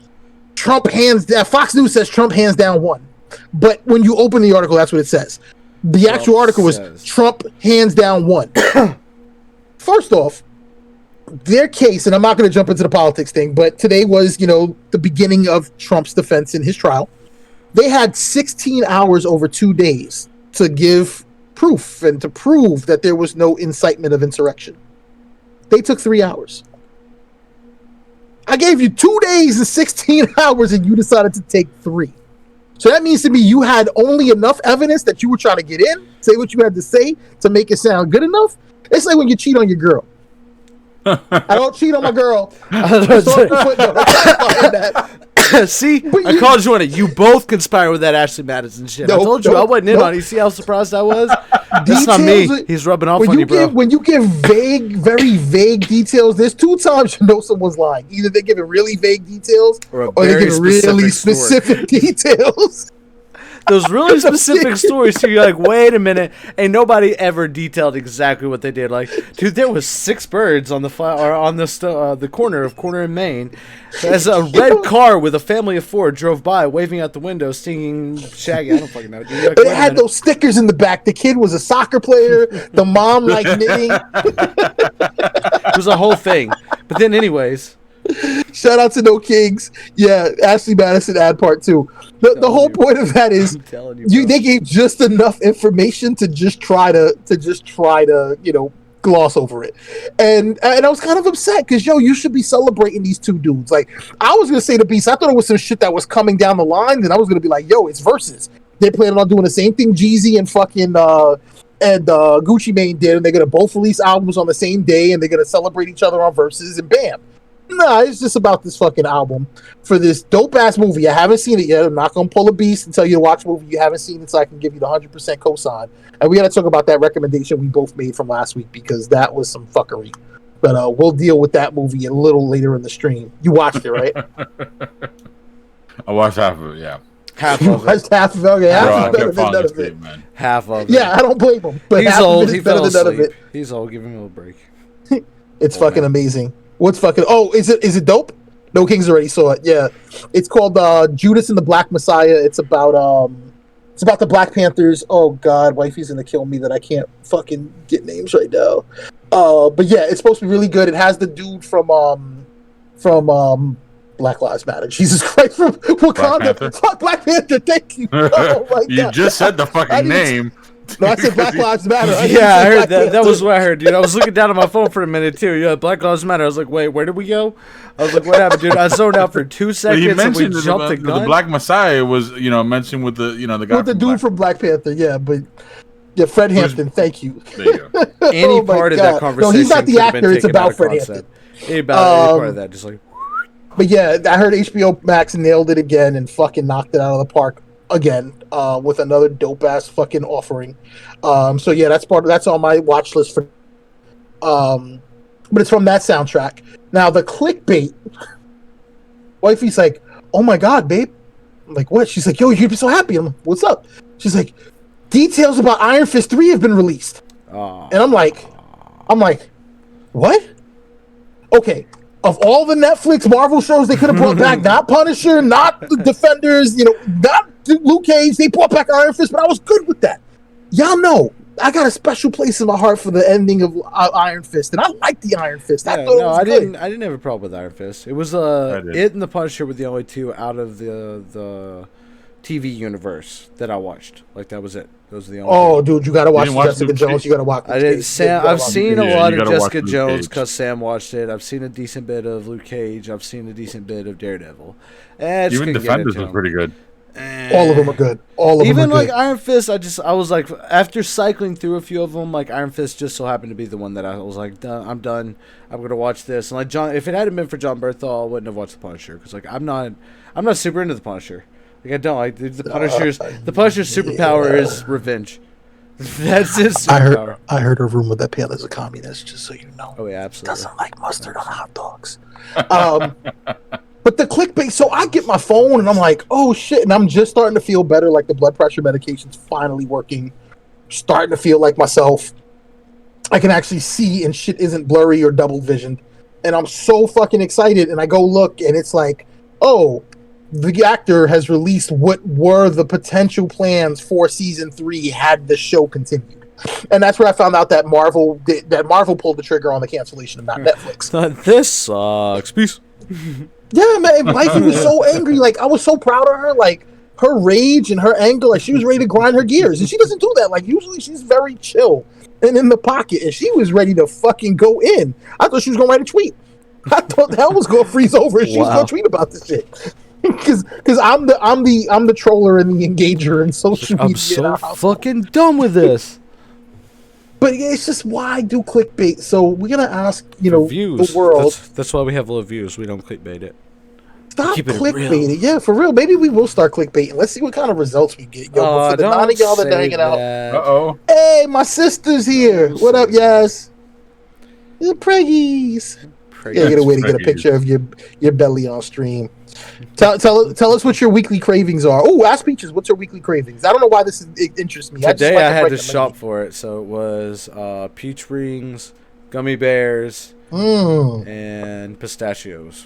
Fox News says Trump hands down one. But when you open the article, that's what it says. The actual article was Trump hands down one. First off, their case, and I'm not going to jump into the politics thing, but today was, the beginning of Trump's defense in his trial. They had 16 hours over 2 days to give proof and to prove that there was no incitement of insurrection. They took 3 hours. I gave you 2 days and 16 hours and you decided to take 3. So that means to me you had only enough evidence that you were trying to get in, say what you had to say to make it sound good enough, It's like when you cheat on your girl. I don't cheat on my girl.
See, I called you on it. You both conspire with that Ashley Madison shit. I told you I wasn't in on it. You see how surprised I was? That's not me. He's rubbing off on you, bro.
When you give very vague details, there's 2 times you know someone's lying. Either they're giving really vague details or they're giving really specific details.
Those really specific stories, so you're like, wait a minute, and nobody ever detailed exactly what they did. Like, dude, there was 6 birds on the the corner in Maine, as a red car with a family of 4 drove by, waving out the window, singing Shaggy. I don't fucking know. Dude, like,
it had those stickers in the back. The kid was a soccer player. The mom like knitting.
It was a whole thing. But then, anyways.
Shout out to No Kings. Yeah, Ashley Madison ad part 2. The whole point of that is they gave just enough information to just try to gloss over it. And I was kind of upset because you should be celebrating these 2 dudes. Like, I was gonna say to Beast, I thought it was some shit that was coming down the line, and I was gonna be like, it's versus. They're planning on doing the same thing Jeezy and fucking Gucci Mane did, and they're gonna both release albums on the same day, and they're gonna celebrate each other on verses, and bam. Nah, it's just about this fucking album for this dope ass movie. I haven't seen it yet. I'm not gonna pull a Beast and tell you to watch a movie you haven't seen it, so I can give you the 100% cosign. And we gotta talk about that recommendation we both made from last week because that was some fuckery. But we'll deal with that movie a little later in the stream. You watched it, right?
I watched half of it. Yeah.
Half of it.
Half of it. Okay, half of it better than none of it.
Man.
Half of it.
Yeah, I don't blame him. But
he's old. He
better
fell
than none of it.
He's old. Give him a little break.
It's fucking amazing. What's fucking? Oh, is it dope? No Kings already saw it. Yeah, it's called Judas and the Black Messiah. It's about the Black Panthers. Oh God, wifey's gonna kill me that I can't fucking get names right now. But yeah, it's supposed to be really good. It has the dude from Black Lives Matter. Jesus Christ, from Wakanda. Fuck Black Panther. Thank you. Oh my God.
You just said the fucking name.
No, I said Black Lives Matter.
I heard that. That was what I heard, dude. I was looking down at my phone for a minute too. Yeah, Black Lives Matter. I was like, wait, where did we go? I was like, what happened, dude? I zoned out for 2 seconds.
You mentioned
and we jumped the gun.
The Black Messiah was, mentioned with the, the guy
with the dude from Black Panther. Yeah, but Fred Hampton. Thank you.
There you go.
Any part of that conversation?
No, he's not the actor. It's about Fred Hampton.
Any part of that, just like.
But yeah, I heard HBO Max nailed it again and fucking knocked it out of the park again with another dope ass fucking offering. So yeah, that's on my watch list for. But it's from that soundtrack. Now the clickbait. Wifey's like, "Oh my God, babe!" I'm like, "What?" She's like, "Yo, you'd be so happy." I'm like, "What's up?" She's like, "Details about Iron Fist 3 have been released." And I'm like, "What?" Okay. Of all the Netflix Marvel shows they could have brought back, not Punisher, not the Defenders, not Luke Cage, they brought back Iron Fist, but I was good with that. Y'all know, I got a special place in my heart for the ending of Iron Fist, and I like the Iron Fist. I
didn't have a problem with Iron Fist. It was it and the Punisher were the only 2 out of the TV universe that I watched. Like that was it. Those are the only.
Oh, dude, you gotta watch Jessica Jones. You gotta watch.
I've seen a lot of Jessica Jones because Sam watched it. I've seen a decent bit of Luke Cage. I've seen a decent bit of Daredevil.
Even Defenders was pretty good.
All of them are good.
Even like Iron Fist, I was like, after cycling through a few of them, like Iron Fist just so happened to be the one that I was like, I'm done. I'm gonna watch this. And like if it hadn't been for John Berthal, I wouldn't have watched the Punisher because like I'm not super into the Punisher. Like I don't like the Punisher's superpower is revenge. That's his superpower.
I heard a rumor that Pele's a communist, just so you know.
Oh yeah, absolutely.
Doesn't like mustard on hot dogs. But the clickbait, so I get my phone and I'm like, oh shit, and I'm just starting to feel better, like the blood pressure medication's finally working. Starting to feel like myself. I can actually see and shit isn't blurry or double visioned. And I'm so fucking excited, and I go look and it's like, oh, the actor has released what were the potential plans for season 3 had the show continued. And that's where I found out that Marvel pulled the trigger on the cancellation and not Netflix.
This sucks. Peace.
Yeah, man. Wifey was so angry. Like, I was so proud of her. Like, her rage and her anger, like, she was ready to grind her gears. And she doesn't do that. Like, usually she's very chill and in the pocket. And she was ready to fucking go in. I thought she was going to write a tweet. I thought hell was going to freeze over and she was going to tweet about this shit. Because I'm the troller and the engager and social media.
I'm so fucking done with this.
But it's just why do clickbait? So we're gonna ask,
Views.
the world.
That's why we have low views. We don't clickbait it.
Stop
keep it
clickbaiting.
real.
Yeah, for real. Maybe we will start clickbaiting. Let's see what kind of results we get. Yo, but for the nine of y'all that are hanging out.
Uh-oh.
Hey, my sister's here. What up, Yaz? The preggies. Yeah, get a way to get a picture of your belly on stream. Tell us what your weekly cravings are. Oh, Ask Peaches, what's your weekly cravings? I don't know why it interests me.
Today I had to shop for it, so it was peach rings, gummy bears, and pistachios.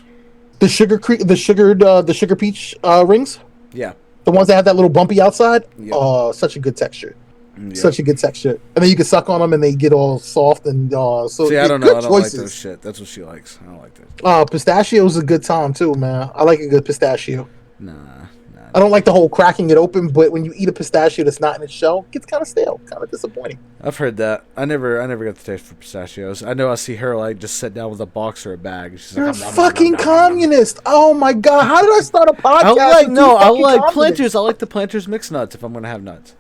The sugar peach rings.
Yeah,
the ones that have that little bumpy outside.
Yep.
Oh, such a good texture.
Yep.
Such a good texture, and then you can suck on them and they get all soft and so.
See, I don't know. I don't like those shit. That's what she likes. I don't like that.
Pistachio's a good time too, man. I like a good pistachio.
Nah.
I don't like the whole cracking it open, but when you eat a pistachio that's not in its shell, it gets kind of stale, kind of disappointing.
I've heard that. I never got the taste for pistachios. I know I see her like just sit down with a box or a bag. She's
You're
like,
a fucking communist. Oh my god, how did I start a podcast?
I like Planters. I like the Planters mixed nuts if I'm gonna have nuts.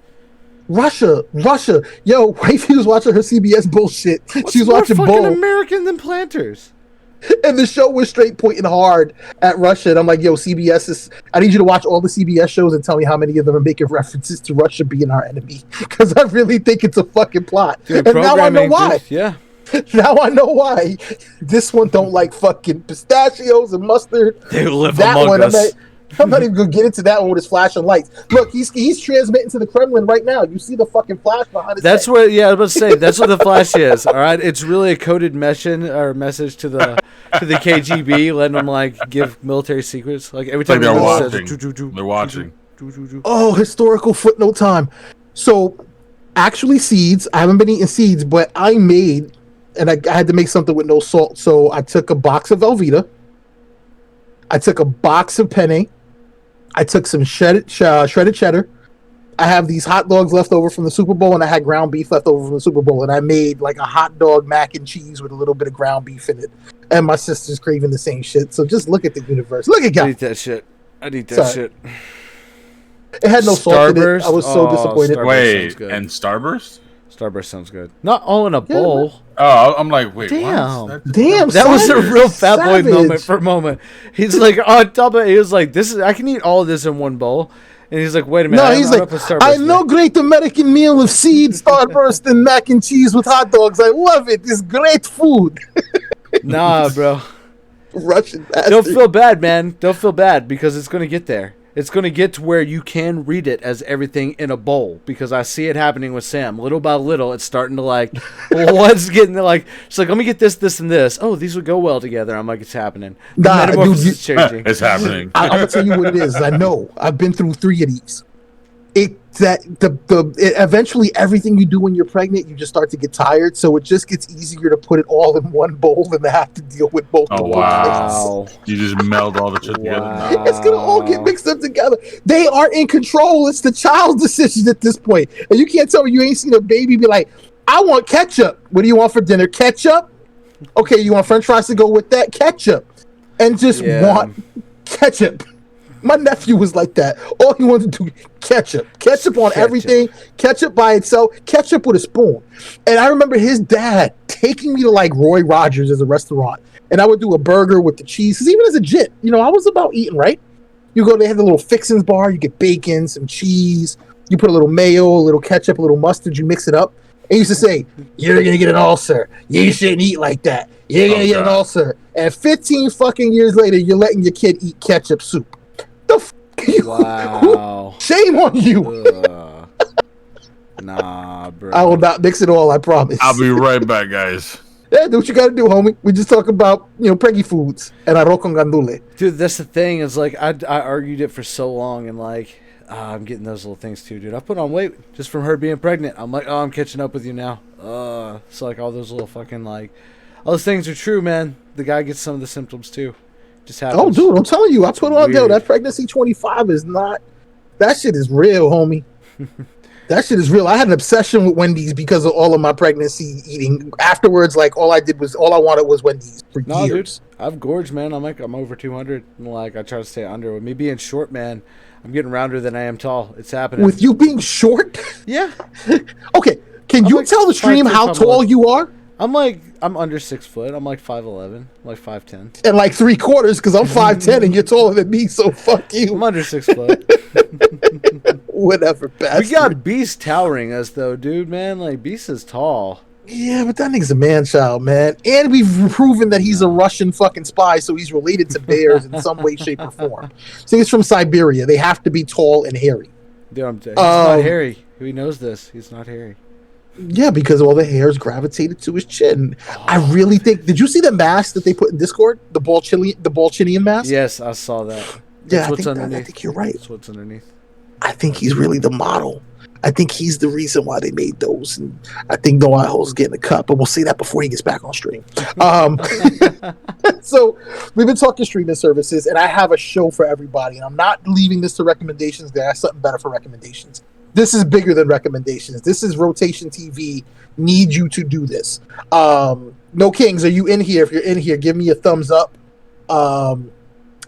Russia. Yo, wifey was watching her CBS bullshit.
What's
She was
more
watching
fucking
Bull,
American than Planters?
and the show was straight pointing hard at Russia. And I'm like, yo, I need you to watch all the CBS shows and tell me how many of them are making references to Russia being our enemy. Because I really think it's a fucking plot.
Dude,
and now I know why.
Yeah.
Now I know why. This one don't like fucking pistachios and mustard.
They live
that
among
one,
us.
I'm not even gonna get into that one with his flashing lights. Look, he's transmitting to the Kremlin right now. You see the fucking flash behind his
That's
head.
what. Yeah, I was about to say. That's what the flash is. All right, it's really a coded message to the KGB, letting them like give military secrets. Like every time
they're
watching.
They're watching.
Oh, historical footnote time. So, actually, seeds. I haven't been eating seeds, but I made, and I had to make something with no salt. So I took a box of Velveeta. I took a box of penne. I took some shredded cheddar. I have these hot dogs left over from the Super Bowl, and I had ground beef left over from the Super Bowl, and I made like a hot dog mac and cheese with a little bit of ground beef in it. And my sister's craving the same shit. So just look at the universe. Look at
I
God.
eat that shit. I'd eat that shit.
It had no salt in it. I was so disappointed.
Wait, and Starburst?
Starburst sounds good. Not all in a bowl.
Oh, I'm like, wait,
damn.
what?
Damn,
that was a real fat
savage.
boy moment for a moment. He's like on top of it. He was like, I can eat all of this in one bowl. And he's like, wait a minute.
No, he's like, I know great American meal of seeds, Starburst, and mac and cheese with hot dogs. I love it. It's great food.
Nah, bro.
Russian bastard.
Don't feel bad, man. Don't feel bad because it's going to get there. It's going to get to where you can read it as everything in a bowl because I see it happening with Sam. Little by little, it's starting to like, what's getting like, it's like, let me get this, this, and this. Oh, these would go well together. I'm like, it's happening.
Nah, dude,
is changing.
It's happening.
I'm going to tell you what it is. I know. I've been through 3 of these. Eventually everything you do when you're pregnant, you just start to get tired. So it just gets easier to put it all in one bowl than to have to deal with multiple
plates. You just meld all the shit together.
It's gonna all get mixed up together. They are in control. It's the child's decision at this point. And you can't tell me you ain't seen a baby be like, I want ketchup. What do you want for dinner? Ketchup? Okay, you want French fries to go with that? Ketchup. And just want ketchup. My nephew was like that. All he wanted to do, ketchup on everything, ketchup by itself, ketchup with a spoon. And I remember his dad taking me to like Roy Rogers as a restaurant, and I would do a burger with the cheese. Because even as a jit, I was about eating right. You go, they have the little fixins bar. You get bacon, some cheese. You put a little mayo, a little ketchup, a little mustard. You mix it up. And he used to say, "You're gonna get an ulcer. You shouldn't eat like that. You're gonna get an ulcer." And 15 fucking years later, you're letting your kid eat ketchup soup.
Wow.
Shame on you.
Nah, bro.
I will not mix it all, I promise.
I'll be right back, guys.
Yeah, do what you gotta do, homie. We just talk about, preggy foods and arroz con gandule.
Dude, that's the thing is like I argued it for so long and like I'm getting those little things too, dude. I put on weight just from her being pregnant. I'm like, I'm catching up with you now. So like all those little fucking like all those things are true, man. The guy gets some of the symptoms too. Just happens.
Oh, dude, I'm telling you, I put on that pregnancy 25 is not. That shit is real, homie. That shit is real. I had an obsession with Wendy's because of all of my pregnancy eating. Afterwards, like all I wanted was Wendy's for years.
Dude, I've gorged, man. I'm over 200. And like I try to stay under. With me being short, man, I'm getting rounder than I am tall. It's happening.
With you being short?
Yeah.
Okay. Can you tell the stream how tall you are?
I'm under 6 foot. I'm like 5'11", like 5'10".
And like 3/4 because I'm 5'10" and you're taller than me, so fuck you.
I'm under 6 foot.
Whatever, bastard.
We got Beast towering us though, dude, man. Like Beast is tall.
Yeah, but that nigga's a man-child, man. And we've proven that he's a Russian fucking spy, so he's related to bears in some way, shape, or form. So he's from Siberia. They have to be tall and hairy.
Dude, he's not hairy. He knows this. He's not hairy.
Yeah, because all the hairs gravitated to his chin. I really think. Did you see the mask that they put in Discord? The Balchinian mask?
Yes, I saw that.
Yeah, I think you're right.
That's what's underneath.
I think he's really the model. I think he's the reason why they made those. And I think Noah Ho's getting a cut, but we'll say that before he gets back on stream. So we've been talking streaming services, and I have a show for everybody. And I'm not leaving this to recommendations. There, I have something better for recommendations. This is bigger than recommendations. This is Rotation TV. Need you to do this. No Kings, are you in here? If you're in here, give me a thumbs up.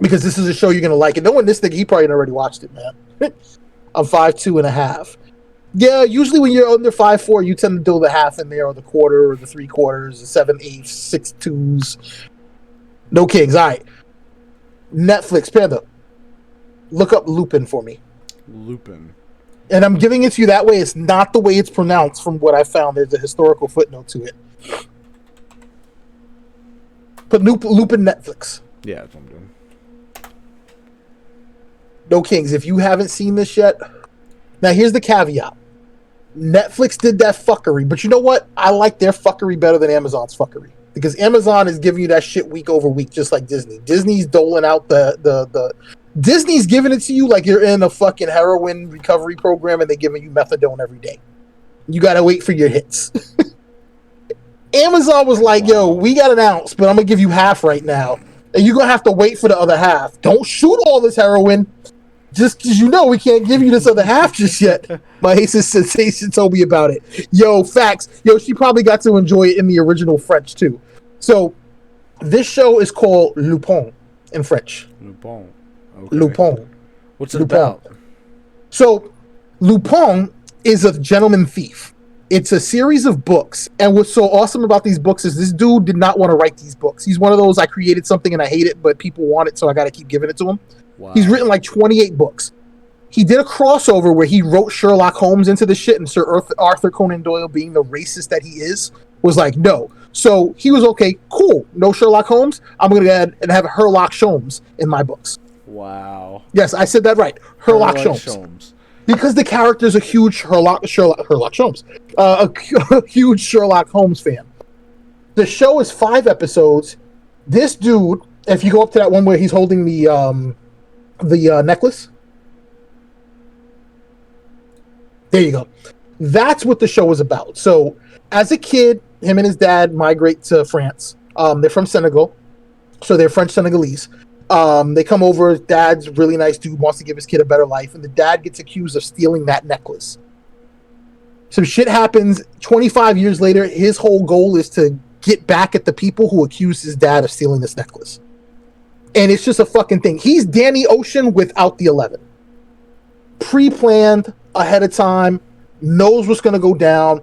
Because this is a show you're gonna like. And knowing this thing, he probably already watched it, man. I'm 5'2.5". Yeah, usually when you're under 5'4", you tend to do the half in there, or the quarter, or the 3/4, the 7/8, 6/2s. No Kings. All right. Netflix, Panda. Look up Lupin for me.
Lupin.
And I'm giving it to you that way. It's not the way it's pronounced from what I found. There's a historical footnote to it. Put Lupin Netflix.
Yeah, that's what I'm doing.
No Kings, if you haven't seen this yet, now here's the caveat. Netflix did that fuckery, but you know what? I like their fuckery better than Amazon's fuckery. Because Amazon is giving you that shit week over week, just like Disney. Disney's doling out the Disney's giving it to you like you're in a fucking heroin recovery program and they're giving you methadone every day. You gotta wait for your hits. Amazon was like, yo, we got an ounce, but I'm gonna give you half right now. And you're gonna have to wait for the other half. Don't shoot all this heroin. Just because you know we can't give you this other half just yet. My Aces Sensation told me about it. Yo, facts. Yo, she probably got to enjoy it in the original French too. So, this show is called Lupin in French.
Lupin. Okay.
Lupin.
What's it about?
So, Lupin is a gentleman thief. It's a series of books. And what's so awesome about these books is this dude did not want to write these books. He's one of those, I created something and I hate it, but people want it, so I got to keep giving it to him. Wow. He's written like 28 books. He did a crossover where he wrote Sherlock Holmes into the shit, and Sir Arthur Conan Doyle, being the racist that he is, was like, no. So he was okay, cool. No Sherlock Holmes. I'm going to go ahead and have Herlock Sholmes in my books.
Wow.
Yes, I said that right. Herlock Sholmes. Because the character's a huge Herlock Sholmes. A huge Sherlock Holmes fan. The show is 5 episodes. This dude, if you go up to that one where he's holding the necklace. There you go. That's what the show is about. So, as a kid, him and his dad migrate to France. They're from Senegal, so they're French Senegalese. They come over. Dad's a really nice dude, wants to give his kid a better life, and the dad gets accused of stealing that necklace. Some shit happens. 25 years later, his whole goal is to get back at the people who accused his dad of stealing this necklace. And it's just a fucking thing. He's Danny Ocean without the 11. Pre-planned, ahead of time, knows what's going to go down,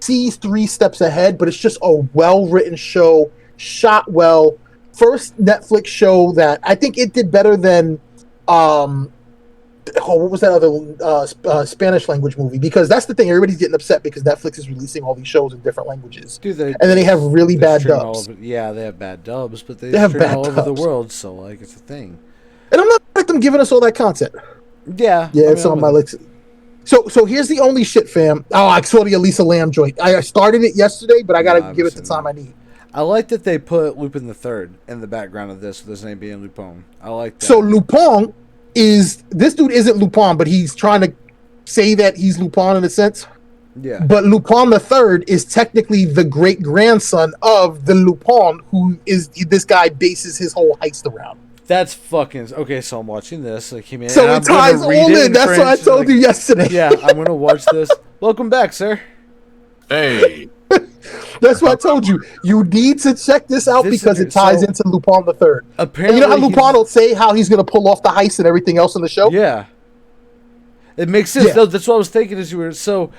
sees 3 steps ahead, but it's just a well-written show, shot well. First Netflix show that I think it did better than, what was that other Spanish language movie? Because that's the thing, everybody's getting upset because Netflix is releasing all these shows in different languages.
Dude,
and then they have really bad dubs.
Yeah, they have bad dubs, but they have bad all over the world, so like it's a thing.
And I'm not like them giving us all that content.
Yeah.
Yeah, it's on my list. So here's the only shit, fam. Oh, I saw the Elisa Lam joint. I started it yesterday, but I gotta give it the time I need.
I like that they put Lupin the Third in the background of this, with his name being Lupin. I like that.
So Lupin is, this dude isn't Lupin, but he's trying to say that he's Lupin in a sense.
Yeah.
But Lupin the Third is technically the great grandson of the Lupin who is this guy bases his whole heist around.
That's fucking okay. So I'm watching this. I came in,
so it ties all in. That's what I told you yesterday.
Yeah, I'm gonna watch this. Welcome back, sir.
Hey.
That's what I told you. You need to check this out because it ties into Lupin the Third.
Apparently,
and you know how Lupin will say how he's going to pull off the heist and everything else in the show?
Yeah. It makes sense. Yeah. That's what I was thinking as you were. So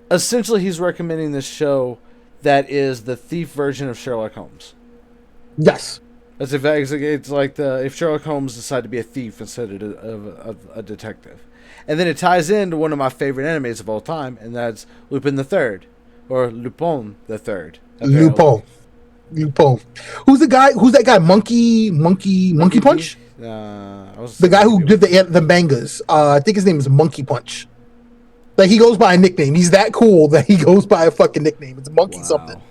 essentially he's recommending this show that is the thief version of Sherlock Holmes.
Yes.
That's it's like if Sherlock Holmes decided to be a thief instead of a detective. And then it ties into one of my favorite animes of all time, and that's Lupin the Third, or Lupin the Third.
Lupin. Who's that guy? Monkey Punch? The guy who did the mangas. I think his name is Monkey Punch. Like, he goes by a nickname. He's that cool that he goes by a fucking nickname. It's Monkey something.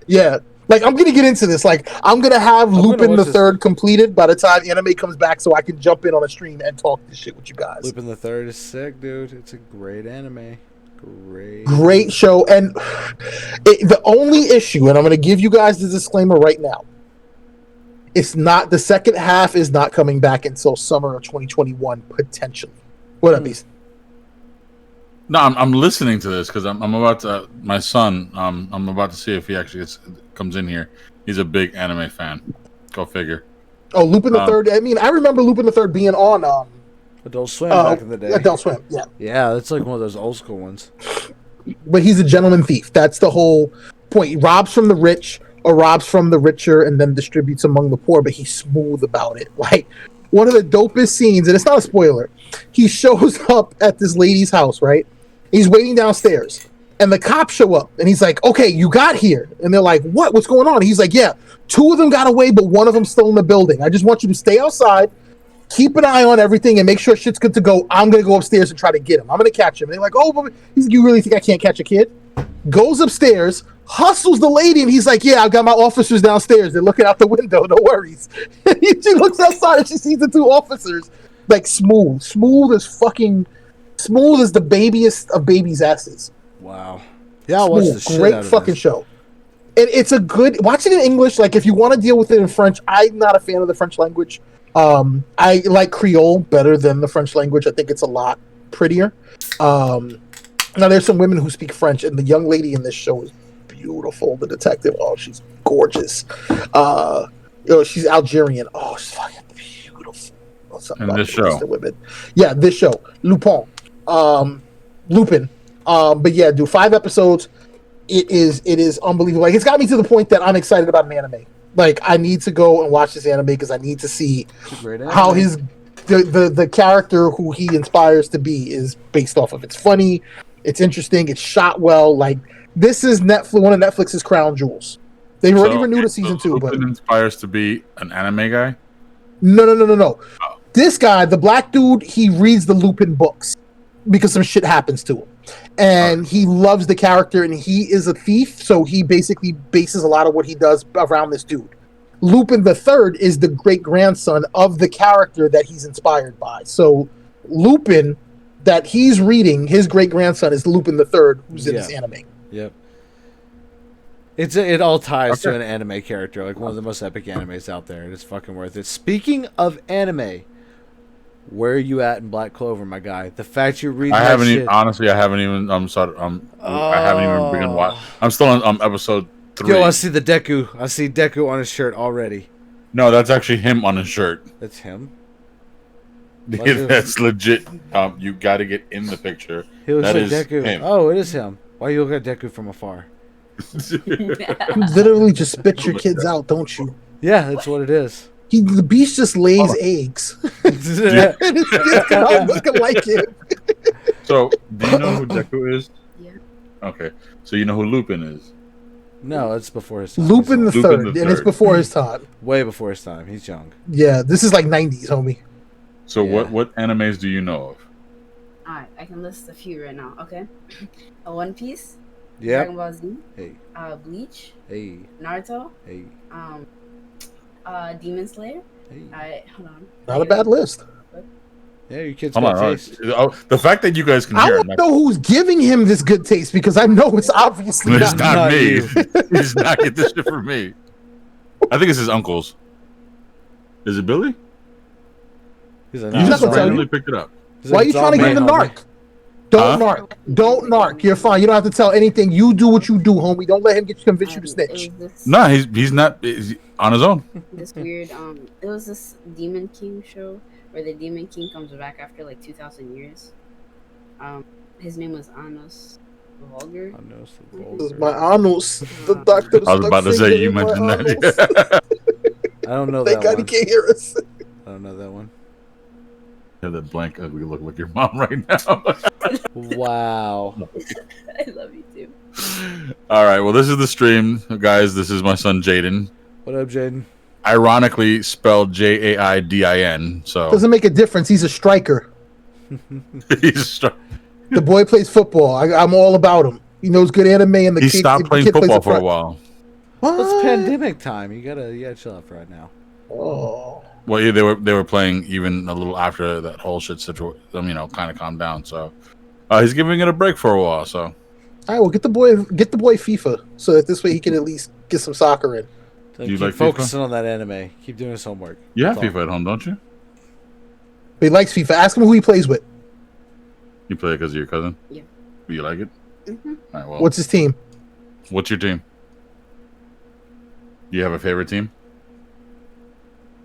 Yeah. Like, I'm gonna get into this. Like, I'm gonna have Lupin the Third completed by the time anime comes back, so I can jump in on a stream and talk this shit with you guys.
Lupin the Third is sick, dude. It's a great anime.
Great show. And the only issue, and I'm gonna give you guys the disclaimer right now, it's not, the second half is not coming back until summer of 2021 potentially. What up, Beast?
No, I'm listening to this because I'm about to. My son, I'm about to see if he actually comes in here. He's a big anime fan. Go figure.
Oh, Lupin the Third. I mean, I remember Lupin the Third being on
Adult Swim back in the day.
Adult Swim, yeah.
Yeah, that's like one of those old school ones.
But he's a gentleman thief. That's the whole point. He robs from the rich or robs from the richer and then distributes among the poor, but he's smooth about it. Like, one of the dopest scenes, and it's not a spoiler, he shows up at this lady's house, right? He's waiting downstairs, and the cops show up, and he's like, okay, you got here. And they're like, what? What's going on? And he's like, yeah, 2 of them got away, but 1 of them's still in the building. I just want you to stay outside, keep an eye on everything, and make sure shit's good to go. I'm going to go upstairs and try to get him. I'm going to catch him. And they're like, oh, but you really think I can't catch a kid? Goes upstairs, hustles the lady, and he's like, yeah, I've got my officers downstairs. They're looking out the window. No worries. She looks outside, and she sees the 2 officers. Like, smooth as the babiest of babies' asses.
Wow. Yeah, I'll watch the shit
Great
out of
fucking
this.
show. And it's a good, watch it in English. Like, if you want to deal with it in French, I'm not a fan of the French language. I like Creole better than the French language. I think it's a lot prettier. Now, there's some women who speak French, and the young lady in this show is beautiful. The detective, oh, she's gorgeous. She's Algerian. Oh, she's fucking beautiful.
In this show,
women. Yeah, this show, Lupin. But yeah, dude, 5 episodes. It is unbelievable. Like, it's got me to the point that I'm excited about an anime. Like, I need to go and watch this anime because I need to see how the character who he inspires to be is based off of. It's funny, it's interesting, it's shot well. Like, this is one of Netflix's crown jewels. They've already renewed a season 2, but
inspires to be an anime guy.
No.
Oh.
This guy, the black dude, he reads the Lupin books because some shit happens to him. And he loves the character, and he is a thief, so he basically bases a lot of what he does around this dude. Lupin the Third is the great-grandson of the character that he's inspired by. So Lupin, that he's reading, his great-grandson is Lupin the Third, who's in this anime.
Yep. It all ties to an anime character, like one of the most epic animes out there, and it's fucking worth it. Speaking of anime, where are you at in Black Clover, my guy? The fact you read
I haven't even I'm sorry. I haven't even begun watching. I'm still on episode 3.
Yo, I see the Deku. I see Deku on his shirt already.
No, that's actually him on his shirt.
That's him?
That's legit. You got to get in the picture.
He looks
that
like
is
Deku.
him.
Oh, it is him. Why you look at Deku from afar?
You literally just spit your kids out, don't you?
Yeah, that's what it is.
The beast just lays eggs. And his kids come looking like him.
So, do you know who Deku is?
Yeah.
Okay. So, you know who Lupin is?
No, it's before his time.
Lupin the
Lupin
Third,
the
and it's
Third.
before his time.
Way before his time. He's young.
Yeah, this is like 90s, homie.
So,
Yeah.
what animes do you know of?
Alright, I can list a few right now. Okay. One Piece.
Yeah.
Dragon Ball Z.
Hey.
Bleach.
Hey.
Naruto.
Hey.
Demon Slayer.
Hey.
Alright, hold on.
Not a bad list.
Yeah, your kids
Hold
got
on.
taste.
The fact that you guys can
I
hear
want to know who's giving him this good taste because I know it's obviously
it's
not.
not me.
you.
He does not get this shit from me. I think it's his uncle's. Is it Billy?
He's like,
You
not
just
gonna tell
randomly
you.
picked it up.
Why are you trying to give him the narc? Don't narc. Don't narc. You're fine. You don't have to tell anything. You do what you do, homie. Don't let him convince you to snitch.
It was this,
No, he's not he's on his own.
this weird it was this Demon King show where the Demon King comes back after like 2,000 years. His name was Anos. Vulgar.
I know it's the
This is
vulgar.
my anus. The doctor.
I was about to say you mentioned that.
I don't know
Thank
that
God he
one.
can't hear us.
I don't know that one.
You have that blank, ugly look like your mom right now.
Wow.
I love you too.
All right. Well, this is the stream, guys. This is my son Jaden.
What up, Jaden?
Ironically spelled Jaidin. So
Doesn't make a difference. He's a striker. The boy plays football. I'm all about him. He knows good anime, and
he stopped playing football for a while.
What?
Well, it's pandemic time. You gotta chill out for right now.
Oh.
Well, yeah, they were playing even a little after that whole shit situation. Kind of calmed down. So he's giving it a break for a while. So
All right, well, get the boy FIFA so that this way he can at least get some soccer in.
So
You
keep
like FIFA?
focusing on that anime. Keep doing his homework.
you have
That's all.
FIFA at home, don't you?
But he likes FIFA. Ask him who he plays with.
You play it because of your cousin.
Yeah.
Do you like it?
Mm-hmm.
All right. Well,
What's his team?
what's your team? Do you have a favorite team?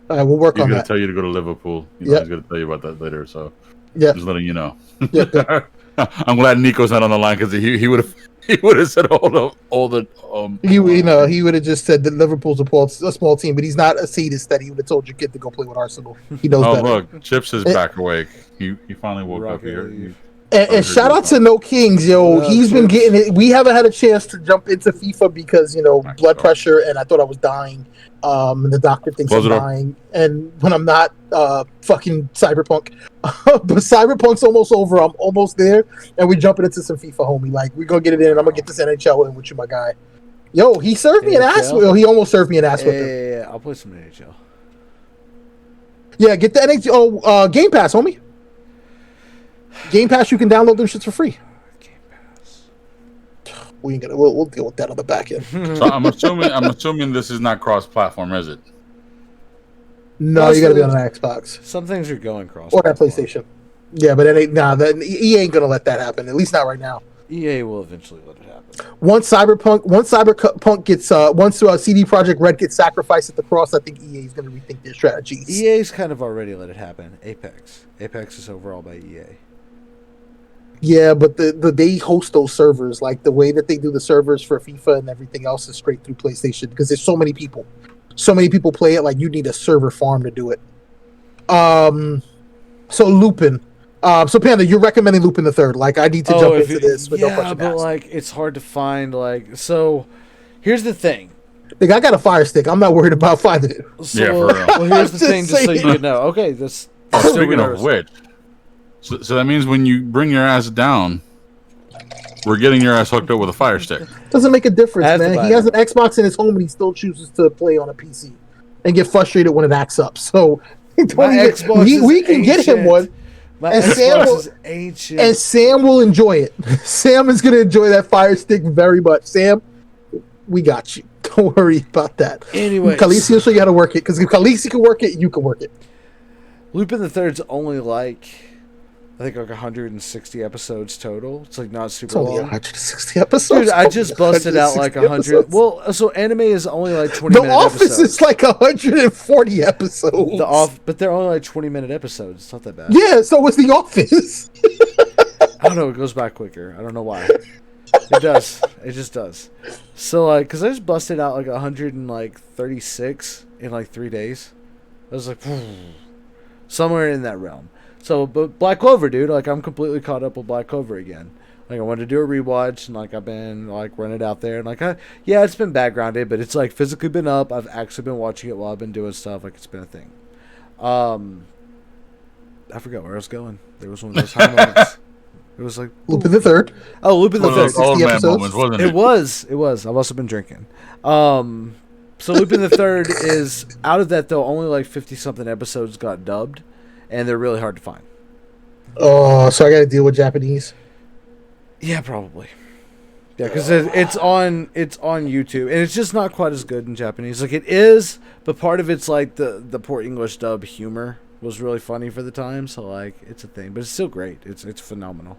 All right, we'll work
He's
on
gonna
that.
tell you to go to Liverpool.
Yeah.
He's gonna tell you about that later. So
Yeah.
just letting you know.
Yeah, good.
I'm glad Nico's not on the line because he would have said all the
He would have just said that Liverpool's a small team, but he's not a sadist that he would have told your kid to go play with Arsenal. He knows
Oh
better.
look, Chips is back awake. He finally woke up
Rocket
here.
League.
And shout out to No Kings, yo.
Yeah,
He's been
Chips.
getting it. We haven't had a chance to jump into FIFA because
Right,
blood
so-
pressure, and I thought I was dying. And the doctor thinks
Close
I'm
it up.
dying, and when I'm not, fucking Cyberpunk. But Cyberpunk's almost over. I'm almost there, and we're jumping into some FIFA, homie. Like we're gonna get it in. And I'm gonna get this NHL in with you, my guy. Yo, he served me an ass.
NHL?
Well, he almost served me an ass with him.
Yeah, I'll play some NHL.
Yeah, get the NHL Game Pass, homie. Game Pass, you can download them shits for free.
Game Pass.
We'll deal with that on the back end.
So I'm assuming this is not cross-platform, is it?
No, you got to be on an Xbox
Some things are going cross.
or that PlayStation. Yeah, but it ain't. Nah, EA ain't gonna let that happen. At least not right now.
EA will eventually let it happen.
Once Cyberpunk gets once CD Projekt Red gets sacrificed at the cross, I think EA is gonna rethink their strategies.
EA's kind of already let it happen. Apex is overall by EA.
Yeah, but they host those servers. Like the way that they do the servers for FIFA and everything else is straight through PlayStation because there's so many people. So many people play it. Like you need a server farm to do it. So Lupin. So Panda, you're recommending Lupin the Third. Like I need to jump into this with no question
but
asked.
like it's hard to find. So here's the thing.
Like, I got a Fire Stick. I'm not worried about finding it.
So,
Yeah, for real.
well, here's the
Just
thing, just so you
saying.
can know. Okay, this.
Speaking of which, so that means when you bring your ass down, we're getting your ass hooked up with a Fire Stick.
Doesn't make a difference,
I have to
man.
buy
He has an Xbox in his home and he still chooses to play on a PC and get frustrated when it acts up. So
My Xbox
we
is
can get him
ancient.
one,
My
And
Xbox
Sam will-
is ancient.
and Sam will enjoy it. Sam is going to enjoy that Fire Stick very much. Sam, we got you. Don't worry about that.
Anyways.
Khaleesi will show you how to work it because if Khaleesi can work it, you can work it.
Lupin the Third's only like 160 episodes total. It's like not super
It's only
long.
160 episodes.
Dude, I just busted out like
160
100.
episodes.
Well, so anime is only like 20
The
minute
Office
episodes.
is like 140 episodes.
But they're only like 20-minute episodes. It's not that bad.
Yeah, so was The Office.
I don't know. It goes by quicker. I don't know why. It does. It just does. So like, cause I just busted out like 136 in like 3 days. I was like, somewhere in that realm. So, but Black Clover, dude, like I'm completely caught up with Black Clover again. Like I wanted to do a rewatch, and like I've been like running it out there, and like yeah, it's been backgrounded, but it's like physically been up. I've actually been watching it while I've been doing stuff. Like it's been a thing. I forgot where I was going. There was one of those high moments. It was like
Lupin the Third.
oh, Lupin the
One of those
Third.
old man
episodes?
moments, wasn't
It
it?
was. It was. I've also been drinking. So Lupin the Third is out of that though. Only like 50-something episodes got dubbed, and they're really hard to find.
Oh, so I got to deal with Japanese.
Yeah, probably. Yeah, because it's on YouTube, and it's just not quite as good in Japanese. Like it is, but part of it's like the poor English dub humor was really funny for the time. So like it's a thing, but it's still great. It's phenomenal.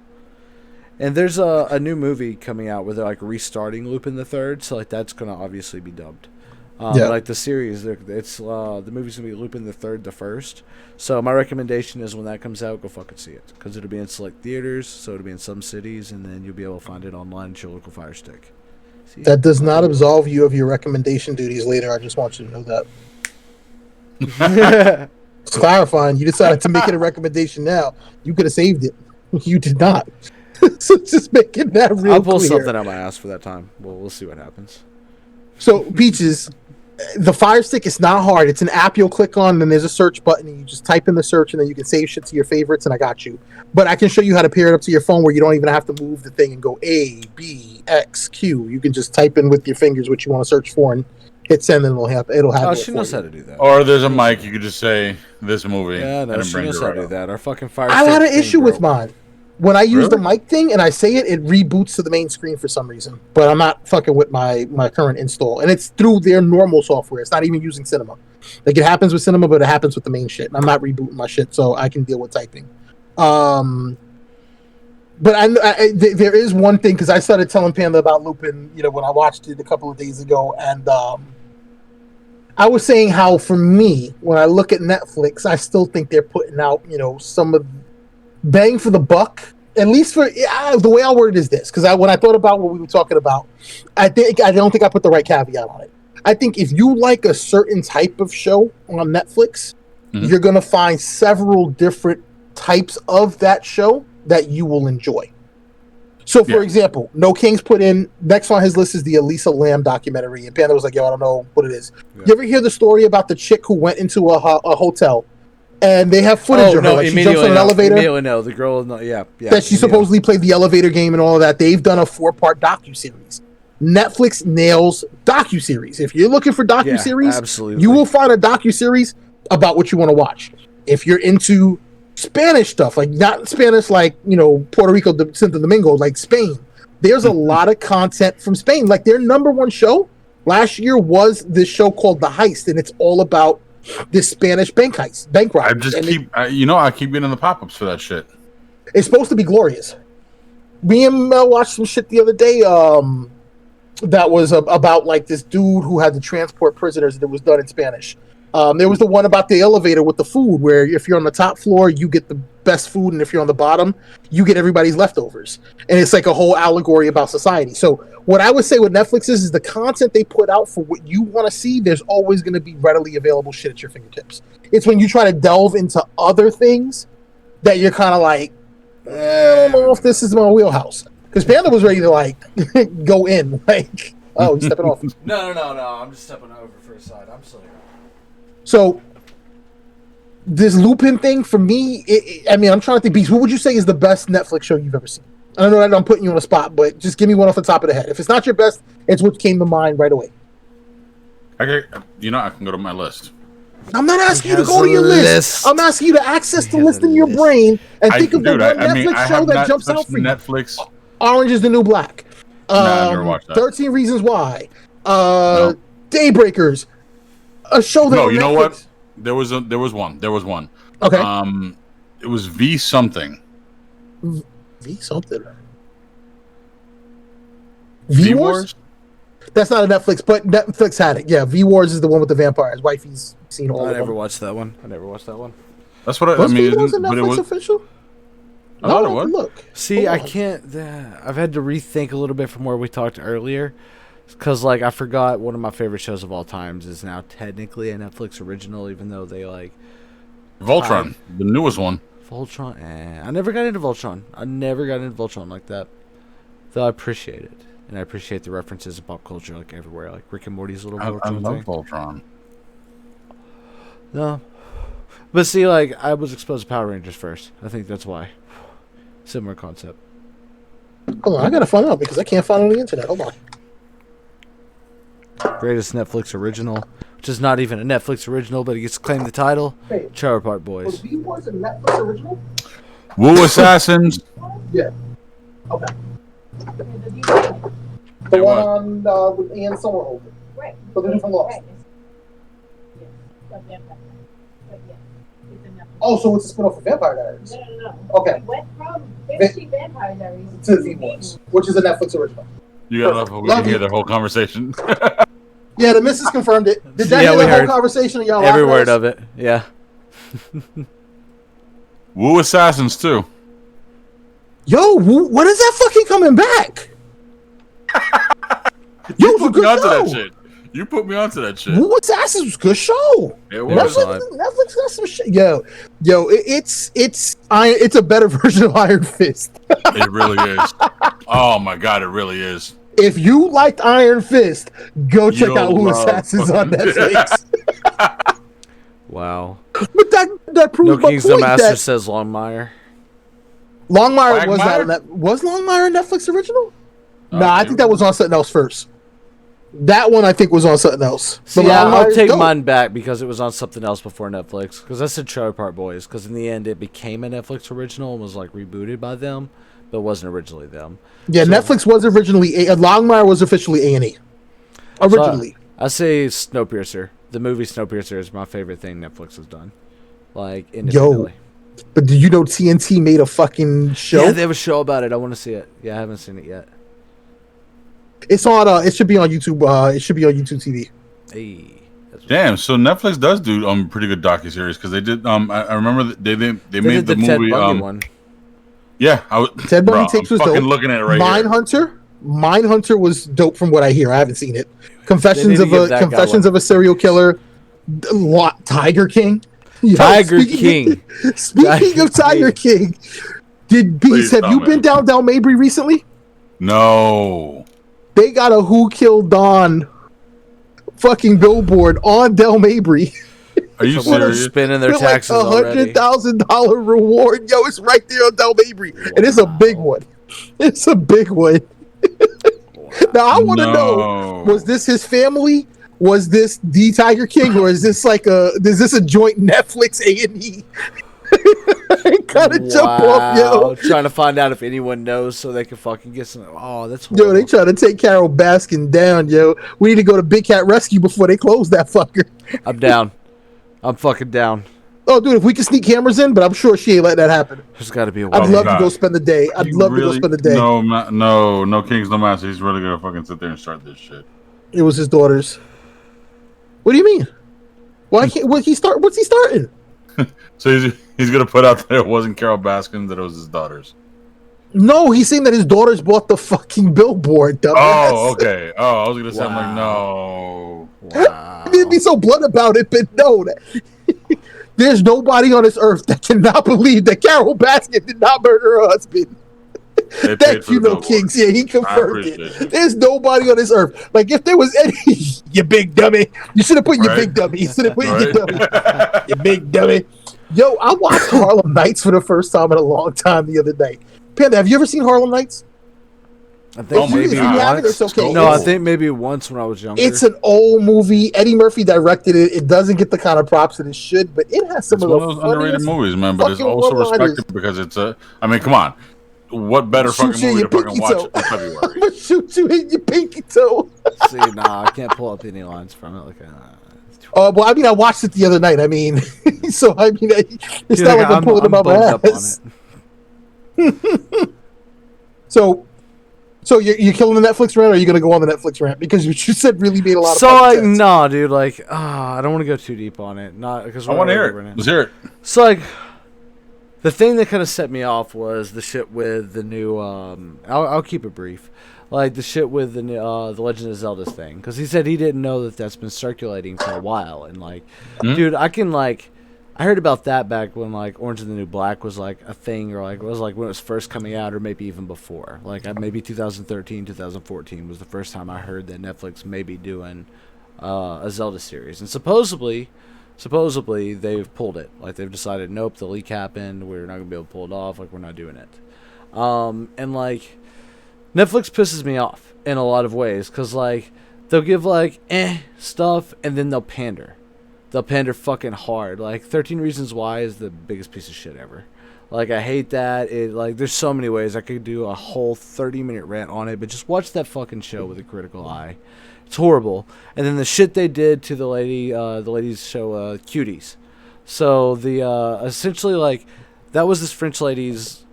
And there's a new movie coming out where they're like restarting Lupin the Third, so like that's gonna obviously be dubbed. Like the series, it's the movie's gonna be Lupin the Third, the first. So my recommendation is when that comes out, go fucking see it because it'll be in select theaters, so it'll be in some cities, and then you'll be able to find it online at your local Fire Stick. See?
That does not absolve you of your recommendation duties later. I just want you to know that. It's clarifying. You decided to make it a recommendation now. You could have saved it. You did not. So just making that real
I'll pull
clear.
something out my ass for that time. We'll see what happens.
So, Peaches, the Fire Stick is not hard. It's an app you'll click on, and then there's a search button, and you just type in the search, and then you can save shit to your favorites, and I got you. But I can show you how to pair it up to your phone where you don't even have to move the thing and go A, B, X, Q. You can just type in with your fingers what you want to search for and hit send, and it'll have
Oh,
it
she
for
knows
you.
how to do that.
Or there's a mic. You could just say this movie.
Yeah, no,
and it
she
brings
knows
it
how
right
to do
up.
that. Our fucking Fire
I
Stick
had an
thing
issue with
broke.
mine. When I use the
Really?
mic thing and I say it, it reboots to the main screen for some reason. But I'm not fucking with my current install. And it's through their normal software. It's not even using Cinema. Like, it happens with Cinema, but it happens with the main shit. And I'm not rebooting my shit, so I can deal with typing. But there is one thing, because I started telling Panda about Lupin, when I watched it a couple of days ago. And I was saying how, for me, when I look at Netflix, I still think they're putting out, some of bang for the buck, at least for the way I word it is this, because when I thought about what we were talking about, I don't think I put the right caveat on it. I think if you like a certain type of show on Netflix, you're going to find several different types of that show that you will enjoy. So, for example, No Kings put in, next on his list is the Elisa Lam documentary, and Panda was like, yo, I don't know what it is. Yeah. You ever hear the story about the chick who went into a hotel? And they have footage of her. Like, she jumps on an elevator.
Immediately know. The girl, yeah.
That she supposedly played the elevator game and all of that. They've done a 4-part docuseries. Netflix nails docuseries. If you're looking for docuseries, you will find a docuseries about what you want to watch. If you're into Spanish stuff, like not Spanish like, Puerto Rico, Santo Domingo, like Spain, there's a lot of content from Spain. Like, their number one show last year was this show called The Heist, and it's all about this Spanish bank robbery.
I keep getting the pop-ups for that shit.
It's supposed to be glorious. Me and Mel watched some shit the other day that was about like this dude who had to transport prisoners, that was done in Spanish. There was the one about the elevator with the food, where if you're on the top floor, you get the best food, and if you're on the bottom, you get everybody's leftovers. And it's like a whole allegory about society. So what I would say with Netflix is the content they put out for what you want to see, there's always going to be readily available shit at your fingertips. It's when you try to delve into other things that you're kind of like, I don't know if this is my wheelhouse. Because Panda was ready to, like, go in. Like, oh, he's stepping off.
No. I'm just stepping over for a side. I'm still here.
So, this Lupin thing, for me, I'm trying to think, Beast, what would you say is the best Netflix show you've ever seen? I don't know that I'm putting you on the spot, but just give me one off the top of the head. If it's not your best, it's what came to mind right away.
Okay, I can go to my list.
I'm not asking you to go to your list. I'm asking you to access the list in your brain and think of the one Netflix show that jumps out for you.
Netflix.
Orange is the New Black.
I never watched that.
13 Reasons Why. No. Daybreakers. A show that.
No, you know what? There was one.
Okay.
It was V something.
V something. V Wars? That's not a Netflix, but Netflix had it. Yeah, V Wars is the one with the vampires. Wifey's seen all of them.
I never watched that one.
That's what I mean.
V Wars a Netflix official?
I thought it was.
Look.
See, I can't. I've had to rethink a little bit from where we talked earlier, because like I forgot one of my favorite shows of all times is now technically a Netflix original, even though they like
Voltron, the newest one.
Voltron. I never got into Voltron like that. Though I appreciate it, and I appreciate the references in pop culture like everywhere, like Rick and Morty's little Voltron
I love
thing.
Voltron.
No, but see, like I was exposed to Power Rangers first. I think that's why. Similar concept.
Hold on, I gotta find out because I can't find it on the internet. Hold on.
Greatest Netflix original, which is not even a Netflix original, but it gets to claim the title.
Wait.
Trailer Park Boys.
Was V Wars a Netflix original?
Wu Assassins.
Yeah. Okay. The one on with Ian Somerhalder.
Right.
So they're different laws.
Right. Yeah.
Oh, so it's a spin-off of Vampire Diaries.
No.
Okay.
Went from Fantasy Vampire Diaries
to V Wars, which is a Netflix original.
You gotta love we can hear the whole conversation.
Yeah, the missus confirmed it. Did that
Yeah,
hear
we
the whole
heard
conversation? Y'all
every
laughing
word
at us?
of it. Yeah.
Woo Assassins too.
Yo, when is that fucking coming back? Yo,
You
it's a
put me
good
onto that
show.
shit. You put me onto that shit.
Woo Assassins was a good show.
It
was.
Netflix got some shit. Yo, it's a better version of Iron Fist.
It really is. Oh my god, it really is.
If you liked Iron Fist, go check
You'll
out Woo
love
Assassins on
fucking-
Netflix.
Wow.
But that proves
No
my
King's the
point
Master
that
says Longmire.
Longmire was
Quagmire?
not was Longmire a Netflix original?
Oh,
Nah, I
okay.
think that was on something else first. That one I think was on something else.
See,
But
I'll
Longmire's
take
dope.
mine back because it was on something else before Netflix. Because that's the Trailer Park Boys. Because in the end, it became a Netflix original and was like rebooted by them, but it wasn't originally them.
Yeah,
So-
Netflix was originally Longmire was officially A&E. Originally.
So, I say Snowpiercer. The movie Snowpiercer is my favorite thing Netflix has done. Like independently.
But do you know TNT made a fucking show?
Yeah, they have a show about it. I want to see it. Yeah, I haven't seen it yet.
It's on. It should be on YouTube. It should be on YouTube TV.
Hey, that's what-
Damn, so Netflix does do pretty good docuseries because they did I remember that they
they
made
did the
the
Ted
movie
Bundy one.
yeah I was
Ted Bundy
bro,
Tapes
I'm
was
fucking
dope.
looking at it right here.
Mindhunter was dope from what I hear. I haven't seen it.
They
Confessions
need to
of
give
a
that guy
Confessions
one.
of a Serial Killer. Tiger King. Yo,
Tiger
speaking-
King.
Speaking
Tiger
of Tiger King, did
Please
Beast have
tell
you
me.
been down Del Mabry recently?
No.
They got a Who Killed Don fucking billboard on Del Mabry.
Are you
Someone
serious?
spending their
With like
taxes already.
$100,000 reward. Yo, it's right there on Del Mabry. And it's a big one. It's a big one. Now I want to know, was this his family? Was this the Tiger King, or is this a joint Netflix A&E? Gotta jump off, yo.
Trying to find out if anyone knows so they can fucking get some. Oh, that's
Yo,
horrible.
they trying to take Carol Baskin down, yo. We need to go to Big Cat Rescue before they close that fucker.
I'm down. I'm fucking down.
Oh, dude, if we can sneak cameras in, but I'm sure she ain't letting that happen.
There's got to be a way.
I'd love to
God.
go spend the day. I'd love to go spend the day.
No Kings, no Master. He's really gonna fucking sit there and start this shit.
It was his daughters. What do you mean? Why can't? What's he starting?
So he's gonna put out that it wasn't Carol Baskin, that it was his daughters.
No, he's saying that his daughters bought the fucking billboard. Dumbass.
Oh, okay. Oh, I was gonna say, I'm like,
Wow.
no.
Wow.
I didn't be so blunt about it, but no. There's nobody on this earth that cannot believe that Carol Baskin did not murder her husband.
They paid
Thank
for
you,
the
No
billboard.
Kings. Yeah, he confirmed
appreciate
it.
it.
There's nobody on this earth. Like, if there was any, you big dummy. You should have put your
Right.
big dummy. You should have put your
Right?
dummy. You big dummy. Yo, I watched Harlem Nights for the first time in a long time the other night. Panda, have you ever seen Harlem Nights?
I think
Oh my
maybe
God.
haven't,
once.
it's okay.
No, I
It's-
think maybe once when I was younger.
It's an old movie. Eddie Murphy directed it. It doesn't get the kind of props that it should, but it has some
It's
of
one
the
of those underrated
funniest
movies, man. But it's
fucking
also
one-liners.
respected because it's a. I mean, come on. What better
Shoot
fucking
you in
movie
your
to fucking
pinky
watch
toe.
in February?
I'm gonna shoot you in your pinky toe.
See, nah, I can't pull up any lines from it. Like,
Well, I mean, I watched it the other night. I mean, so I mean, it's
Dude,
not like I'm pulling them out my
bummed up on
ass. So you're killing the Netflix rant, or are you gonna go on the Netflix rant? Because what you said really made a lot of
So
fucking
like,
sense.
nah, dude, like, I don't want to go too deep on it. Not because
I want to hear it. Let's hear it.
So like, the thing that kind of set me off was the shit with the new. I'll keep it brief. Like the shit with the the Legend of Zelda thing, because he said he didn't know that that's been circulating for a while, and like, dude, I heard about that back when like Orange and the New Black was like a thing, or like it was like when it was first coming out, or maybe even before. Like maybe 2013, 2014 was the first time I heard that Netflix may be doing a Zelda series, and supposedly they've pulled it. Like they've decided, nope, the leak happened. We're not gonna be able to pull it off. Like we're not doing it. And like Netflix pisses me off in a lot of ways, because like they'll give like stuff and then they'll pander. They'll pander fucking hard. Like 13 Reasons Why is the biggest piece of shit ever. Like I hate that. It like there's so many ways I could do a whole 30-minute rant on it, but just watch that fucking show with a critical eye. It's horrible. And then the shit they did to the lady's show, Cuties. So the essentially like that was this French lady's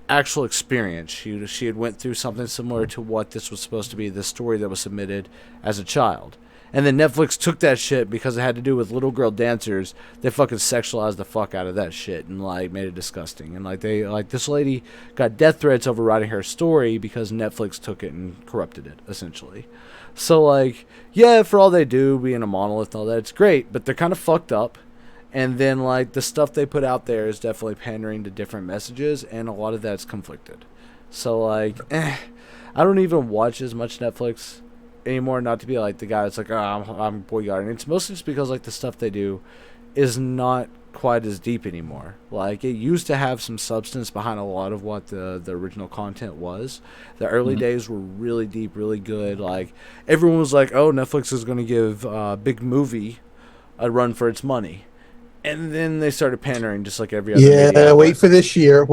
actual experience. She had went through something similar to what this was supposed to be, the story that was submitted as a child. And then Netflix took that shit because it had to do with little girl dancers. They fucking sexualized the fuck out of that shit and like made it disgusting. And like this lady got death threats over writing her story because Netflix took it and corrupted it essentially. So like, yeah, for all they do, being a monolith and all that, it's great, but they're kind of fucked up. And then like the stuff they put out there is definitely pandering to different messages, and a lot of that's conflicted. So like, I don't even watch as much Netflix anymore, not to be like the guy that's like, oh, I'm boycotting. It's mostly just because like the stuff they do is not quite as deep anymore. Like it used to have some substance behind a lot of what the original content was. The early days were really deep, really good. Like everyone was like, oh, Netflix is going to give big movie a run for its money. And then they started pandering just like every other media.
Wait for this year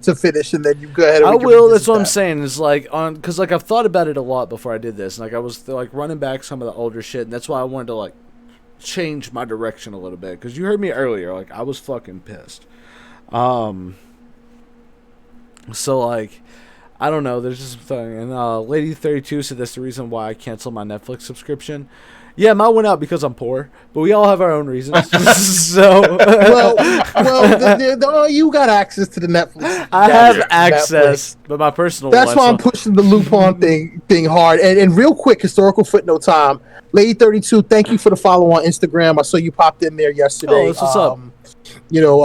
to finish, and then you go ahead and
I will. That's what I'm saying. Is like because like I've thought about it a lot before I did this. And, like I was like running back some of the older shit, and that's why I wanted to like change my direction a little bit. Because you heard me earlier, like I was fucking pissed. So like I don't know. There's just something. And Lady 32 said that's the reason why I canceled my Netflix subscription. Yeah, mine went out because I'm poor, but we all have our own reasons. So,
you got access to the Netflix.
I have access, but my personal.
That's why I'm pushing the Lupin thing hard. And real quick, historical footnote time. Lady 32, thank you for the follow on Instagram. I saw you popped in there yesterday.
Oh, that's what's up.
You know,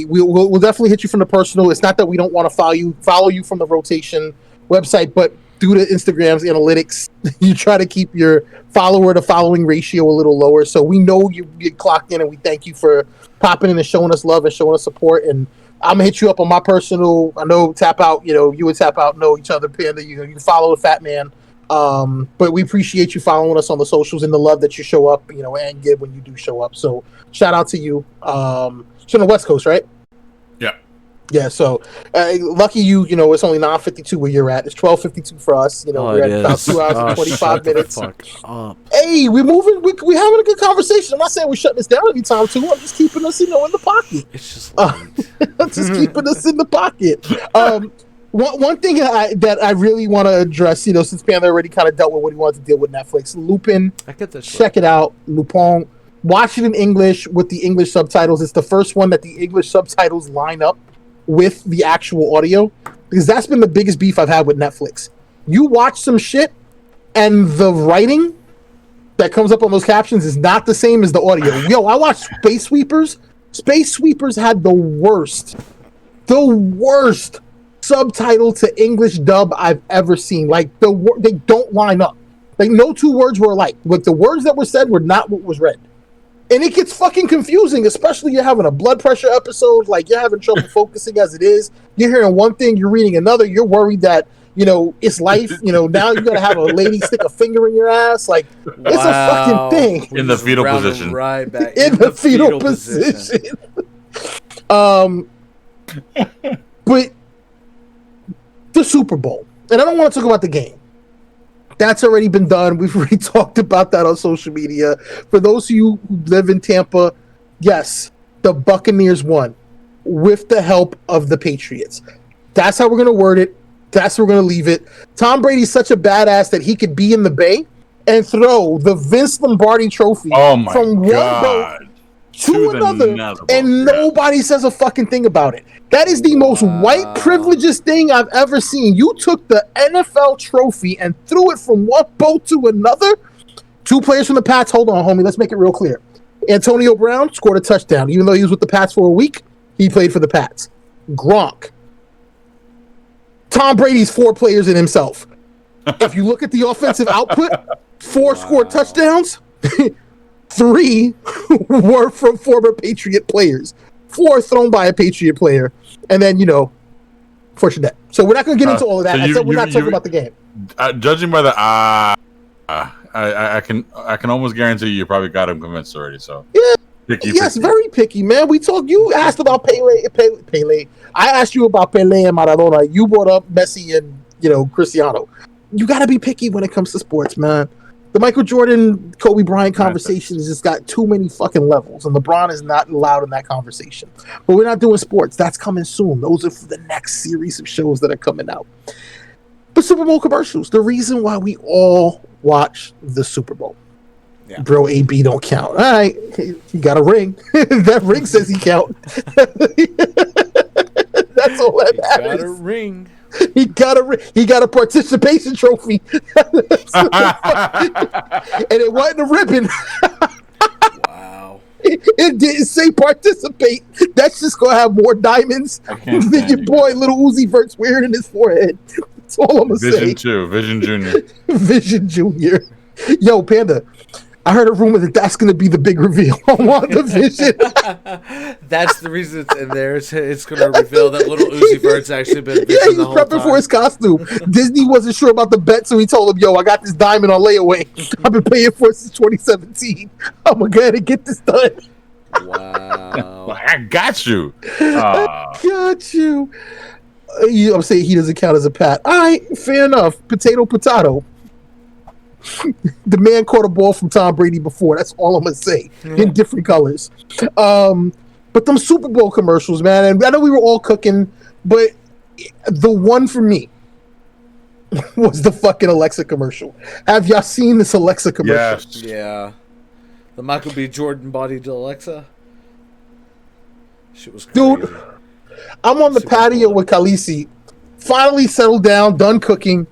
we'll definitely hit you from the personal. It's not that we don't want to follow you from the rotation website, but due to Instagram's analytics, you try to keep your follower to following ratio a little lower. So we know you get clocked in, and we thank you for popping in and showing us love and showing us support. And I'm gonna hit you up on my personal. I know Tap Out, you know, you and Tap Out know each other, Panda. You can follow the Fat Man. But we appreciate you following us on the socials and the love that you show up, you know, and give when you do show up. So shout out to you. It's on the West Coast, right? Yeah, so lucky you. You know, it's only 9:52 where you're at. It's 12:52 for us. You know, we're at about 2 hours and 25 minutes. Hey, we're moving. We're having a good conversation. I'm not saying we're shutting this down anytime soon. I'm just keeping us, you know, in the pocket.
It's just
just keeping us in the pocket. One thing that I really want to address, you know, since Panda already kind of dealt with what he wanted to deal with Netflix, Lupin.
I get this.
Check it out, Lupin. Watch it in English with the English subtitles. It's the first one that the English subtitles line up with the actual audio, because that's been the biggest beef I've had with Netflix. You watch some shit and the writing that comes up on those captions is not the same as the audio. Yo, I watched Space Sweepers. Space Sweepers had the worst subtitle to English dub I've ever seen. Like they don't line up. Like no two words were alike. Like the words that were said were not what was read. And it gets fucking confusing, especially you're having a blood pressure episode, like you're having trouble focusing as it is. You're hearing one thing, you're reading another. You're worried that, you know, it's life. You know, now you got to have a lady stick a finger in your ass. Like, it's a fucking thing.
In the fetal position.
Right back.
In the fetal position. But the Super Bowl, and I don't want to talk about the game. That's already been done. We've already talked about that on social media. For those of you who live in Tampa, yes, the Buccaneers won with the help of the Patriots. That's how we're going to word it. That's where we're going to leave it. Tom Brady's such a badass that he could be in the Bay and throw the Vince Lombardi trophy from one boat to another, and nobody says a fucking thing about it. That is the most white privileged thing I've ever seen. You took the NFL trophy and threw it from one boat to another. Two players from the Pats. Hold on, homie. Let's make it real clear. Antonio Brown scored a touchdown. Even though he was with the Pats for a week, he played for the Pats. Gronk. Tom Brady's 4 players in himself. If you look at the offensive output, 4 scored touchdowns. 3 were from former Patriot players. 4 thrown by a Patriot player. And then, you know, Fournette. So we're not going to get into all of that. I said we're not talking about the game.
Judging by the I can almost guarantee you probably got him convinced already. So
yeah,
picky.
Very picky, man. We talked. You asked about Pele. I asked you about Pele and Maradona. You brought up Messi and, you know, Cristiano. You got to be picky when it comes to sports, man. The Michael Jordan, Kobe Bryant conversation has just got too many fucking levels, and LeBron is not allowed in that conversation. But we're not doing sports. That's coming soon. Those are for the next series of shows that are coming out. But Super Bowl commercials, the reason why we all watch the Super Bowl. Bro, AB don't count. All right, he got a ring. That ring says he count. That's all that matters.
Got a ring.
He got a ring. He got a participation trophy, and it wasn't a ribbon.
Wow.
It didn't say participate. That's just gonna have more diamonds than your boy Little Uzi Vert's wearing in his forehead. That's all I'm gonna say.
Vision Junior.
Vision Junior. Yo, Panda, I heard a rumor that that's going to be the big reveal on WandaVision.
That's the reason it's in there. It's going to reveal that Little Uzi Vert's actually been
Yeah,
Vision
he's
the whole
prepping
time.
for his costume. Disney wasn't sure about the bet, so he told him, yo, I got this diamond on layaway. I've been paying for it since 2017. I'm going to go ahead and get this done.
Wow.
I got you.
Got you. I'm saying he doesn't count as a pat. All right, fair enough. Potato. The man caught a ball from Tom Brady before. That's all I'm gonna say. In different colors. But them Super Bowl commercials, man. And I know we were all cooking, but the one for me was the fucking Alexa commercial. Have y'all seen this Alexa commercial?
Yes.
Yeah. The Michael B. Jordan bodied Alexa. Shit was crazy.
Dude, I'm on the patio with Khaleesi. Finally settled down, done cooking.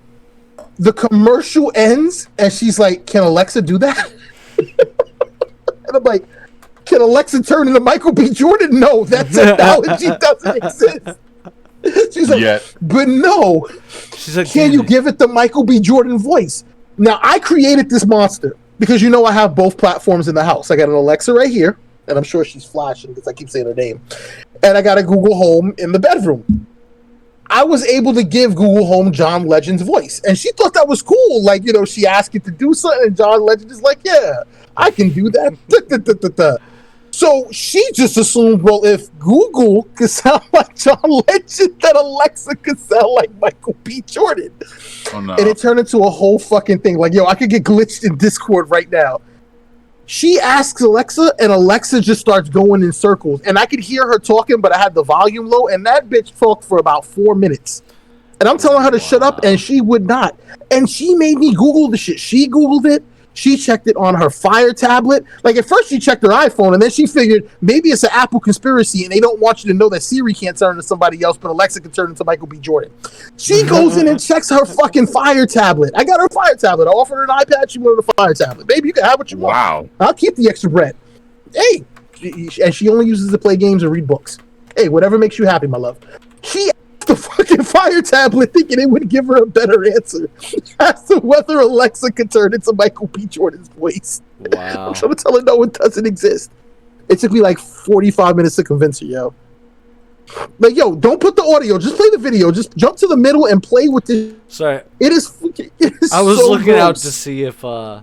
The commercial ends, and she's like, "Can Alexa do that?" And I'm like, "Can Alexa turn into Michael B. Jordan?" No, that technology doesn't exist. She's like, "But no."
She's like,
"Can you give it the Michael B. Jordan voice?" Now, I created this monster because you know I have both platforms in the house. I got an Alexa right here, and I'm sure she's flashing because I keep saying her name. And I got a Google Home in the bedroom. I was able to give Google Home John Legend's voice, and she thought that was cool. Like, you know, she asked it to do something, and John Legend is like, "Yeah, I can do that." So she just assumed, well, if Google could sound like John Legend, then Alexa could sound like Michael B. Jordan.
Oh, no.
And it turned into a whole fucking thing. Like, yo, I could get glitched in Discord right now. She asks Alexa, and Alexa just starts going in circles. And I could hear her talking, but I had the volume low, and that bitch talked for about 4 minutes. And I'm telling her to shut up, and she would not. And she made me Google the shit. She Googled it. She checked it on her Fire tablet. Like, at first she checked her iPhone, and then she figured maybe it's an Apple conspiracy, and they don't want you to know that Siri can't turn into somebody else, but Alexa can turn into Michael B. Jordan. She goes in and checks her fucking Fire tablet. I got her Fire tablet. I offered her an iPad. She wanted a Fire tablet. Baby, you can have what you want.
Wow.
I'll keep the extra bread. Hey, and she only uses it to play games and read books. Hey, whatever makes you happy, my love. She asked the fucking Fire tablet thinking it would give her a better answer as to whether Alexa could turn into Michael B. Jordan's voice.
Wow.
I'm trying to tell her no, it doesn't exist. It took me like 45 minutes to convince her, yo. Like, yo, don't put the audio. Just play the video. Just jump to the middle and play with this.
Sorry.
It is
I was
so
looking out
gross.
to see if yeah,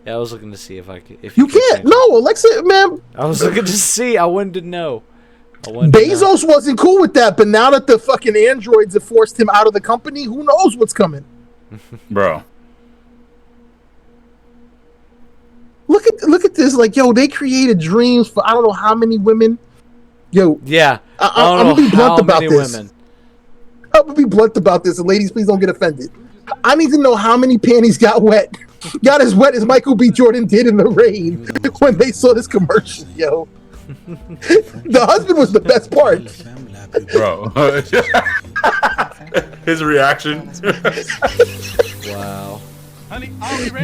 I was looking to see if I could. If
You
could
can't.
change it.
No, Alexa, man.
I was looking to see. I wanted to know. Wanted to know.
Bezos wasn't cool with that, but now that the fucking androids have forced him out of the company, who knows what's coming?
Bro.
Look at this. Like, yo, they created dreams for I don't know how many women. Yo,
Yeah.
I'm gonna be blunt about this. I'm gonna be blunt about this, and ladies, please don't get offended. I need to know how many panties got wet. Got as wet as Michael B. Jordan did in the rain when they saw this commercial, yo. The husband was the best part.
Bro. His reaction.
Wow.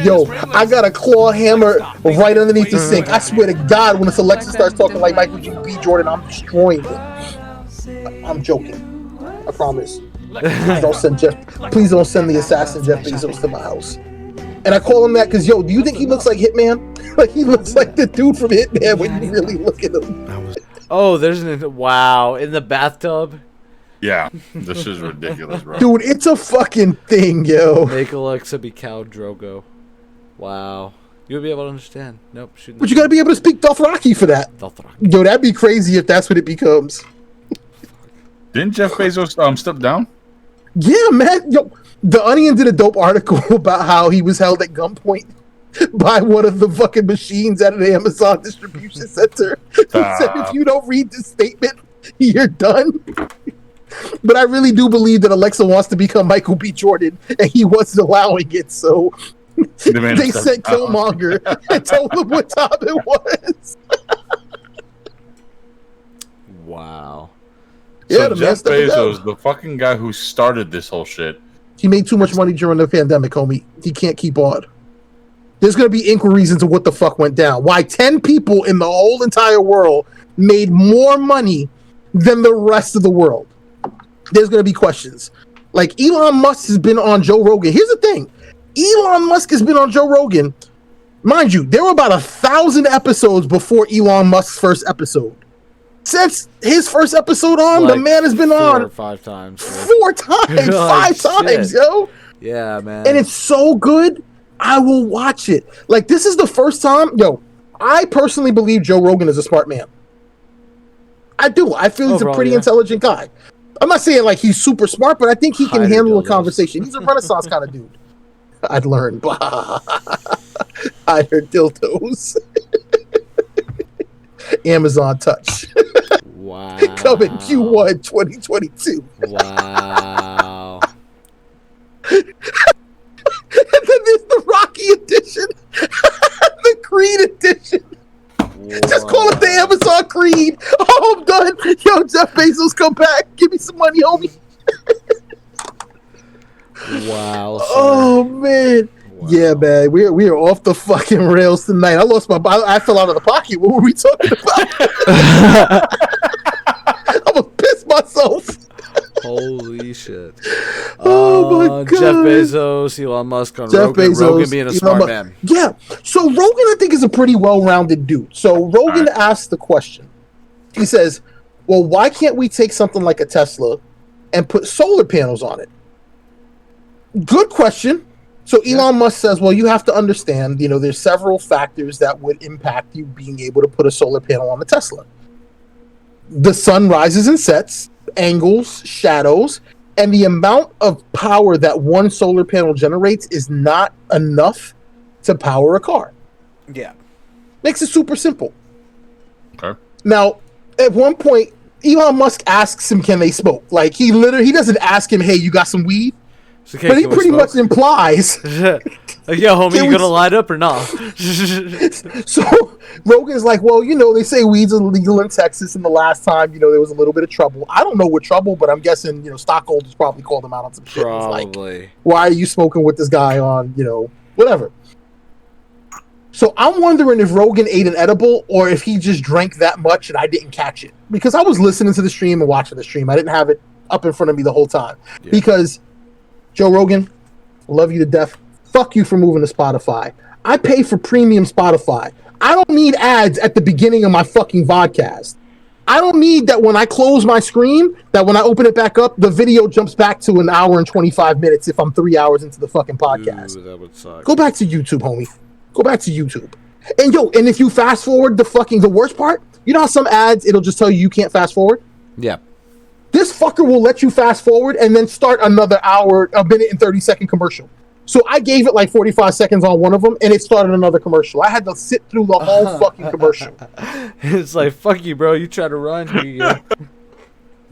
Yo, I got a claw hammer right underneath the sink. I swear to God, when this Alexa starts talking like Michael B. Jordan, I'm destroying it. I'm joking. I promise. Please don't send the assassin Jeff Bezos to my house. And I call him that because, yo, do you think he looks like Hitman? Like, he looks like the dude from Hitman when you really look at him.
Oh, there's wow in the bathtub.
Yeah. This is ridiculous, bro.
Dude, it's a fucking thing, yo.
Make Alexa be Khal Drogo. Wow. You'll be able to understand. Nope.
But you gotta be able to speak Dothraki for that.
Dothraki.
Yo, that'd be crazy if that's what it becomes.
Didn't Jeff Bezos step down?
Yeah, man. Yo, The Onion did a dope article about how he was held at gunpoint by one of the fucking machines at an Amazon distribution center. He said, if you don't read this statement, you're done. But I really do believe that Alexa wants to become Michael B. Jordan, and he wasn't allowing it. So They sent Killmonger and told him what time it was.
Wow.
Yeah,
So
the man
Jeff
stepped down.
Bezos, the fucking guy who started this whole shit.
He made too much money during the pandemic, homie. He can't keep on. There's going to be inquiries into what the fuck went down. Why 10 people in the whole entire world made more money than the rest of the world. There's going to be questions. Like, Elon Musk has been on Joe Rogan. Here's the thing. Elon Musk has been on Joe Rogan. Mind you, there were about 1,000 episodes before Elon Musk's first episode. Since his first episode on, the man has been
4
on
or 5 times.
4 times,
Like,
5 times,
shit.
yo.
Yeah, man.
And it's so good, I will watch it. Like, this is the first time, I personally believe Joe Rogan is a smart man. I do. I feel he's
Overall,
a pretty
yeah.
intelligent guy. I'm not saying like he's super smart, but I think he can
Hider
handle a
dildos.
conversation. He's a Renaissance kind of dude. I'd learn. Hider dildos. Amazon Touch.
Wow.
Coming Q1 2022.
Wow.
And then there's the Rocky edition. The Creed edition. Just call it the Amazon Creed. Oh, I'm done. Yo, Jeff Bezos, come back. Give me some money, homie.
Wow. Sir.
Oh, man.
Wow.
Yeah, man. We are off the fucking rails tonight. I fell out of the pocket. What were we talking about? I'm going to piss myself.
Holy shit.
Oh, my God.
Jeff Bezos, Elon Musk on
Jeff
Rogan.
Bezos,
Rogan being a
Elon
smart
Musk.
man.
Yeah. So Rogan, I think, is a pretty well-rounded dude. So Rogan asked the question. He says, well, why can't we take something like a Tesla and put solar panels on it? Good question. So Elon Musk says, well, you have to understand, there's several factors that would impact you being able to put a solar panel on a Tesla. The sun rises and sets, angles, shadows, and the amount of power that one solar panel generates is not enough to power a car.
Yeah.
Makes it super simple.
Okay.
Now, at one point, Elon Musk asks him, can they smoke? Like, he doesn't ask him, hey, you got some weed?
So, okay,
But he
can we
pretty
smoke?
much implies.
Like, yo, homie,
Can
you
we
gonna light up or not?
So Rogan's like, well, they say weed's illegal in Texas, and the last time, there was a little bit of trouble. I don't know what trouble, but I'm guessing, stockholders probably called him out on some shit. Was like,
Probably.
why are you smoking with this guy on, whatever. So I'm wondering if Rogan ate an edible or if he just drank that much and I didn't catch it. Because I was listening to the stream and watching the stream. I didn't have it up in front of me the whole time.
Yeah.
Because, Joe Rogan, love you to death. Fuck you for moving to Spotify. I pay for premium Spotify. I don't need ads at the beginning of my fucking vodcast. I don't need that when I close my screen, that when I open it back up, the video jumps back to an hour and 25 minutes if I'm 3 hours into the fucking podcast.
Ooh, that would suck.
Go back to YouTube, homie. Go back to YouTube. And if you fast forward the worst part, you know how some ads, it'll just tell you can't fast forward?
Yeah.
This fucker will let you fast forward and then start another hour, a minute and 30-second commercial. So I gave it like 45 seconds on one of them, and it started another commercial. I had to sit through the whole fucking commercial.
It's like, fuck you, bro. You try to run. Here you go.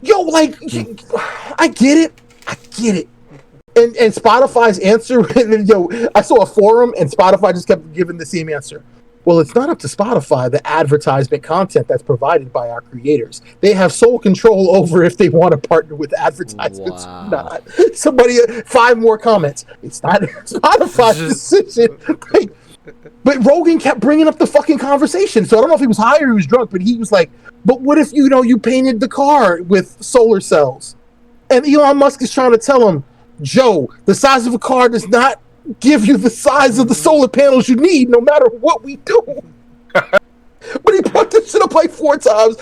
Yo, like, I get it. And Spotify's answer, I saw a forum, and Spotify just kept giving the same answer. Well, it's not up to Spotify, the advertisement content that's provided by our creators. They have sole control over if they want to partner with advertisements or not. Somebody, 5 more comments. It's not Spotify's decision. But Rogan kept bringing up the fucking conversation. So I don't know if he was high or he was drunk, but he was like, but what if, you painted the car with solar cells? And Elon Musk is trying to tell him, Joe, the size of a car does not give you the size of the solar panels you need, no matter what we do. But he brought this shit up like 4 times.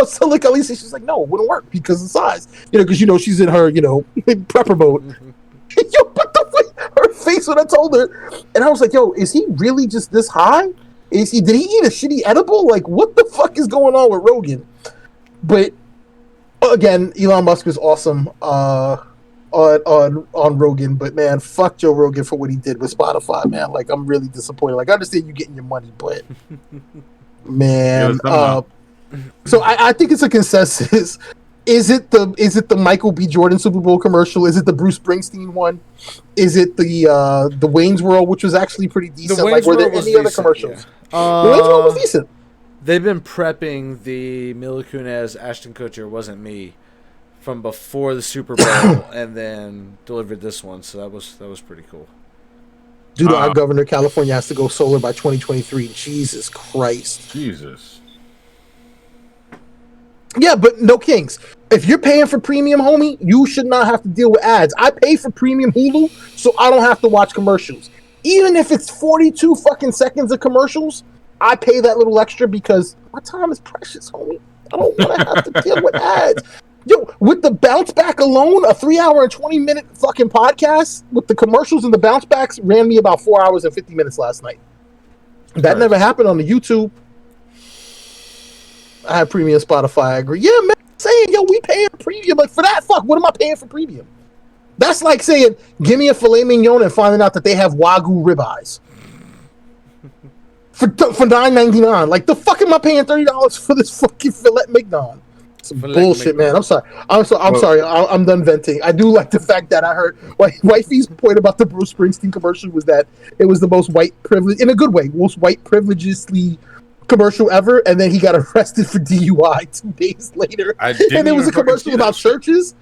So like Alicia, she's like, no, it wouldn't work because of the size. Because she's in her, prepper mode. Yo, what the fuck? Her face when I told her. And I was like, yo, is he really just this high? Did he eat a shitty edible? Like, what the fuck is going on with Rogan? But again, Elon Musk is awesome. On Rogan, but man, fuck Joe Rogan for what he did with Spotify, man. Like, I'm really disappointed. Like, I understand you getting your money, but man, so I think it's a consensus Is it the Michael B. Jordan Super Bowl commercial? Is it the Bruce Springsteen one? Is it the Wayne's World, which was actually pretty decent?
Wayne's
were there
World was
any other
decent,
commercials?
yeah.
The Wayne's World was decent.
They've been prepping the Mila Kunis, Ashton Kutcher, Wasn't Me, from before the Super Bowl, and then delivered this one. So that was pretty cool.
Due to our governor, California has to go solar by 2023. Jesus Christ.
Jesus.
Yeah, but no kings. If you're paying for premium, homie, you should not have to deal with ads. I pay for premium Hulu, so I don't have to watch commercials. Even if it's 42 fucking seconds of commercials, I pay that little extra because my time is precious, homie. I don't want to have to deal with ads. Yo, with the bounce back alone, a 3 hour and 20-minute fucking podcast with the commercials and the bounce backs ran me about 4 hours and 50 minutes last night. That never happened on the YouTube. I have premium Spotify. I agree. Yeah, man, saying, yo, we paying premium. Like, for that, fuck, what am I paying for premium? That's like saying, give me a filet mignon and finding out that they have Wagyu ribeyes. For $9.99. Like, the fuck am I paying $30 for this fucking filet mignon? Some bullshit, man. I'm sorry. I'm sorry. I'm done venting. I do like the fact that I heard Wifey's point about the Bruce Springsteen commercial was that it was the most white privilege, in a good way, most white privilegedly commercial ever, and then he got arrested for DUI 2 days later. And it was a commercial about churches.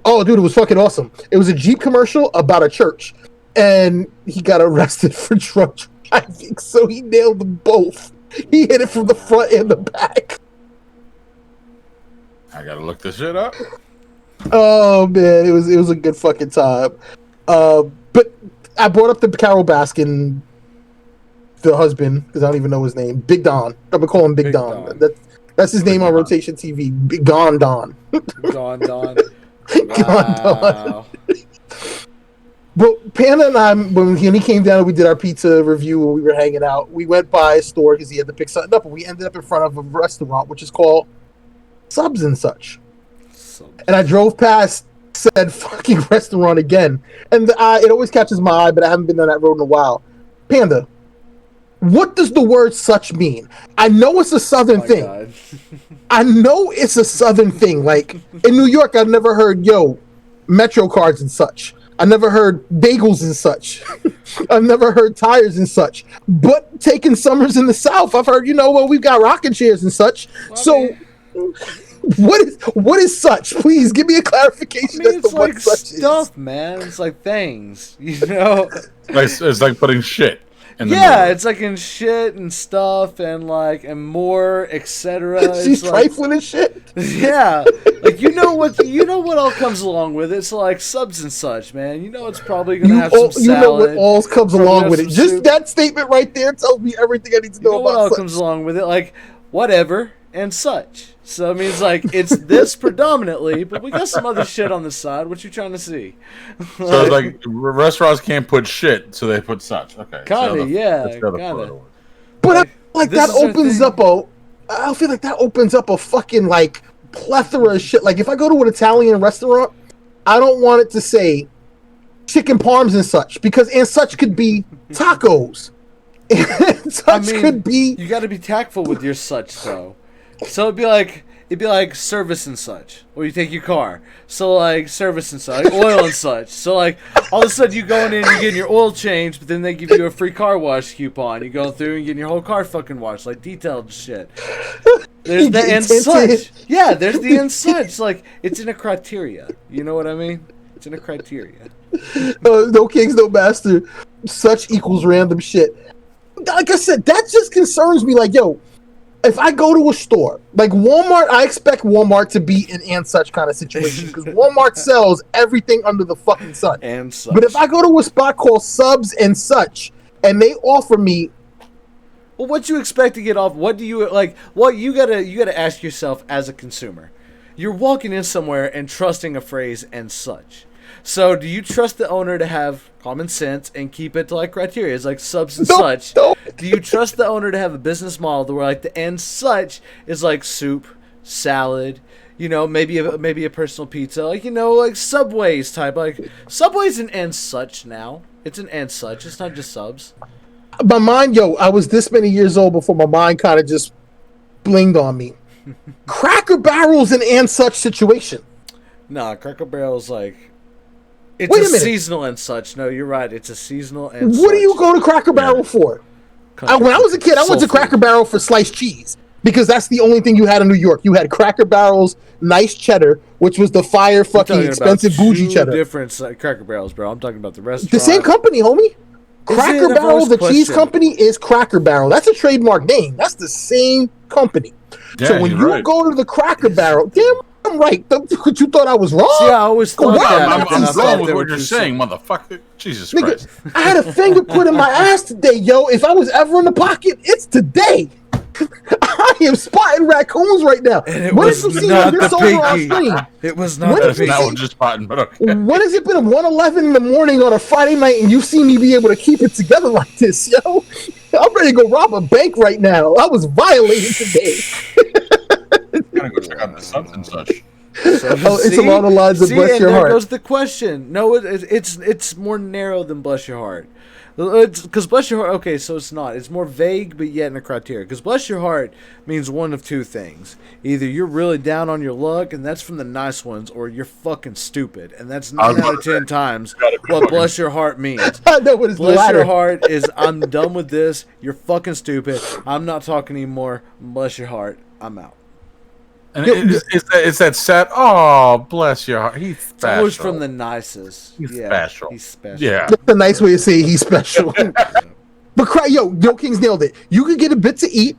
Oh, dude, it was fucking awesome. It was a Jeep commercial about a church, and he got arrested for drunk driving, so he nailed them both. He hit it from the front and the back.
I gotta look this shit up.
Oh man, it was a good fucking time. But I brought up the Carol Baskin, the husband, because I don't even know his name. Big Don. I'm gonna call him Big Don. That's his name on Rotation TV. Big Gone Don.
Gone Don.
Wow. But Panda and I, when he came down and we did our pizza review when we were hanging out, we went by a store because he had to pick something up, and we ended up in front of a restaurant which is called Subs and Such. And I drove past said fucking restaurant again, and it always catches my eye, but I haven't been down that road in a while. Panda, what does the word such mean? I know it's a southern thing. I know it's a southern thing. Like, in New York, I've never heard, yo, Metro cards and such. I never heard bagels and such. I've never heard tires and such. But taking summers in the South, I've heard, we've got rocking chairs and such. So, what is such? Please give me a clarification as to what such
stuff, man. It's like things,
It's like putting shit.
It's like in shit and stuff and more, etc.
She's trifling and shit.
Yeah, like what all comes along with it. It's like Subs and Such, man. It's probably gonna have some salad.
You know what all comes along with it. Just soup. That statement right there tells me everything I need to know about.
What all
such.
Comes along with it, like whatever and such. So I mean, it's this predominantly, but we got some other shit on the side. What you trying to see?
So it's like restaurants can't put shit, so they put such. Okay,
kinda, kinda.
But I feel like that opens up I feel like that opens up a fucking like plethora of shit. Like if I go to an Italian restaurant, I don't want it to say chicken parms and such because and such could be tacos. And such could be.
You got to be tactful with your such though. So it'd be like service and such, or you take your car. So like service and such, like oil and such. So like all of a sudden you going in, you're getting your oil changed, but then they give you a free car wash coupon. You go through and getting your whole car fucking washed, like detailed shit. There's the and such. Yeah, there's the and such. Like it's in a criteria. You know what I mean? It's in a criteria.
No kings, no master. Such equals random shit. Like I said, that just concerns me. Like yo. If I go to a store, like Walmart, I expect Walmart to be an and such kind of situation because Walmart sells everything under the fucking sun.
And such.
But if I go to a spot called Subs and Such, and they offer me,
well, what you expect to get off? What do you like? What you gotta ask yourself as a consumer. You're walking in somewhere and trusting a phrase and such. So, do you trust the owner to have common sense and keep it to like criteria? It's like Subs and Such.
No.
Do you trust the owner to have a business model where like the and such is like soup, salad, maybe a personal pizza, like Subway's type. Like Subway's an and such now. It's an and such. It's not just Subs.
My mind, I was this many years old before my mind kind of just blinged on me. Cracker Barrel's an and such situation.
Nah, Cracker Barrel's like it's
Wait a
a
minute.
seasonal and such. No, you're right. It's a seasonal and
What do
such.
you go to Cracker Barrel for? When I was a kid, I went to
Soul food.
Cracker Barrel for sliced cheese because that's the only thing you had in New York. You had Cracker Barrel's nice cheddar, which was the fire
I'm
fucking
talking
expensive
about
bougie
two
cheddar.
different Cracker Barrels, bro. I'm talking about the restaurant.
The same company, homie. Cracker
I've
Barrel,
always
the cheese
questioned.
company, is Cracker Barrel. That's a trademark name. That's the same company.
Yeah,
So when
you're
you
right.
go to the Cracker Barrel, damn, I'm right. You thought I was wrong?
See, I always thought
Wow,
that.
I'm,
but then I
I'm
thought
going with
they were
what you're
too
saying,
simple.
motherfucker. Jesus
Nigga,
Christ.
I had a finger put in my ass today, yo. If I was ever in the pocket, it's today. I am spotting raccoons right now.
And it
When
was
did you see
not
this
the
over on
pinky.
stream?
It was not
When
the
did you
That's
pinky.
not what just spotting, but okay.
When has it been 1:11 in the morning on a Friday night and you see me be able to keep it together like this, yo? I'm ready to go rob a bank right now. I was violated today.
Gotta go check out the subs and such.
So,
Oh, it's along the lines of bless
and
your
there
heart.
goes the question. No, it's more narrow than bless your heart. Because bless your heart, okay, so it's not. It's more vague, but yet in a criteria. Because bless your heart means one of two things. Either you're really down on your luck, and that's from the nice ones, or you're fucking stupid. And that's 9 out of 10 times what bless your heart means.
I know what is the
Bless
latter.
your heart is I'm done with this. You're fucking stupid. I'm not talking anymore. Bless your heart. I'm out.
And it's that sad, oh, bless your heart. He's
It's
special.
always from the nicest.
He's
yeah,
special.
He's special.
Yeah.
That's a nice way to say he's special. But yo, Kings nailed it. You could get a bit to eat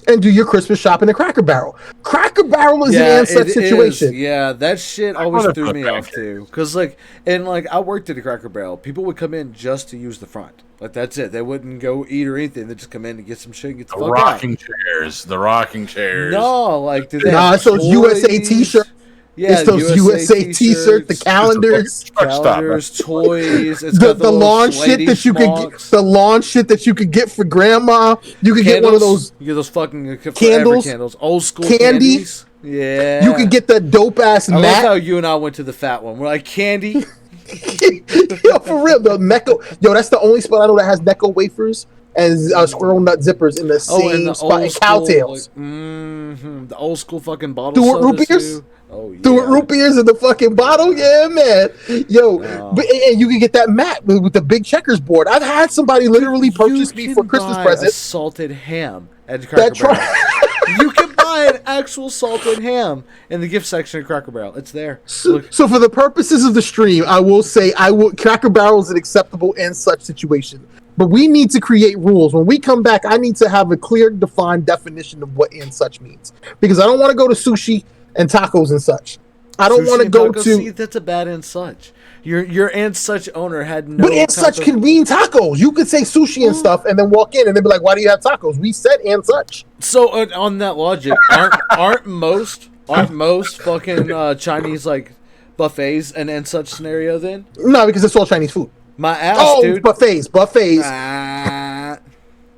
and do your Christmas shopping at Cracker Barrel. Cracker Barrel is an and such
it
situation.
is. Yeah, that shit always
wanna
threw
put
me
back
off too. Cause I worked at a Cracker Barrel. People would come in just to use the front. Like that's it. They wouldn't go eat or anything. They just come in to get some shit, and get the
The
fuck
rocking chairs. The rocking
out.
chairs.
No, like do they
Nah,
have
it's those USA
toys?
t-shirts.
Yeah,
It's those USA t-shirts, the
t-shirts,
calendars,
Truck stop,
calendars, toys. It's
the
got the,
lawn shit that you could get, the lawn shit that you could get for grandma. You could get one of those.
You get those fucking
candles,
candles, old school
candy.
candies. Yeah,
You could get that dope ass
I love
mat.
how you and I went to the fat one. We're like candy.
Yo, for real, the Necco. Yo, that's the only spot I know that has Necco wafers and squirrel nut zippers in the same
and the
spot.
old
And
school,
cowtails.
the old school fucking bottle
Stuart root
sodas,
beers?
too. Oh yeah.
Threw it root beers in the fucking bottle, yeah, man. Yo, and you can get that mat with the big checkers board. I've had somebody literally purchase me for Christmas
A
present.
salted ham at
That
Cracker
try-
Barrel. You can buy an actual salted ham in the gift section at Cracker Barrel. It's there. Look,
So for the purposes of the stream, I will say Cracker Barrel is an acceptable and such situation. But we need to create rules. When we come back, I need to have a clear, defined definition of what and such means. Because I don't want to go to sushi and tacos and such. I don't
sushi
want to
and
go
tacos,
to.
See, that's a bad and such. Your and such owner had no.
But and such
taco-
can mean tacos. You could say sushi and stuff, and then walk in and then be like, "Why do you have tacos?" We said and such.
So on that logic, aren't most fucking Chinese like buffets and such scenario then?
No, because it's all Chinese food.
My ass,
Oh,
dude.
buffets.
Ah,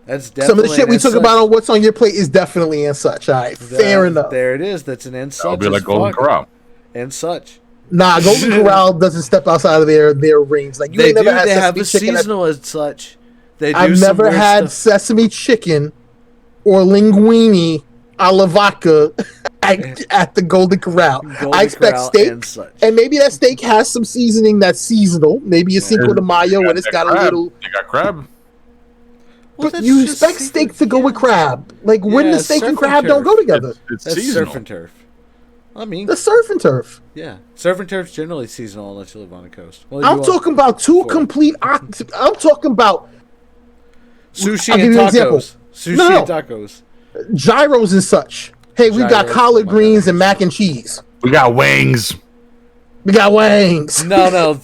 that's definitely
Some of the shit
an
we
and
talk
such.
about on what's on your plate is definitely and such. All right, fair enough.
There it is. That's an and
That'll
such.
be
as
like Golden
fuck.
Corral.
And such.
Nah, Golden Corral doesn't step outside of their range. Like you
They
ain't
do.
never had
They have
sesame
a
chicken.
seasonal as such. They do.
I've
some
never
weird
had
stuff.
sesame chicken or linguine a la vodka at the Golden Corral.
Golden
I expect
Corral
steak,
and such.
and maybe that steak has some seasoning that's seasonal. Maybe a Cinco de Mayo, and it's got a little.
They got crab.
Well,
But
that's
you
just
expect steak to go with crab. Like when
Yeah,
the steak and
surf
crab
and
don't go
turf.
together.
It's
That's
seasonal.
surf and turf. I mean,
The surf and turf.
yeah, surf and turf's generally seasonal unless you live on the coast. Well,
I'm
you are.
talking about two
Florida.
complete. I'm talking about
Sushi
I'll give
and
you an example.
tacos. Sushi
No, no.
and tacos.
gyros and such. Hey, we got
Gyros,
collard
oh my
greens
God.
and mac and cheese.
We got wings.
We got wings.
No,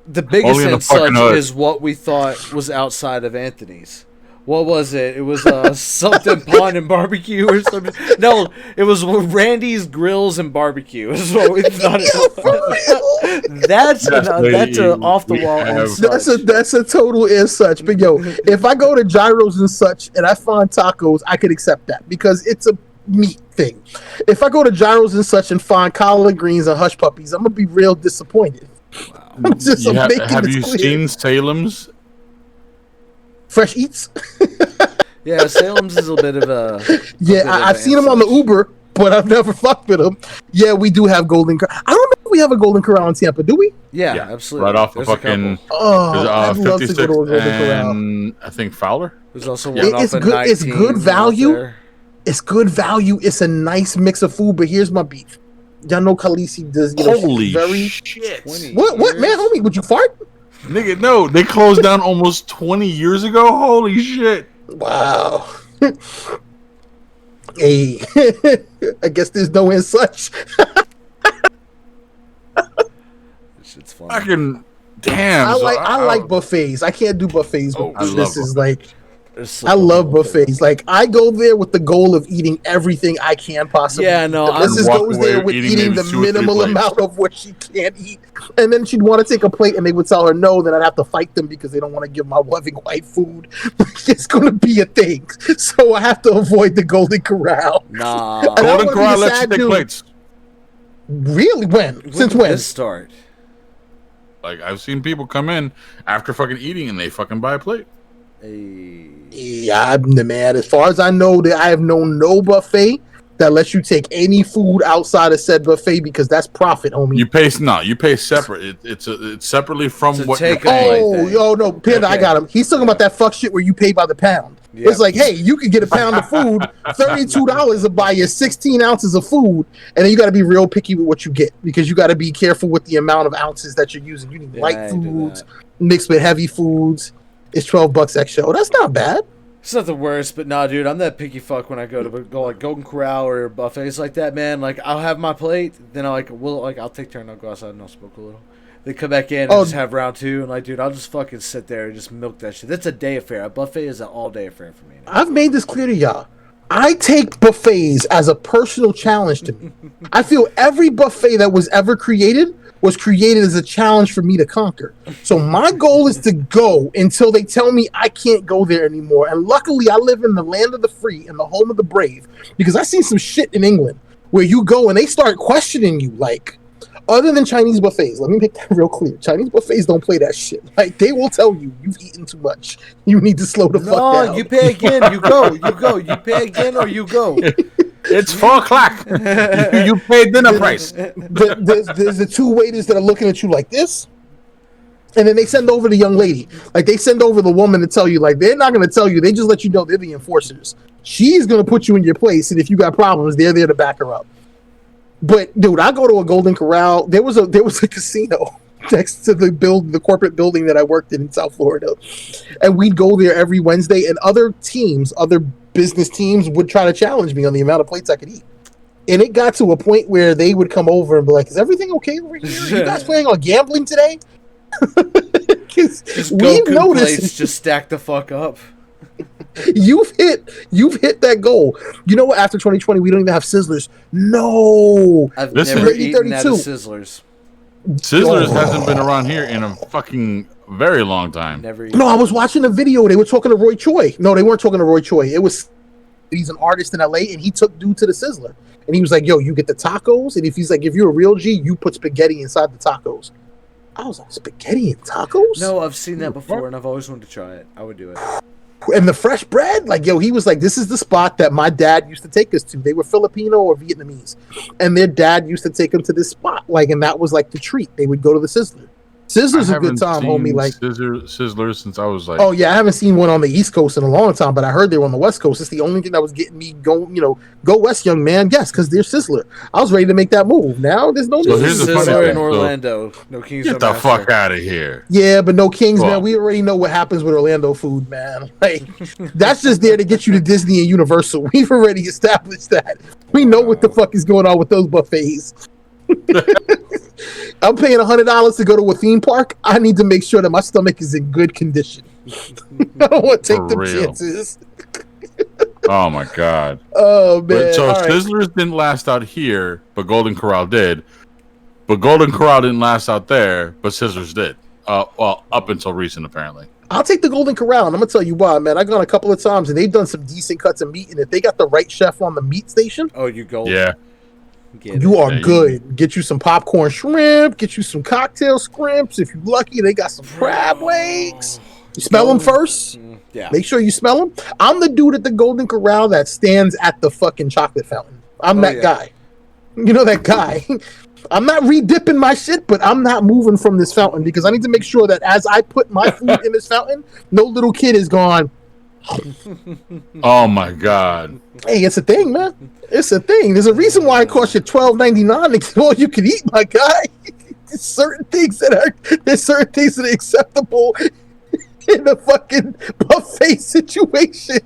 the biggest
Only in the
and such
fucking hood.
is what we thought was outside of Anthony's. What was it? It was something pond and barbecue or something. No, it was Randy's Grills and Barbecue. Is what we thought it was. That's an off the wall
we
and
have-
such.
That's a total and such. But yo, if I go to gyros and such and I find tacos, I could accept that because it's a meat thing. If I go to gyros and such and find collard greens and hush puppies, I'm gonna be real disappointed. I'm just
You
I'm
have
making
have
this
you
clear.
seen Salem's?
Fresh Eats?
Yeah, Salem's is a bit of a.
Yeah, I've seen them on the Uber, but I've never fucked with them. Yeah, we do have Golden Corral. I don't know if we have a Golden Corral in Tampa, do we?
Yeah, absolutely.
Right off
There's
the fucking.
Oh, I'd love to go to a Golden Corral.
And I think Fowler.
There's also one off
It's
at
good.
19
It's good value.
out there.
It's good value. It's a nice mix of food, but here's my beef. Y'all know Khaleesi does
Holy
very.
shit!
20
What,
years.
man, homie? Would you fart?
Nigga, no, they closed down almost 20 years ago. Holy shit!
Wow. Hey, I guess there's no and such.
Shit's funny.
Fucking damn!
I like buffets. I can't do buffets, but
I love
this is like.
There's so
I love
much
buffets. Like I go there with the goal of eating everything I can possibly.
Yeah,
eat.
no,
The
I'm
missus
walk
goes
away
there with
eating
eating
maybe
the
2 or 3
minimal
plates.
amount of what she can't eat, and then she'd want to take a plate, and they would tell her no. Then I'd have to fight them because they don't want to give my loving wife food. It's going to be a thing, so I have to avoid the Golden Corral.
Nah.
And I
Golden
wanna be
Corral
the
lets you
sad
take
dude.
plates.
Really? When? Since
did
when?
this start?
Like I've seen people come in after fucking eating and they fucking buy a plate.
Hey.
Yeah, I'm the man. As far as I know, that I have known no buffet that lets you take any food outside of said buffet because that's profit, homie.
You pay separate. It's separately from
It's a
what you're
take-home.
paying.
Oh,
thing.
yo, no, Panda, I
Okay.
got him. He's talking about that fuck shit where you pay by the pound.
Yeah.
It's like, hey, you can get a pound of food, $32 to buy you 16 ounces of food, and then you got to be real picky with what you get because you got to be careful with the amount of ounces that you're using. You need
Yeah,
light
I do
foods
that.
mixed with heavy foods. It's $12 extra. Oh, that's not bad.
It's not the worst, but nah, dude, I'm that picky fuck when I go like Golden Corral or buffets like that, man. Like I'll have my plate, then I'll take turn, I'll go outside and I'll smoke a little. Then come back in and
Oh.
just have round 2, and like, dude, I'll just fucking sit there and just milk that shit. That's a day affair. A buffet is an all day affair for me. Now.
I've made this clear to y'all. I take buffets as a personal challenge to me. I feel every buffet that was ever created was created as a challenge for me to conquer. So my goal is to go until they tell me I can't go there anymore. And luckily, I live in the land of the free and the home of the brave because I seen some shit in England where you go and they start questioning you like, other than Chinese buffets, let me make that real clear. Chinese buffets don't play that shit. Like they will tell you you've eaten too much. You need to slow the fuck
No,
down.
you pay again. You go. You go. You pay again or you go.
It's 4:00. You paid dinner price.
There's the two waiters that are looking at you like this, and then they send over the young lady. Like they send over the woman to tell you. Like they're not going to tell you. They just let you know they're the enforcers. She's going to put you in your place, and if you got problems, they're there to back her up. But dude, I go to a Golden Corral. There was a casino next to the corporate building that I worked in South Florida, and we'd go there every Wednesday. And other business teams would try to challenge me on the amount of plates I could eat. And it got to a point where they would come over and be like, "Is everything okay over here? You guys planning on gambling today?"
Just
We've
Goku
noticed
plates just stack the fuck up.
you've hit that goal. You know what? After 2020, we don't even have Sizzlers. No,
I've
Listen.
never
Lady
eaten at a
32.
Sizzlers.
Sizzlers
Oh.
hasn't been around here in a fucking very long time.
Never eaten.
no. I was watching a video. They were talking to Roy Choi. No, they weren't talking to Roy Choi. It was he's an artist in LA, and he took dude to the Sizzler, and he was like, "Yo, you get the tacos, and if you're a real G, you put spaghetti inside the tacos." I was like, "Spaghetti and tacos?"
No, I've seen that before, and I've always wanted to try it. I would do it.
And the fresh bread, like, yo, he was like, this is the spot that my dad used to take us to. They were Filipino or Vietnamese, and their dad used to take them to this spot, like, and that was like the treat. They would go to the Sizzler. Sizzler's a good time, homie. Like,
Sizzlers since I was like,
oh yeah, I haven't seen one on the East Coast in a long time, but I heard they were on the West Coast. It's the only thing that was getting me go west, young man. Yes, because they're Sizzler. I was ready to make that move. Now there's no
So
need.
here's the funny
Sizzler
thing,
in
so-
Orlando. No Kings.
get
no
the
Master.
fuck out of here.
Yeah, but no Kings,
Well-
man. We already know what happens with Orlando food, man. Like, that's just there to get you to Disney and Universal. We've already established that. We know what the fuck is going on with those buffets. I'm paying $100 to go to a theme park. I need to make sure that my stomach is in good condition. I don't want to take
For
them
real.
chances.
Oh my god.
Oh man!
But so
All right.
Sizzlers didn't last out here, but Golden Corral did. But Golden Corral didn't last out there, but Sizzlers did. Well, up until recent, apparently.
I'll take the Golden Corral, and I'm gonna tell you why, man. I've gone a couple of times, and they've done some decent cuts of meat. And if they got the right chef on the meat station,
Oh, you go.
Yeah.
Get
you
it.
are
Yeah, you-
good. Get you some popcorn shrimp. Get you some cocktail scrimps. If you're lucky, they got some crab legs. You smell them first.
Yeah, Yeah.
Make sure you smell them. I'm the dude at the Golden Corral that stands at the fucking chocolate fountain. I'm that guy. You know that guy. I'm not re-dipping my shit, but I'm not moving from this fountain because I need to make sure that as I put my food in this fountain, no little kid is gone.
Oh my god!
Hey, it's a thing, man. It's a thing. There's a reason why it costs you $12.99 to get all you can eat, my guy. There's certain things that are acceptable in a fucking buffet situation.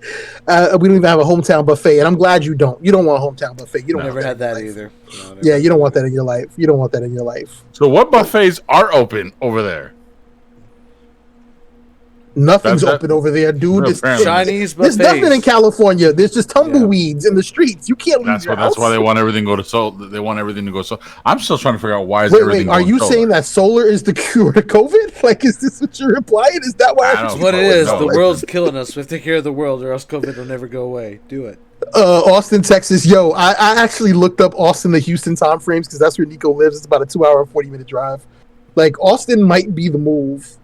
We don't even have a hometown buffet, and I'm glad you don't. You don't want a hometown buffet. You don't
Never
want
had that
in your
either.
life.
No,
Yeah, you don't want that in your life. You don't want that in your life.
So what buffets are open over there?
Nothing's open over there, dude. It's
Chinese buffets.
There's nothing in California. There's just tumbleweeds in the streets. You can't leave your house.
That's why they want everything to go to solar. They want everything to go so. I'm still trying to figure out why is
Wait,
everything.
are you saying that solar is the cure to COVID? Like, is this what you're implying? Is that why?
That's what it is. The world's killing us. We have to take care of the world, or else COVID will never go away. Do it.
Austin, Texas. Yo, I actually looked up Austin to Houston time frames because that's where Nico lives. It's about a 2-hour and 40-minute drive. Like, Austin might be the move.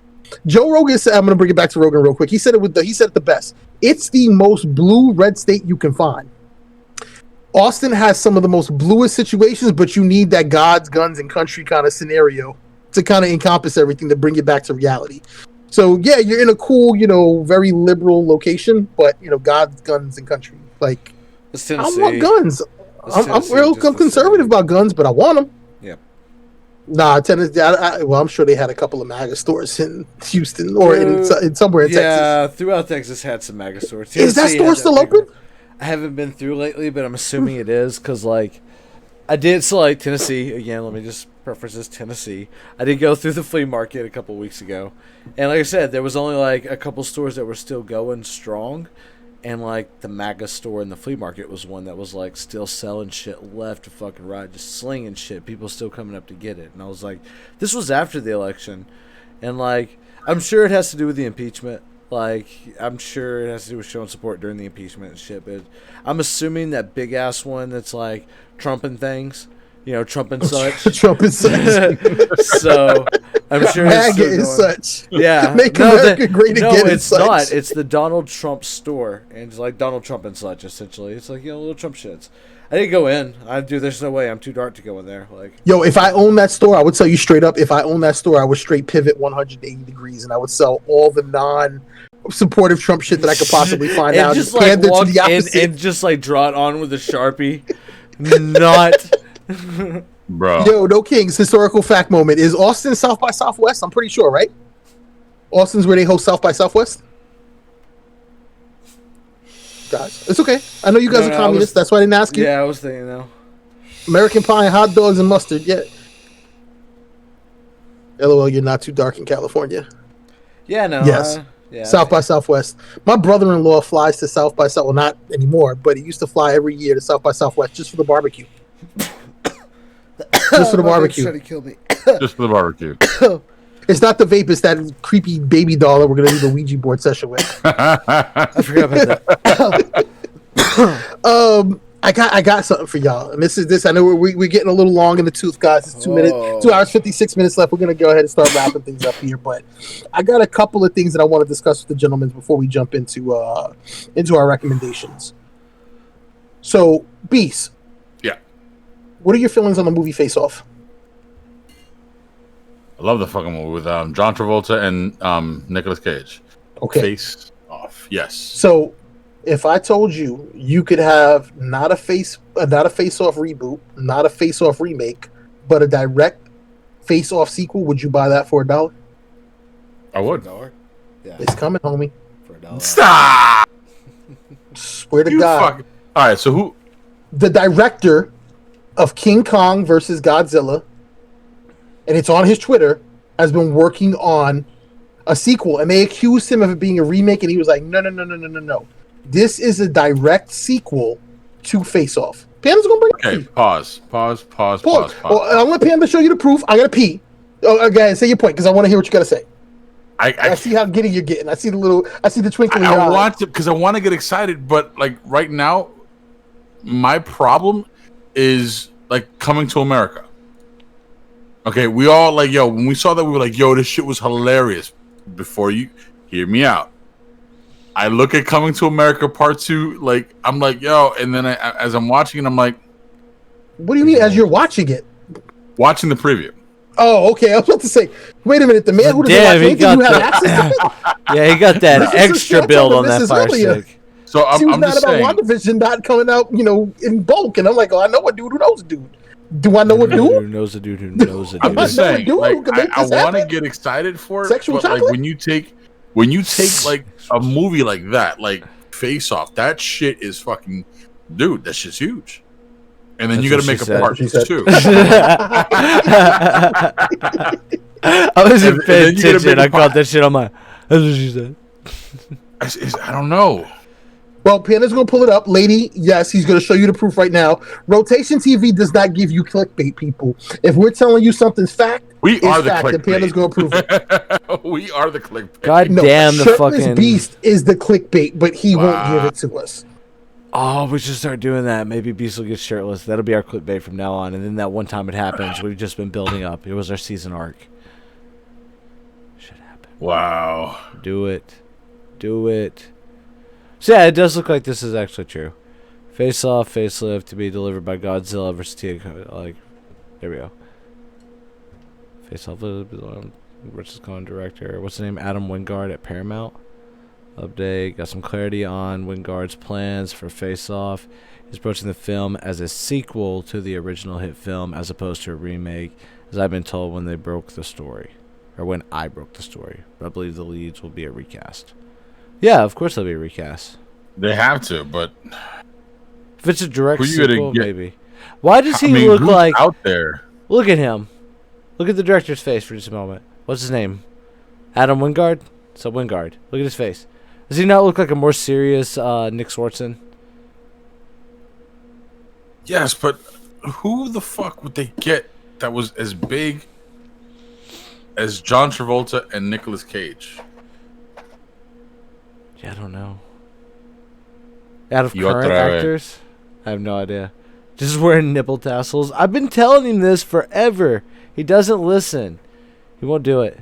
Joe Rogan said, I'm going to bring it back to Rogan real quick. He said it the best. It's the most blue red state you can find. Austin has some of the most bluest situations, but you need that gods, guns, and country kind of scenario to kind of encompass everything to bring it back to reality. So, yeah, you're in a cool, very liberal location, but, gods, guns, and country. Like, I want guns. I'm real conservative about guns, but I want them.
Yep.
Nah, Tennessee. Well, I'm sure they had a couple of MAGA stores in Houston or in somewhere in Texas.
Yeah, throughout Texas had some MAGA stores.
Is that store still open?
I haven't been through lately, but I'm assuming it is because, I did. So, Tennessee again. Let me just preface this: Tennessee. I did go through the flea market a couple weeks ago, and like I said, there was only a couple stores that were still going strong. And, the MAGA store in the flea market was one that was, still selling shit left to fucking right, just slinging shit. People still coming up to get it. And I was like, this was after the election. And, I'm sure it has to do with the impeachment. I'm sure it has to do with showing support during the impeachment and shit. But I'm assuming that big-ass one that's, Trump and things. Trump and such.
Trump and such.
So, I'm sure
MAGA is such.
Yeah.
Make America great again.
No, it's not. It's the Donald Trump store. And it's Donald Trump and such, essentially. It's little Trump shits. I didn't go in. There's no way. I'm too dark to go in there.
Yo, if I own that store, I would tell you straight up, if I own that store, I would straight pivot 180 degrees and I would sell all the non-supportive Trump shit that I could possibly find out.
Just walk in and just draw it on with a Sharpie. Not...
Bro.
Yo, no kings. Historical fact moment. Is Austin South by Southwest? I'm pretty sure, right? Austin's where they host South by Southwest? Guys, it's okay. I know you guys are communists. That's why I didn't ask you.
Yeah, I was thinking now.
American pie, hot dogs, and mustard. Yeah. LOL, you're not too dark in California.
Yeah, no.
Yes.
Yeah.
South by Southwest. My brother-in-law flies to South by South. Well, not anymore, but he used to fly every year to South by Southwest just for the barbecue. Just for the barbecue.
Trying to kill me.
Just for the barbecue.
It's not the vape. It's that creepy baby doll that we're gonna do the Ouija board session with.
I forgot about that.
I got something for y'all, and this. I know we're getting a little long in the tooth, guys. It's 2 hours 56 minutes left. We're gonna go ahead and start wrapping things up here, but I got a couple of things that I want to discuss with the gentlemen before we jump into our recommendations. So, Beast. What are your feelings on the movie Face Off?
I love the fucking movie with John Travolta and Nicolas Cage.
Okay.
Face Off. Yes.
So, if I told you you could have not a Face Off reboot, not a Face Off remake, but a direct Face Off sequel, would you buy that for $1?
I would.
$1? Yeah.
It's coming, homie.
For $1.
Stop.
Swear to God.
All right. So who?
The director of King Kong versus Godzilla, and it's on his Twitter, has been working on a sequel, and they accused him of it being a remake, and he was like, no. This is a direct sequel to Face Off. Panda's gonna bring it.
Okay, pause.
Well, I'll let Panda show you the proof. I gotta pee. Oh, again, say your point, because I want to hear what you gotta say. I see how giddy you're getting. I see the twinkle in your eye.
I want to, because I want to get excited, but right now, my problem is Coming to America. Okay, we all when we saw that, we were like, yo, this shit was hilarious. Before you hear me out. I look at Coming to America Part 2, like I'm like, yo, and then as I'm watching it, I'm like,
What do you mean? As you're watching it?
watching the preview.
Oh, okay. I was about to say, wait a minute. The man who doesn't
Damn,
watch
he
anything,
got
you have
the-
access to it?
Yeah, he got that
This is
extra
just
build
what
on that
this is
fire
earlier.
stick.
So
She was
I'm
mad
just
about
saying.
WandaVision not coming out, in bulk, and I'm like, oh, I know a dude who knows a dude. Do I know a
Who
dude?
knows a dude who knows a
I'm
dude?
just
I know a
saying,
dude
like,
who can make
I
this
want to
happen.
get excited for it,
Sexual
but like
chocolate?
when you take like a movie like that, like Face Off, that shit is fucking, dude, that shit's huge. And then
That's
you got
what
to make
she
a
said.
part
She said.
2.
I wasn't
And
paying
then you gotta
attention.
make a
I caught that shit on my. That's what she said.
I don't know.
Well, Panda's going to pull it up. Lady, yes, he's going to show you the proof right now. Rotation TV does not give you clickbait, people. If we're telling you something's fact,
We
it's
are the
fact, and Panda's
clickbait.
going to prove it.
We are the clickbait.
God
No,
damn the
Shirtless
fucking.
Beast is the clickbait, but he won't give it to us.
Oh, we should start doing that. Maybe Beast will get shirtless. That'll be our clickbait from now on. And then that one time it happens, we've just been building up. It was our season arc. Should happen.
Wow.
Do it. Do it. So yeah, it does look like this is actually true. Face Off, facelift to be delivered by Godzilla versus Tia. Like, there we go. Face Off versus Con director. What's the name? Adam Wingard at Paramount. Update. Got some clarity on Wingard's plans for Face Off. He's approaching the film as a sequel to the original hit film as opposed to a remake, as I've been told when they broke the story. Or when I broke the story. But I believe the leads will be a recast. Yeah, of course there'll be a recast.
They have to, but
If it's a direct
Who you gonna
sequel,
get?
maybe. Why does he
I mean,
look
who's
like...
out there?
Look at him. Look at the director's face for just a moment. What's his name? Adam Wingard? So Wingard. Look at his face. Does he not look like a more serious Nick Swartzen?
Yes, but who the fuck would they get that was as big as John Travolta and Nicolas Cage?
Yeah, I don't know. Out of
Y
current
otra vez.
actors? I have no idea. Just wearing nipple tassels. I've been telling him this forever. He doesn't listen. He won't do it.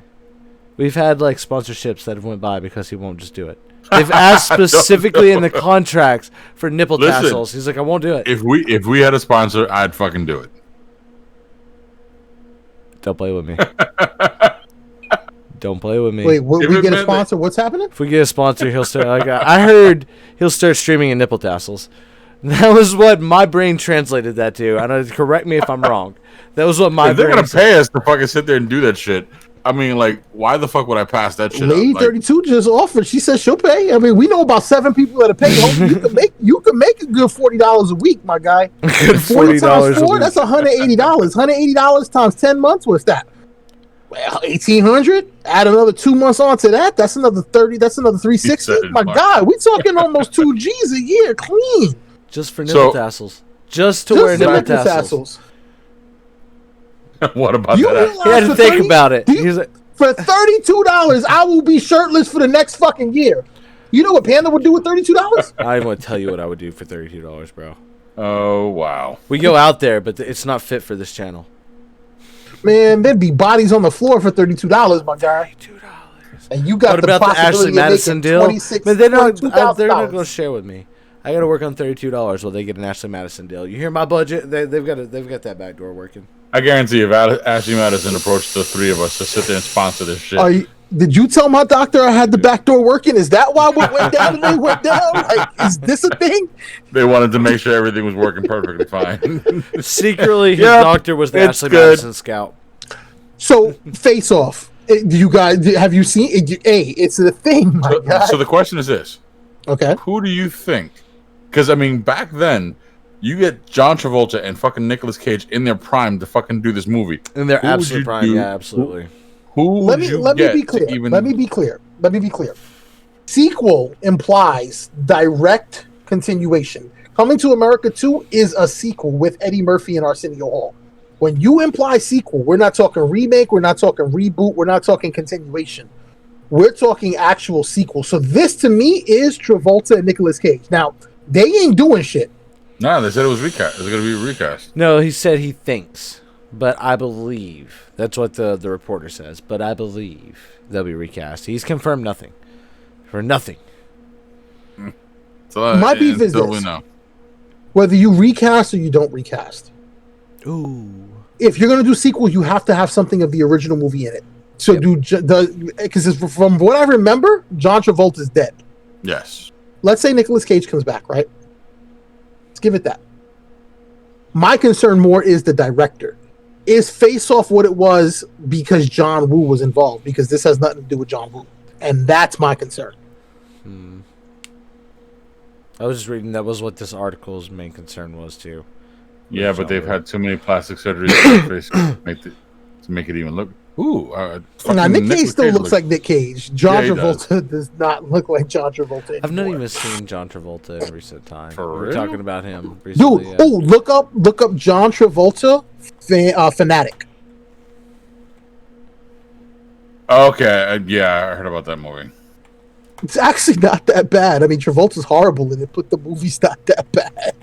We've had like sponsorships that have went by because he won't just do it. They've asked specifically in the contracts for nipple
Listen,
tassels. He's like, I won't do it.
If we had a sponsor, I'd fucking do it.
Don't play with me. Don't play with me.
Wait, will
If
we
it
get a
meant
sponsor? What's happening?
If we get a sponsor, he'll start. Like I heard, he'll start streaming in nipple tassels. That was what my brain translated that to. And correct me if I'm wrong. That was what my
If they're
brain
gonna
said.
pay us to fucking sit there and do that shit, I mean, like, why the fuck would I pass that shit
Lady
up? Like,
32 just offered. She said she'll pay. I mean, we know about 7 people that are paying. You can make a good $40 a week, my guy.
Good
40
$40
times
a
4,
week.
that's $180. $180 times 10 months. What's that? Well, 1,800. Add another 2 months onto that. That's another 30. That's another 360.
He said it,
My
Mark.
God, we talking almost 2 G's a year, clean.
Just for nipple
So-
tassels. Just to
Just
wear
the
nipple
nipple
tassels.
what about
You
that?
realize
He had to
for
think
30
about it.
do you-
He's like,
For $32, I will be shirtless for the next fucking year. You know what Panda would do with $32?
I don't even want to tell you what I would do for $32, bro.
Oh wow.
We go out there, but it's not fit for this channel.
Man, there'd be bodies on the floor for $32, my guy.
$2.
And you got
What
the
about the
possibility
Ashley
of
Madison
making
deal?
$26,000,
But they're not going to
$22,000.
share with me. I got to work on $32 while they get an Ashley Madison deal. You hear my budget? They've got that back door working.
I guarantee if Ashley Madison approached the three of us to sit there and sponsor this shit,
Did you tell my doctor I had the back door working? Is that why what went down and they went down? Like, is this a thing?
they wanted to make sure everything was working perfectly fine.
Secretly, his
Yep,
doctor was the
it's
Ashley
good.
Madison scout.
So, Face Off. Do you guys have you seen it? It's a thing, my God.
So the question is this:
Okay.
who do you think? Because I mean, back then, you get John Travolta and fucking Nicolas Cage in their prime to fucking do this movie.
And they're
Who would
absolute
you
prime.
do-
Yeah, absolutely.
Who
Let
would
me
you
be
get
clear.
to even?
Let me be clear. Sequel implies direct continuation. Coming to America 2 is a sequel with Eddie Murphy and Arsenio Hall. When you imply sequel, we're not talking remake, we're not talking reboot, we're not talking continuation. We're talking actual sequel. So this to me is Travolta and Nicolas Cage. Now, they ain't doing shit.
No, they said it was recast. It was going to be a recast.
No, he said he thinks, but I believe. That's what the reporter says, but I believe they'll be recast. He's confirmed nothing. For nothing.
My beef is
until
this.
we know.
Whether you recast or you don't recast.
Ooh.
If you're going to do sequel, you have to have something of the original movie in it. So because from what I remember, John Travolta is dead.
Yes.
Let's say Nicolas Cage comes back, right? Let's give it that. My concern more is the director. Is Face Off what it was because John Woo was involved? Because this has nothing to do with John Woo. And that's my concern.
I was just reading that was what this article's main concern was too.
Yeah, but they've had too many plastic surgeries on their face to make it even look. Ooh,
now Nick Cage still looks like Nick Cage. John
Yeah,
Travolta does not look like John Travolta anymore.
I've not even seen John Travolta in recent time.
For
We were
real?
talking about him recently.
Dude, look up John Travolta Fanatic.
Okay, yeah, I heard about that movie.
It's actually not that bad. I mean, Travolta's horrible in it, but the movie's not that bad.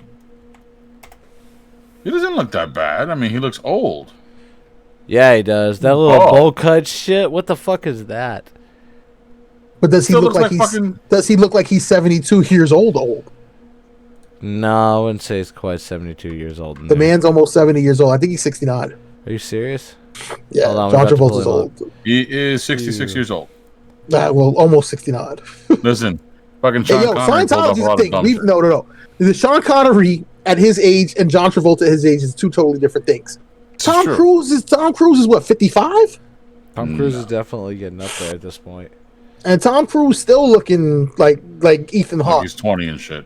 He doesn't look that bad. I mean, he looks old.
Yeah, he does. That little bowl cut shit. What the fuck is that?
But does he
Still
look
looks
like
like
he's
fucking-
does he look like he's 72 years old?
No, I wouldn't say he's quite 72 years old.
The man's almost 70 years old. I think he's 69.
Are you serious?
Yeah,
Hold on, we're
John
about to pull
Travolta's
him up.
old.
He is 66 years old.
Well, almost 69.
Listen, fucking
Hey,
Sean Connery pulled off a
Scientology's
lot
a
of
thing.
dumb shit.
No. The Sean Connery at his age and John Travolta at his age is two totally different things.
This is
Tom
true.
Cruise is what, 55?
Tom Cruise is definitely getting up there at this point.
And Tom Cruise still looking like Ethan
Like
Hawke.
he's 20 and shit.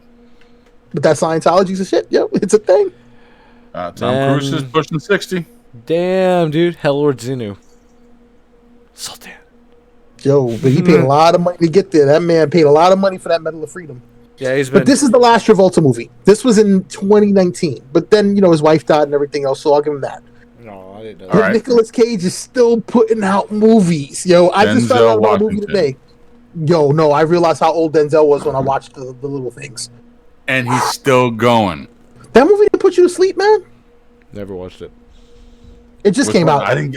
But that Scientology's a shit. Yep, it's a thing.
Tom
Man.
Cruise is pushing 60.
Damn, dude. Hellward Zenu. Sultan.
Yo, but he paid a lot of money to get there. That man paid a lot of money for that Medal of Freedom.
Yeah, he's been.
But this is the last Travolta movie. This was in 2019. But then, his wife died and everything else, so I'll give him that.
No, I didn't know.
All
But
right.
Nicolas Cage is still putting out movies. Yo, I just found
Denzel
out about a movie
Washington.
today. Yo, no, I realized how old Denzel was when I watched the little things.
And he's still going.
That movie didn't put you to sleep, man.
Never watched it.
It just
Which
came
one?
out.
I didn't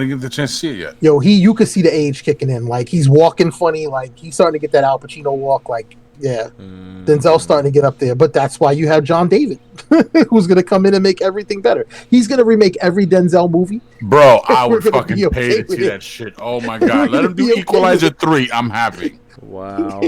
get the chance to see it yet.
Yo, you could see the age kicking in. Like, he's walking funny. Like, he's starting to get that Al Pacino walk. Like, yeah. Denzel's starting to get up there. But that's why you have John David, who's going to come in and make everything better. He's going to remake every Denzel movie.
Bro, I
We're
would
gonna
fucking
be okay
pay to
with
see
it.
that shit. Oh my god. Let him do
We're gonna be okay
Equalizer
with
3. I'm happy.
Wow.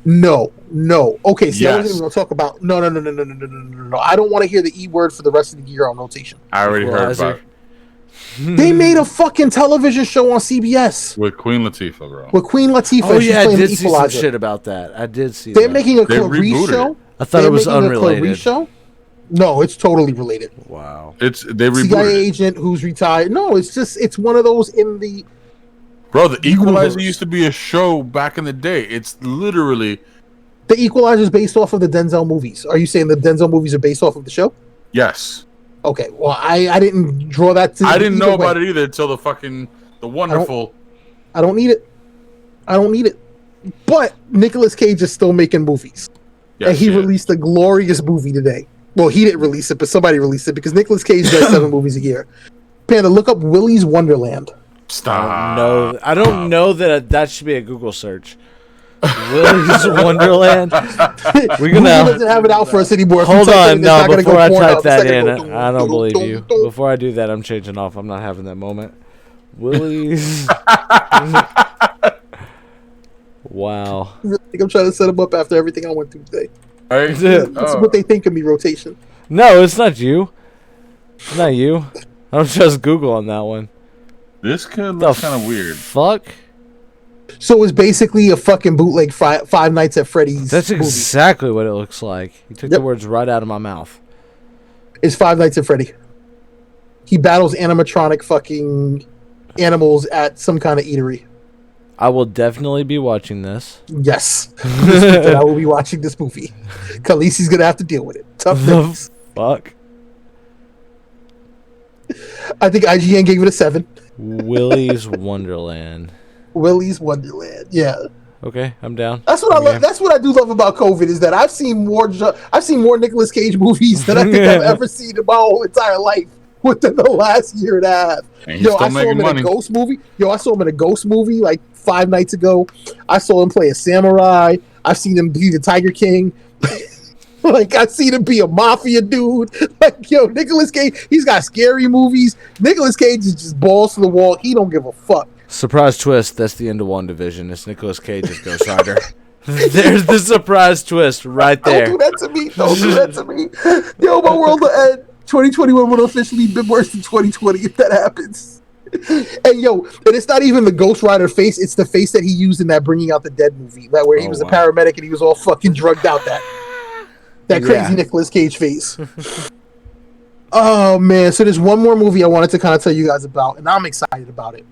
Yo, no. Okay, see, I wasn't
Yes.
even going to talk about. No. I don't want to hear the E word for the rest of the year on rotation.
I already heard
Equalizer.
about it.
They made a fucking television show on CBS
With Queen Latifah, bro.
with Queen Latifah.
Oh
She's
yeah, I
playing
did
the
see some
Equalizer.
shit about that. I did see
They're
that.
making a
They
Clarice
rebooted
show.
it.
I thought
They're
it was
making a
unrelated.
Clarice show. No, it's totally related.
Wow.
They
CIA
rebooted it.
agent who's retired. No, it's one of those in the.
Bro, the Equalizer
Universe.
used to be a show back in the day. It's literally
The Equalizer is based off of the Denzel movies. Are you saying the Denzel movies are based off of the show?
yes.
Okay, well, I didn't draw that.
I didn't know about it either until the wonderful.
I don't need it. But Nicolas Cage is still making movies.
Yes,
And he
yeah.
released a glorious movie today. Well, he didn't release it, but somebody released it because Nicolas Cage does 7 movies a year. Panda, look up Willy's Wonderland.
Stop.
No, I don't know that should be a Google search. Willy's Wonderland. We're
Google
gonna
doesn't have it out for us anymore. If you
hold
type it
on.
in, it's
No,
not gonna
before I
go
type
Pornhub. It's
that
not
in,
gonna go
I don't believe you.
dum.
Before I do that, I'm changing off. I'm not having that moment. Willy's. Wow.
I really think I'm trying to set him up after everything I went through today.
Right?
That's
Oh.
what they think of me, rotation.
No, it's not you. It's not you. I don't trust Google on that one.
This could
The
look kind of weird.
Fuck.
So it's basically a fucking bootleg Five Nights at Freddy's.
That's
movie.
exactly what it looks like. You took
Yep.
the words right out of my mouth.
It's Five Nights at Freddy. He battles animatronic fucking animals at some kind of eatery.
I will definitely be watching this.
Yes. This weekend I will be watching this movie. Khaleesi's gonna have to deal with it. Tough
The
things.
fuck.
I think IGN gave it a 7.
Willy's Wonderland.
Willy's Wonderland. Yeah.
Okay, I'm down.
That's what I
Okay.
love. That's what I do love about COVID is that I've seen more Nicolas Cage movies than I think I've ever seen in my whole entire life within the last year and a half.
And he's still
I saw him
making
in
money.
a ghost movie. I saw him in a ghost movie like 5 nights ago. I saw him play a samurai. I've seen him be the Tiger King. Like, I've seen him be a mafia dude. Like, yo, Nicolas Cage, he's got scary movies. Nicolas Cage is just balls to the wall. He don't give a fuck.
Surprise twist, that's the end of WandaVision. It's Nicolas Cage as Ghost Rider. There's the surprise twist right there.
Don't do that to me. Don't do that to me. Yo, my world will end. 2021 will officially be worse than 2020 if that happens. And yo, and it's not even the Ghost Rider face. It's the face that he used in that Bringing Out the Dead movie, that where he was a paramedic and he was all fucking drugged out. That crazy Nicolas Cage face. Oh man! So there's one more movie I wanted to kind of tell you guys about, and I'm excited about it.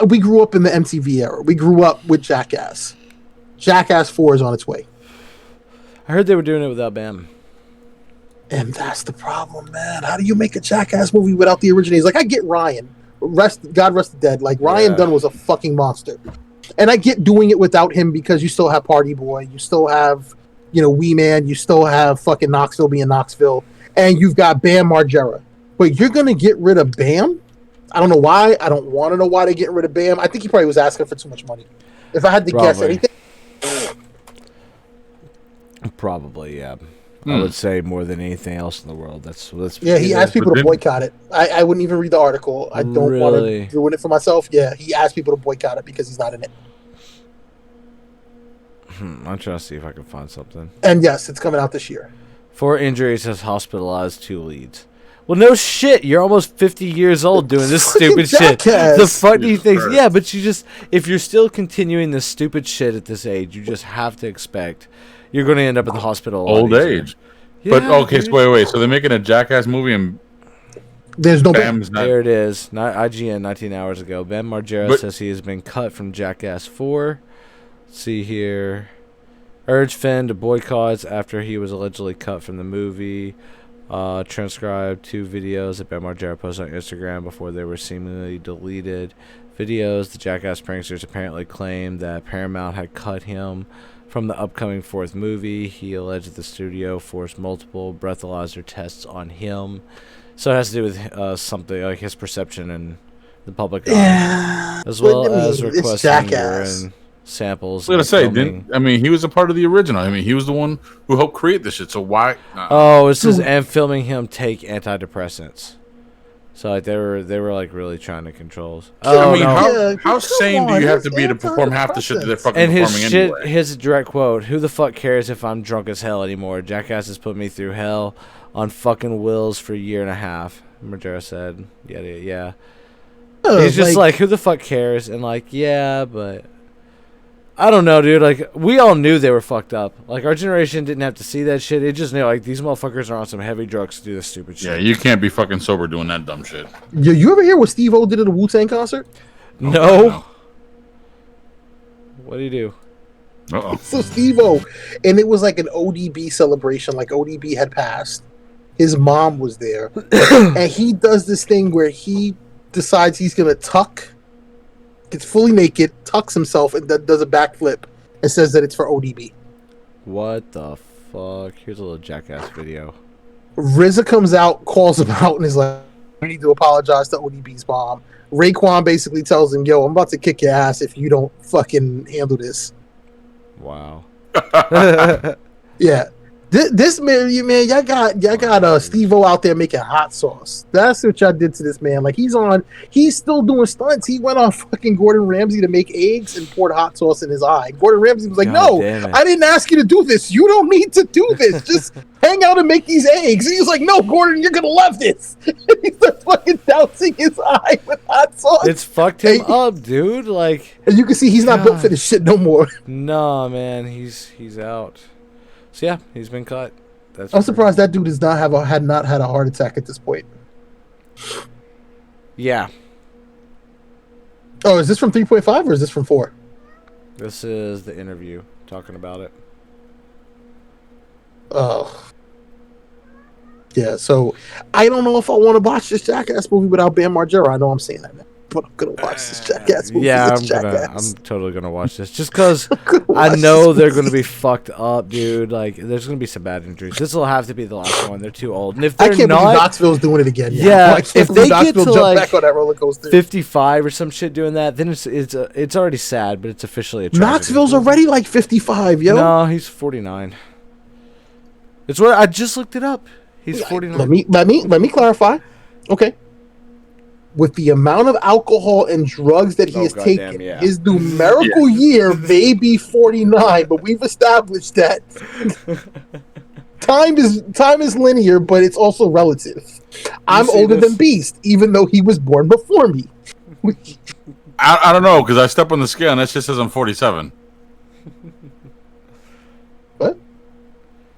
We grew up in the MTV era. We grew up with Jackass. Jackass 4 is on its way.
I heard they were doing it without Bam.
And that's the problem, man. How do you make a Jackass movie without the originators? Like, I get Ryan. God rest the dead. Like, Ryan Dunn was a fucking monster. And I get doing it without him because you still have Party Boy. You still have, Wee Man. You still have fucking Knoxville being Knoxville. And you've got Bam Margera. But you're going to get rid of Bam? I don't know why. I don't want to know why they're getting rid of Bam. I think he probably was asking for too much money. If I had to guess anything.
Probably, yeah. I would say more than anything else in the world. That's
he asked people to boycott it. I wouldn't even read the article. I don't want to ruin it for myself. Yeah, he asked people to boycott it because he's not in it.
I'm trying to see if I can find something.
And yes, it's coming out this year.
4 injuries, has hospitalized 2 leads. Well, no shit. You're almost 50 years old doing this stupid shit. The fuck do you think? Yeah, but if you're still continuing this stupid shit at this age, you just have to expect you're going to end up in the hospital.
Old age. Yeah, but okay, so wait. So they're making a Jackass movie and
there's no
Bam's not.
There it is. Not IGN 19 hours ago. Ben Margera says he has been cut from Jackass 4. Let's see here. Urged Finn to boycotts after he was allegedly cut from the movie. Transcribed 2 videos that Ben Margera posted on Instagram before they were seemingly deleted. Videos, the Jackass pranksters apparently claimed that Paramount had cut him from the upcoming 4th movie. He alleged that the studio forced multiple breathalyzer tests on him. So it has to do with something like his perception and the public eye, as well as requesting urine samples.
I was gonna say, he was a part of the original. He was the one who helped create this shit. So why?
It says and filming him take antidepressants. So like they were like really trying to control.
How sane do you have to be to perform half the shit that they're fucking performing anyway?
His direct quote: "Who the fuck cares if I'm drunk as hell anymore? Jackass has put me through hell on fucking wheels for a year and a half." Margera said, "Yeah." He's just like, who the fuck cares? And like, yeah, but I don't know, dude. Like, we all knew they were fucked up. Like, our generation didn't have to see that shit. It just knew, like, these motherfuckers are on some heavy drugs to do this stupid shit.
Yeah, you can't be fucking sober doing that dumb shit.
You ever hear what Steve-O did at a Wu-Tang concert?
No. What do you do?
Uh-oh.
So Steve-O, and it was like an ODB celebration. Like, ODB had passed. His mom was there. And he does this thing where he decides he's going to gets fully naked, tucks himself, and does a backflip and says that it's for ODB.
What the fuck? Here's a little Jackass video.
RZA comes out, calls him out, and is like, we need to apologize to ODB's mom. Raekwon basically tells him, yo, I'm about to kick your ass if you don't fucking handle this.
Wow.
Yeah. This man, y'all got Steve-O out there making hot sauce. That's what y'all did to this man. Like, he's still doing stunts. He went on fucking Gordon Ramsay to make eggs and poured hot sauce in his eye. Gordon Ramsay was like, no, I didn't ask you to do this. You don't need to do this. Just hang out and make these eggs. And he was like, no, Gordon, you're gonna love this. He starts fucking dousing his eye with hot sauce.
It's fucked him up, dude. Like,
and you can see he's not built for this shit no more.
Nah, man, he's out. So yeah, he's been cut.
I'm surprised that dude had not had a heart attack at this point.
Yeah.
Oh, is this from 3.5 or is this from 4?
This is the interview talking about it.
Oh. Yeah, so I don't know if I want to watch this Jackass movie without Bam Margera. I know I'm saying that now. but I'm gonna watch this Jackass movie.
Yeah,
It's Jackass.
I'm totally gonna watch this just because
gonna
I
watch
know
this
they're
movie.
gonna be fucked up, dude. Like, there's gonna be some bad injuries. This will have to be the last one. They're too old, and if
I
they're
can't believe
not
Knoxville's doing it again.
Yeah,
I can't
if
believe
they get
Knoxville
to,
jumped
like,
back on that roller coaster.
55 or some shit doing that, then it's already sad, but it's officially a tragedy.
Knoxville's already like 55, yo.
No, he's 49. It's what I just looked it up. He's 49.
Let me clarify. Okay. With the amount of alcohol and drugs that he has
goddamn,
taken,
yeah.
his numerical year may be 49, but we've established that time is linear, but it's also relative. I'm
see
older
this?
than Beast, even though he was born before me.
I don't know because I step on the scale and that shit says I'm 47.
What?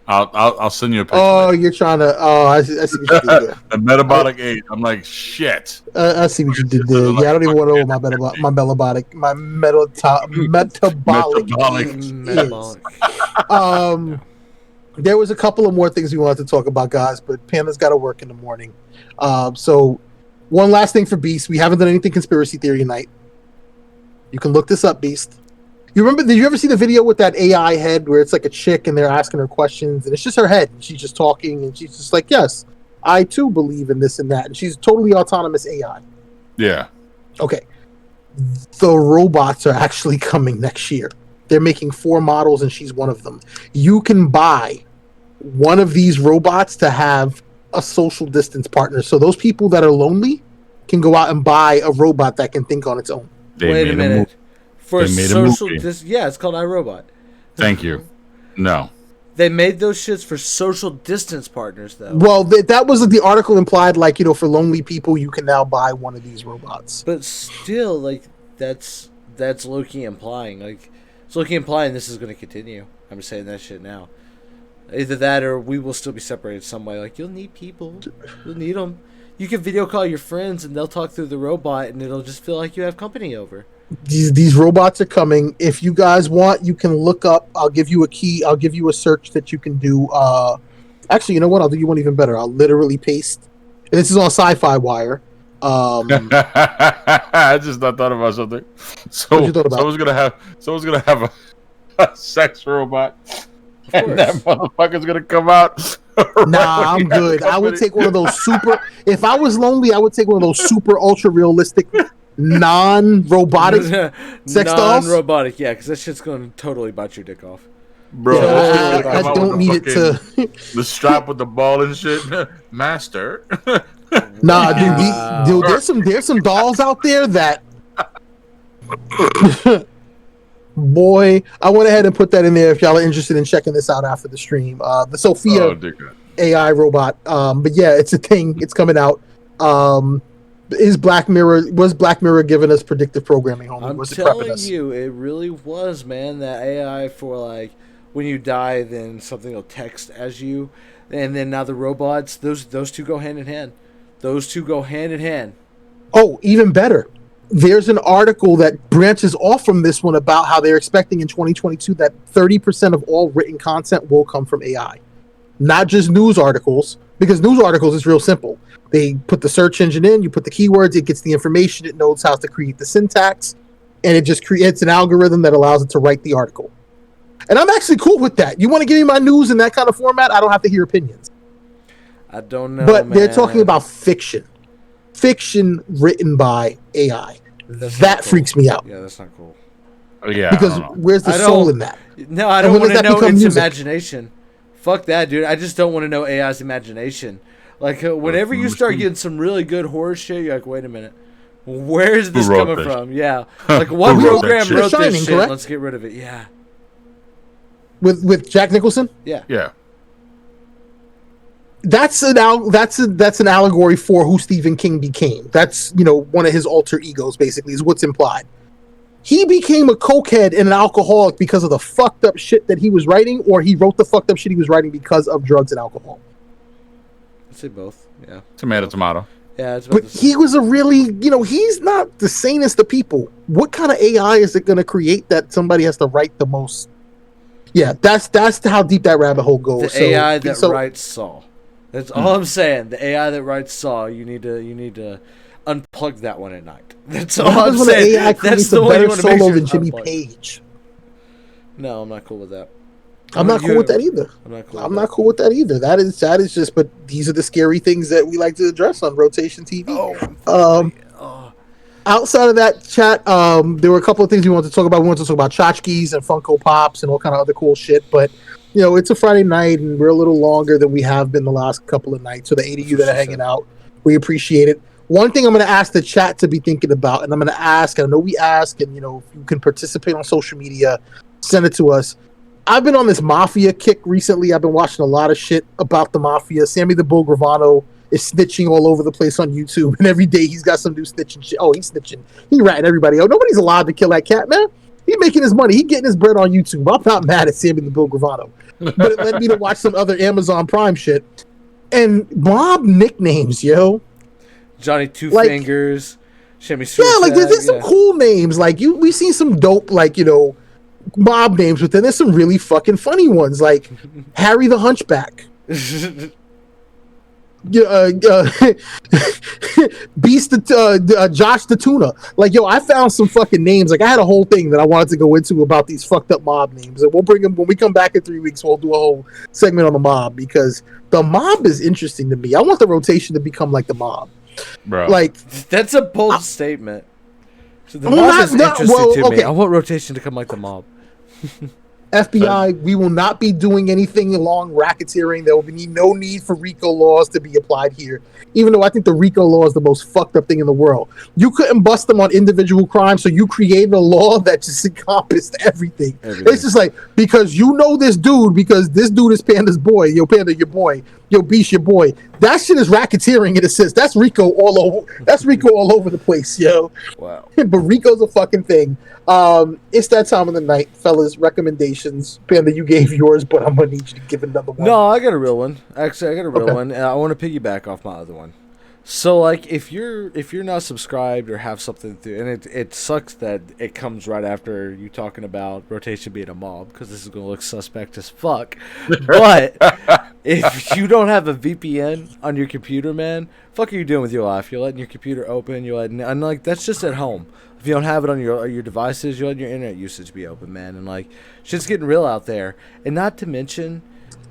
I'll send you a picture.
Oh, you're trying to. Oh, I see what you did there.
A metabolic age. I'm like shit.
I see what you did there. Yeah, I don't even want to know what my metabolic age
Metabolic.
is. There was a couple of more things we wanted to talk about, guys, but Panda's got to work in the morning. So one last thing for Beast. We haven't done anything conspiracy theory tonight. You can look this up, Beast. You remember? Did you ever see the video with that AI head where it's like a chick and they're asking her questions and it's just her head and she's just talking and she's just like, yes, I too believe in this and that, and she's totally autonomous AI.
Yeah.
Okay. The robots are actually coming next year. They're making 4 models and she's one of them. You can buy one of these robots to have a social distance partner. So those people that are lonely can go out and buy a robot that can think on its own.
They
Wait a
made
minute. For
They made a
social,
movie.
yeah, it's called iRobot.
Thank you. No.
They made those shits for social distance partners, though.
Well, that was the article implied, like, for lonely people, you can now buy one of these robots.
But still, like, that's low-key implying. Like, it's low-key implying this is going to continue. I'm just saying that shit now. Either that or we will still be separated some way. Like, you'll need people. You'll need them. You can video call your friends and they'll talk through the robot and it'll just feel like you have company over.
These robots are coming. If you guys want, you can look up. I'll give you a key. I'll give you a search that you can do. Actually, you know what? I'll do you one even better. I'll literally paste. And this is on Sci-Fi Wire.
I just not thought about something. So
What you thought about?
someone's gonna have a sex robot, and
course.
that motherfucker's gonna come out.
Nah, I'm good. I would take one of those super. If I was lonely, I would take one of those super ultra realistic, non-robotic sex dolls.
Non-robotic, yeah, because that shit's going to totally bite your dick off.
Bro.
Yeah,
this shit
I
come out
don't
with
need
the
it
fucking-
to.
the strap with the ball and shit, master.
Nah,
Wow.
dude, there's some dolls out there that. Boy, I went ahead and put that in there if y'all are interested in checking this out after the stream. The Sophia
Oh, dear God.
AI robot. But yeah, it's a thing. It's coming out. Was Black Mirror giving us predictive programming, homie?
I'm
Was it prepping
telling
us?
you, it really was, man. That AI for, like, when you die, then something will text as you. And then now the robots, those two go hand in hand. Those two go hand in hand.
Oh, even better. There's an article that branches off from this one about how they're expecting in 2022 that 30% of all written content will come from AI. Not just news articles, because news articles is real simple. They put the search engine in, you put the keywords, it gets the information, it knows how to create the syntax, and it just creates an algorithm that allows it to write the article. And I'm actually cool with that. You want to give me my news in that kind of format? I don't have to hear opinions.
I don't know,
But they're
man.
talking about fiction. Fiction written by AI.
That's
That
not cool.
freaks me out.
Yeah, that's not cool.
Yeah,
Because
I don't know.
where's the
I
soul
don't-
in that?
No, I
And
don't
when
want
does
to
that
know
become
its
music?
imagination. Fuck that, dude. I just don't want to know AI's imagination. Like, whenever you start getting some really good horror shit, you're like, wait a minute. Where is this
wrote
coming
this?
from? Yeah. Like, what
Who wrote that
program
shit?
wrote
Shining,
this shit?
correct?
Let's get rid of it. Yeah.
With Jack Nicholson?
Yeah.
Yeah.
That's an allegory for who Stephen King became. That's, one of his alter egos, basically, is what's implied. He became a cokehead and an alcoholic because of the fucked up shit that he was writing, or he wrote the fucked up shit he was writing because of drugs and alcohol.
I'd say both. Yeah.
Tomato.
Yeah, it's about
But
the
he was a really, he's not the sanest of people. What kind of AI is it going to create that somebody has to write the most? Yeah, that's how deep that rabbit hole goes.
The AI that
so-
writes Saw. That's all I'm saying. The AI that writes Saw. You need to. unplug that one at night. That's
What
all I'm
happens when the
saying.
AI
That's
creates
the
a
way you
better
want to make
solo
sure
than
it's
Jimmy
unplugged.
Page?
No, I'm not cool with that.
I'm not cool with that either.
I'm not cool.
I'm not cool with that either. That is just. But these are the scary things that we like to address on Rotation TV. Outside of that chat, there were a couple of things we wanted to talk about. We wanted to talk about tchotchkes and Funko Pops and all kind of other cool shit. But it's a Friday night and we're a little longer than we have been the last couple of nights. So the 8 of you that are hanging out, we appreciate it. One thing I'm going to ask the chat to be thinking about, and I'm going to ask, I know we ask, and if you can participate on social media, send it to us. I've been on this Mafia kick recently. I've been watching a lot of shit about the Mafia. Sammy the Bull Gravano is snitching all over the place on YouTube, and every day he's got some new snitching shit. Oh, he's snitching. He ratting everybody out. Nobody's allowed to kill that cat, man. He's making his money. He's getting his bread on YouTube. I'm not mad at Sammy the Bull Gravano. But it led me to watch some other Amazon Prime shit. And mob nicknames, yo.
Johnny Two Fingers, Shimmy Suicide.
Yeah, like there's some cool names. Like we've seen some dope, mob names, but then there's some really fucking funny ones, like Harry the Hunchback. Beast Josh the Tuna. I found some fucking names. I had a whole thing that I wanted to go into about these fucked up mob names, and we'll bring them when we come back in 3 weeks. We'll do a whole segment on the mob because the mob is interesting to me. I want the rotation to become like the mob,
bro.
That's a bold statement. So the mob is interesting to me. I want rotation to come like the mob.
FBI, we will not be doing anything along racketeering. There will be no need for RICO laws to be applied here, even though I think the RICO law is the most fucked up thing in the world. You couldn't bust them on individual crimes, so you created a law that just encompassed everything. It's just because this dude, because this dude is Panda's boy, yo, Panda, your boy, yo, Beast, your boy. That shit is racketeering in a sense. That's RICO all over. That's RICO all over the place, yo.
Wow.
But RICO's a fucking thing. It's that time of the night, fellas. Recommendations. Panda, you gave yours, but I'm gonna need you to give another one.
No, I got a real one. Actually, I got a real one. And I want to piggyback off my other one. So, if you're not subscribed or have something through, and it sucks that it comes right after you talking about rotation being a mob, because this is gonna look suspect as fuck. But if you don't have a VPN on your computer, man, fuck are you doing with your life? You're letting your computer open. And that's just at home. If you don't have it on your devices, you're letting your internet usage be open, man. And shit's getting real out there. And not to mention,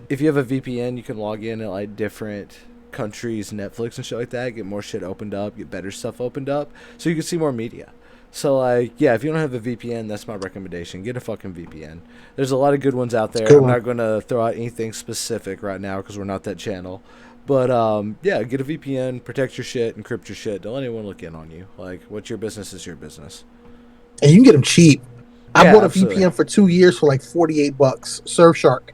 if you have a VPN, you can log in at different countries, Netflix and shit like that, get more shit opened up, get better stuff opened up, so you can see more media. So if you don't have a VPN, that's my recommendation. Get a fucking VPN. There's a lot of good ones out there. I'm not going to throw out anything specific right now because we're not that channel. But get a VPN, protect your shit, encrypt your shit. Don't let anyone look in on you. What's your business is your business.
And you can get them cheap. I bought a VPN for 2 years for $48. Surfshark.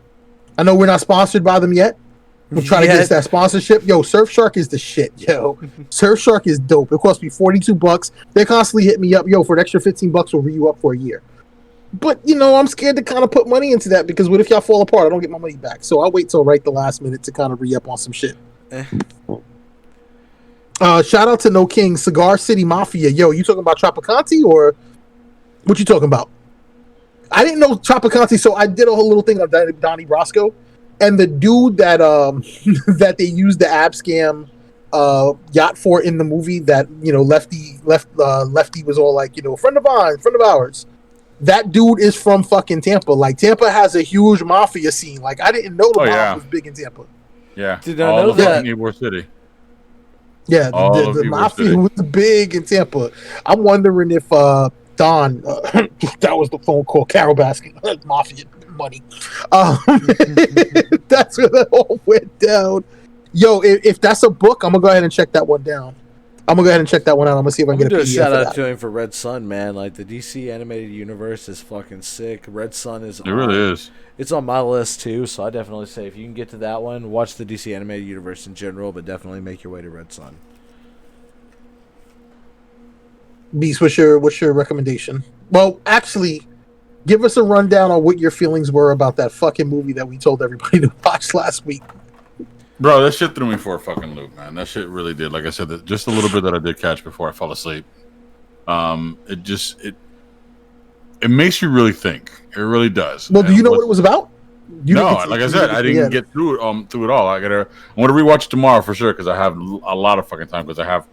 I know we're not sponsored by them yet. We'll try to get us that sponsorship. Yo, Surfshark is the shit, yo. Surfshark is dope. It cost me $42. They constantly hit me up. Yo, for an extra $15, we'll re you up for a year. But, I'm scared to kind of put money into that because what if y'all fall apart? I don't get my money back. So I'll wait till right the last minute to kind of re-up on some shit. Shout out to No King, Cigar City Mafia. Yo, you talking about Tropicante or what you talking about? I didn't know Tropicante, so I did a whole little thing on Donnie Brasco. And the dude that that they used the ab scam yacht for in the movie that Lefty was all friend of ours. That dude is from fucking Tampa. Tampa has a huge mafia scene. I didn't know the mob was big in Tampa.
Yeah,
did I know that?
Ybor City.
Yeah, the mafia was big in Tampa. I'm wondering if Don, that was the phone call. Carol Baskin, mafia money. That's where that all went down. Yo, if that's a book, I'm gonna go ahead and check that one down. I'm gonna go ahead and check that one out. I'm gonna see if I can get a PDF.
Shout out to him for Red Sun, man. The DC animated universe is fucking sick. Red Sun is.
It really is.
It's on my list too, so I definitely say if you can get to that one, watch the DC animated universe in general, but definitely make your way to Red Sun.
Beast, what's your recommendation? Well, actually, give us a rundown on what your feelings were about that fucking movie that we told everybody to watch last week.
Bro, that shit threw me for a fucking loop, man. That shit really did. Like I said, just a little bit that I did catch before I fell asleep. It makes you really think. It really does.
Well, do you know what it was about?
Like I said, I didn't get through it all. I want to rewatch it tomorrow for sure because I have a lot of fucking time because I have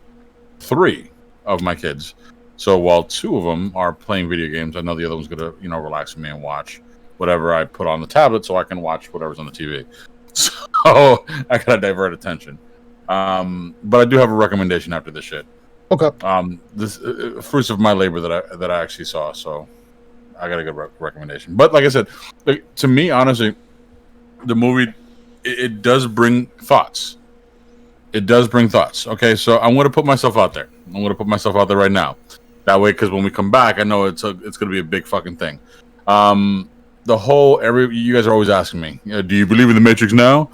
3 of my kids. So while 2 of them are playing video games, I know the other one's gonna, relax with me and watch whatever I put on the tablet, so I can watch whatever's on the TV. So I gotta divert attention. But I do have a recommendation after this shit.
Okay.
This fruits of my labor that I actually saw. So I got a good recommendation. But like I said, to me, honestly, the movie it does bring thoughts. It does bring thoughts. Okay, so I'm going to put myself out there. I'm going to put myself out there right now. That way, because when we come back, I know it's going to be a big fucking thing. You guys are always asking me, do you believe in the Matrix now?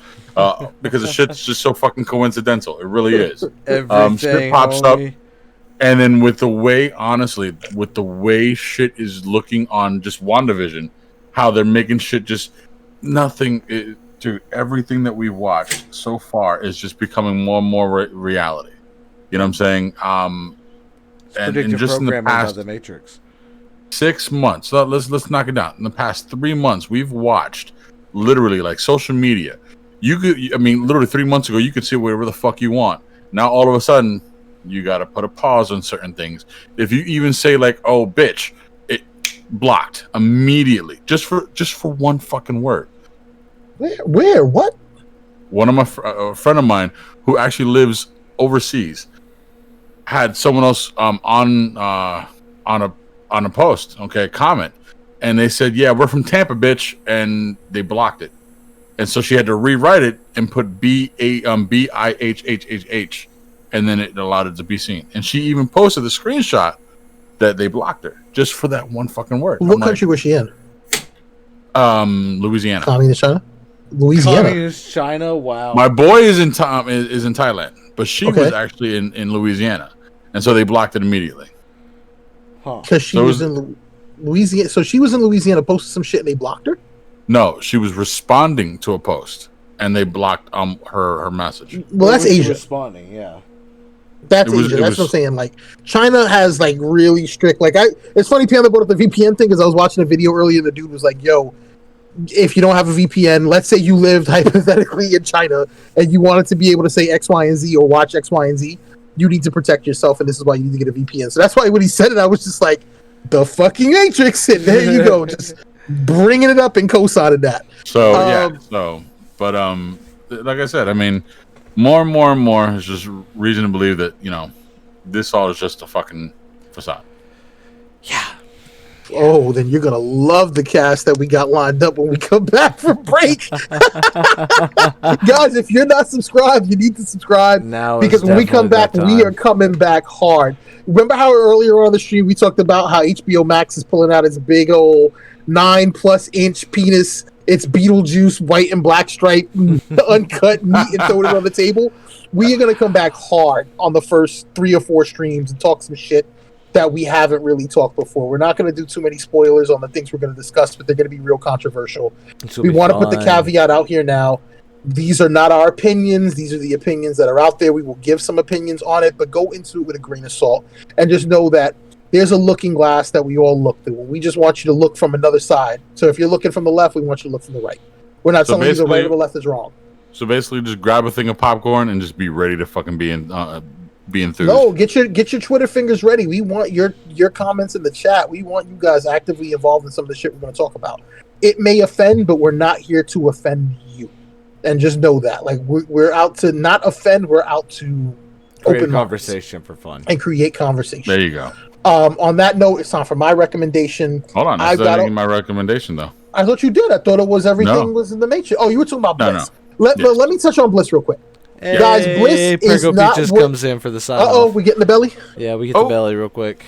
Because the shit's just so fucking coincidental. It really is.
Everything
shit pops up, and then with the way shit is looking on just WandaVision, how they're making shit just nothing. Dude, everything that we've watched so far is just becoming more and more reality. You know what I'm saying? And just in the past
the Matrix.
6 months, so let's knock it down. In the past 3 months, we've watched literally like social media. Literally 3 months ago, you could see whatever the fuck you want. Now all of a sudden, you got to put a pause on certain things. If you even say like, "Oh, bitch," it blocked immediately just for one fucking word.
Where? What?
One of a friend of mine who actually lives overseas had someone else on a post, comment, and they said, "Yeah, we're from Tampa, bitch," and they blocked it, and so she had to rewrite it and put BIHHHH, and then it allowed it to be seen. And she even posted the screenshot that they blocked her just for that one fucking word.
What country was she in?
Louisiana.
Communist China. Louisiana.
Communist China. Wow.
My boy is in Thailand, but she was actually in Louisiana, and so they blocked it immediately.
Because she was in Louisiana. So she was in Louisiana, posted some shit, and they blocked her.
No, she was responding to a post, and they blocked her message.
Well, that's Asia.
Responding, yeah.
That's Asia. That's what I'm saying. Like, China has like really strict. Like, it's funny, Panda brought up the VPN thing because I was watching a video earlier. And the dude was like, "Yo, if you don't have a VPN, let's say you lived hypothetically in China and you wanted to be able to say X, Y, and Z or watch X, Y, and Z, you need to protect yourself, and this is why you need to get a VPN." So that's why when he said it, I was just like, the fucking Matrix, and there you go, just bringing it up and co-signing that.
So but like I said, I mean, more and more and more is just reason to believe that this all is just a fucking facade.
Yeah.
Oh, then you're gonna love the cast that we got lined up when we come back from break. Guys, if you're not subscribed, you need to subscribe
now,
because when we come back, we are coming back hard. Remember how earlier on the stream we talked about how HBO Max is pulling out its big old 9+ inch penis, it's Beetlejuice, white and black stripe, uncut meat, and throwing it on the table? We are gonna come back hard on the first 3 or 4 streams and talk some shit that we haven't really talked before. We're not going to do too many spoilers on the things we're going to discuss, but they're going to be real controversial. We want to put the caveat out here now. These are not our opinions. These are the opinions that are out there. We will give some opinions on it, but go into it with a grain of salt. And just know that there's a looking glass that we all look through. And we just want you to look from another side. So if you're looking from the left, we want you to look from the right. We're not telling you the right or the left is wrong.
So basically, just grab a thing of popcorn and just be ready to fucking be enthused.
No, get your Twitter fingers ready. We want your comments in the chat. We want you guys actively involved in some of the shit we're going to talk about. It may offend, but we're not here to offend you. And just know that. Like, we're out to not offend. We're out to
open conversation for fun
and create conversation.
There you go.
On that note, it's time for my recommendation.
Hold on, I got my recommendation though.
I thought you did. I thought it was everything was in the Matrix. Oh, you were talking about Bliss.
No.
But let me touch on Bliss real quick.
Hey,
guys, Bliss is not
just comes in for the side.
We get in the belly?
Yeah, we get the belly real quick.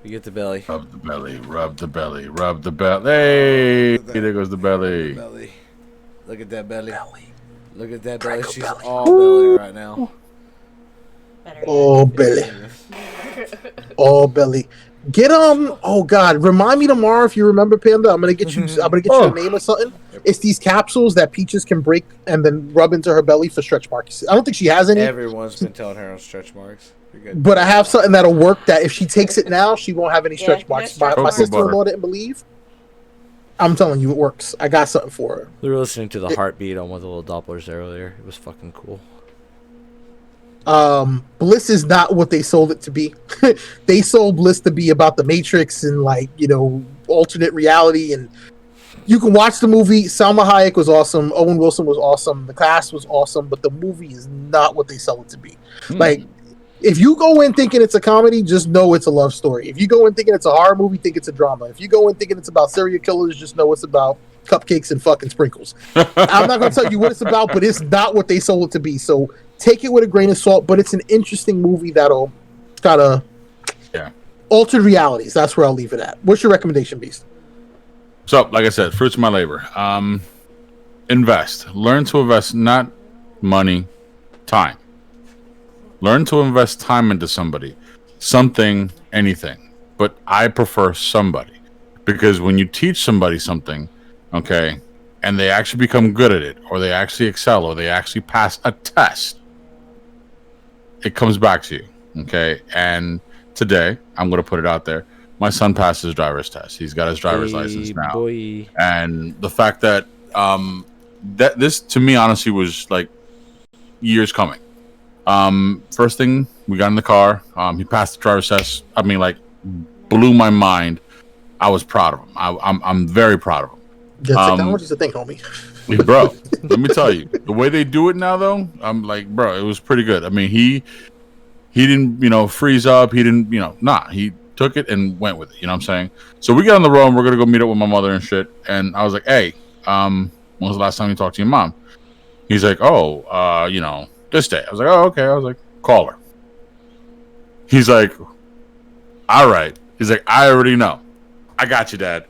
We get the belly.
Rub the belly, rub the belly, rub the belly. Hey, there goes the belly.
Look at that belly. Look at that belly. She's all belly right now.
All belly. All belly. Get oh god, remind me tomorrow if you remember, Panda. I'm gonna get you you a name or something. It's these capsules that Peaches can break and then rub into her belly for stretch marks. I don't think she has any.
Everyone's been telling her on stretch marks. You're good.
But I have something that'll work that if she takes it now, she won't have any stretch marks. My sister-in-law didn't believe. I'm telling you, it works. I got something for her.
We were listening to the heartbeat on one of the little Dopplers earlier. It was fucking cool.
Bliss is not what they sold it to be. They sold Bliss to be about the Matrix and like, you know, alternate reality. And you can watch the movie. Salma Hayek was awesome. Owen Wilson was awesome. The cast was awesome, but the movie is not what they sell it to be. Like, if you go in thinking it's a comedy, just know it's a love story. If you go in thinking it's a horror movie, think it's a drama. If you go in thinking it's about serial killers, just know it's about cupcakes and fucking sprinkles. I'm not going to tell you what it's about, but it's not what they sold it to be. So take it with a grain of salt, but it's an interesting movie that'll kind of alter realities. That's where I'll leave it at. What's your recommendation, Beast?
So, like I said, fruits of my labor. Invest. Learn to invest not money, time. Learn to invest time into somebody, something, anything. But I prefer somebody, because when you teach somebody something, okay, and they actually become good at it, or they actually excel, or they actually pass a test, it comes back to you, okay? And today, I'm going to put it out there. My son passed his driver's test. He's got his driver's license now.
Boy.
And the fact that that this, to me, honestly, was like years coming. First thing, we got in the car. He passed the driver's test. I mean, like, blew my mind. I was proud of him. I'm very proud of him.
Technology's a thing, homie.
Bro, let me tell you, the way they do it now, though, I'm like, bro, it was pretty good. I mean, he didn't, you know, freeze up. He didn't, you know, he took it and went with it. You know what I'm saying? So we got on the road and we're gonna go meet up with my mother and shit. And I was like, hey, when was the last time you talked to your mom? He's like, oh, you know, this day. I was like, oh, okay. I was like, call her. He's like, all right. He's like, I already know. I got you, Dad.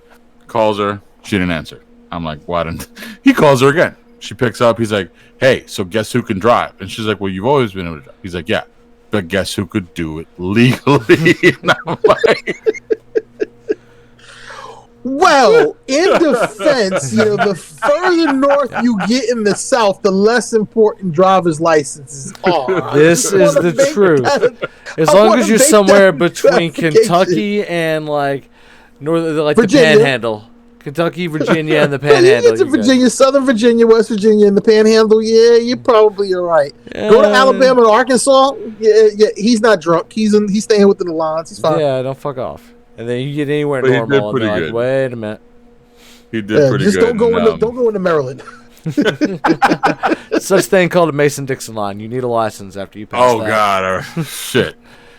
Calls her. She didn't answer. I'm like, why didn't he calls her again? She picks up. He's like, hey, so guess who can drive? And she's like, well, you've always been able to drive. He's like, yeah, but guess who could do it legally? And I'm like,
well, in defense, you know, the further north you get in the South, the less important driver's licenses are.
This is the truth. As long as you're somewhere between Kentucky and like like
Virginia.
the Panhandle, Kentucky, Virginia, and the
Yeah, you
Panhandle.
get to Virginia, Southern Virginia, West Virginia, and the Panhandle. Yeah, you probably are right. Go to Alabama and Arkansas. Yeah, he's not drunk. He's staying within the lines. He's fine.
Yeah, don't fuck off. And then you get anywhere
But he did
normal, and
pretty
they're like,
good.
wait a minute.
he did pretty
just
good.
don't go into Maryland.
Such thing called a Mason-Dixon line. You need a license after you pass
Oh
that.
God, shit.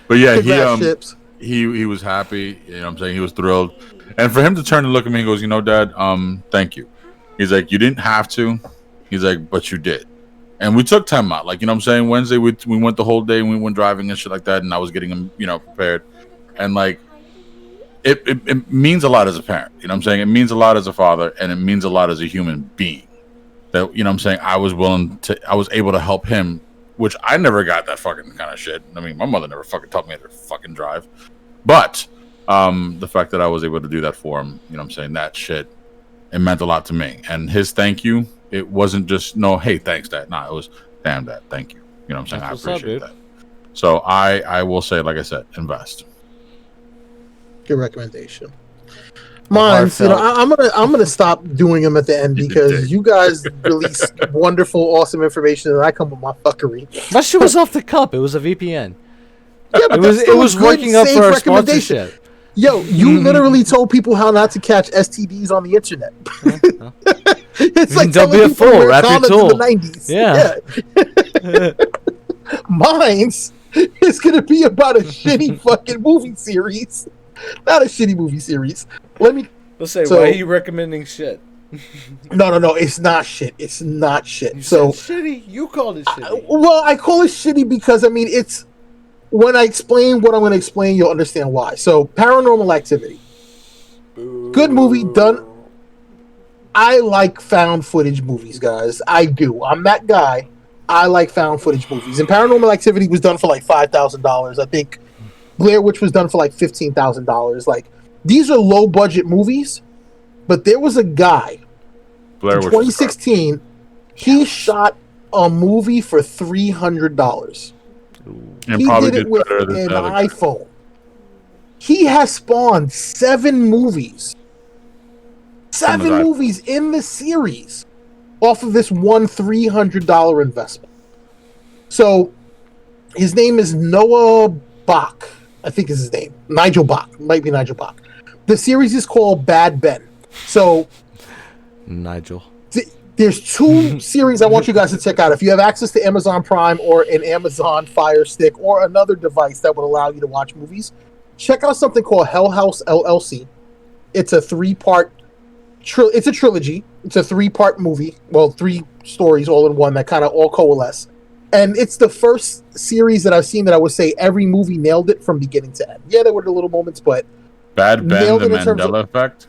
But yeah,
Congrats, Chips.
he was happy. You know what I'm saying? He was thrilled. And for him to turn and look at me, he goes, you know, Dad, thank you. He's like, you didn't have to. He's like, but you did. And we took time out. Like, you know what I'm saying? Wednesday, we went the whole day and we went driving and shit like that. And I was getting him, you know, prepared. And like, it means a lot as a parent. You know what I'm saying? It means a lot as a father. And it means a lot as a human being. That, you know what I'm saying? I was able to help him, which I never got that fucking kind of shit. I mean, my mother never fucking taught me how to fucking drive. But the fact that I was able to do that for him, you know what I'm saying, that shit, it meant a lot to me. And his thank you, it wasn't just, no, hey, thanks, Dad. No, it was, damn, Dad, thank you. You know what I'm saying?
That's
I
what's up,
appreciate
dude.
that. So I will say, like I said, invest.
Good recommendation. Mine, you know,
Heartfelt.
I'm gonna stop doing them at the end because you guys release wonderful, awesome information, and I come with my fuckery.
My shit was off the cup. It was a VPN.
Yeah, but
It
that's
was
still a good,
working up
safe
for our
recommendation.
sponsorship.
Yo, you literally told people how not to catch STDs on the internet. It's like
Don't be
telling
a
people to
fool,
wear
wrap your
condoms
tool.
in the 90s.
Yeah.
Mine's is going to be about a shitty fucking movie series. Not a shitty movie series.
Let's say,
So-
why are you recommending shit?
No. It's not shit. It's not shit.
You
So,
said shitty. You called it shitty.
well, I call it shitty because, I mean, it's... When I explain what I'm going to explain, you'll understand why. So, Paranormal Activity. Good movie, done. I like found footage movies, guys. I do. I'm that guy. I like found footage movies. And Paranormal Activity was done for like $5,000. I think Blair Witch was done for like $15,000. Like, these are low budget movies, but there was a guy
Blair
in
Witch
2016. He shot a movie for $300.
and
He
probably
did it with
better than
an
the other guy.
iPhone. He has spawned 7 movies. 7
iPhone.
movies in the series off of this one $300 investment. So His name is Noah Bach. I think is his name. Nigel Bach. Might be Nigel Bach. The series is called Bad Ben. So
Nigel.
there's two series I want you guys to check out. If you have access to Amazon Prime or an Amazon Fire Stick or another device that would allow you to watch movies, check out something called Hell House LLC. It's a three-part. It's a trilogy. It's a three-part movie. Well, 3 stories all in one that kind of all coalesce. And it's the first series that I've seen that I would say every movie nailed it from beginning to end. Yeah, there were the little moments, but
Bad Ben,
nailed
the
it in terms
Mandela
of-
effect.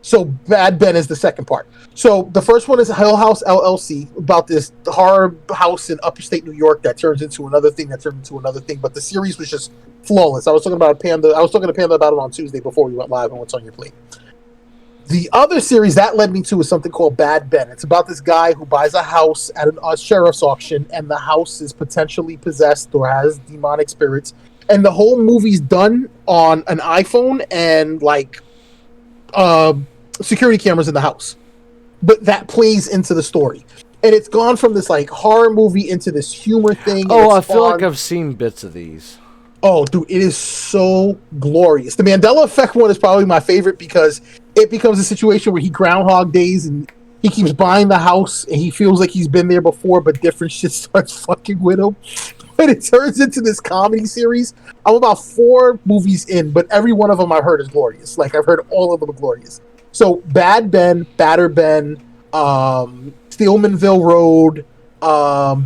So Bad Ben is the second part. So the first one is Hell House LLC, about this horror house in upstate New York that turns into another thing that turns into another thing. But the series was just flawless. I was talking to Panda about it on Tuesday before we went live on What's on Your Plate. The other series that led me to is something called Bad Ben. It's about this guy who buys a house at a sheriff's auction, and the house is potentially possessed or has demonic spirits. And the whole movie's done on an iPhone and security cameras in the house. But that plays into the story. And it's gone from this horror movie into this humor thing.
Oh, I feel like I've seen bits of these.
Oh, dude, it is so glorious. The Mandela Effect one is probably my favorite because it becomes a situation where he Groundhog Days and he keeps buying the house and he feels like he's been there before, but different shit starts fucking with him. But it turns into this comedy series. I'm about 4 movies in, but every one of them I've heard is glorious. I've heard all of them are glorious. So Bad Ben, Batter Ben, Steelmanville Road,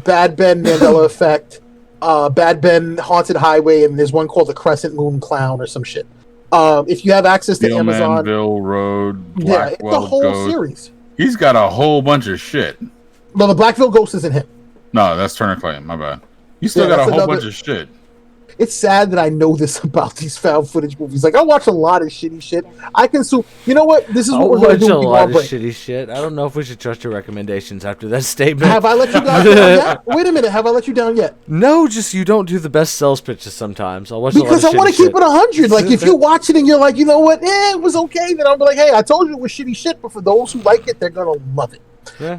Bad Ben Mandela Effect, Bad Ben Haunted Highway, and there's one called the Crescent Moon Clown or some shit. If you have access to Amazon,
Steelmanville Road,
yeah, it's
Blackwell
the whole
Ghost.
series.
He's got a whole bunch of shit.
No, the Blackville Ghost isn't him.
No, that's Turner Clay. My bad. You still
Yeah,
got a
that's
whole
another-
bunch of shit.
It's sad that I know this about these found footage movies. I watch a lot of shitty shit. I consume. You know what? This is what
I'll
we're going to
watch
do.
a
With
lot of
break.
shitty shit. I don't know if we should trust your recommendations after that statement.
Have I let you guys down yet? Wait a minute. Have I let you down yet?
No, just you don't do the best sales pitches sometimes. I'll watch
Because
a
I
lot
want
of
to
shitty
keep it 100. If you watch it and you're like, you know what, it was okay, then I'll be like, hey, I told you it was shitty shit, but for those who like it, they're gonna love it.
Yeah.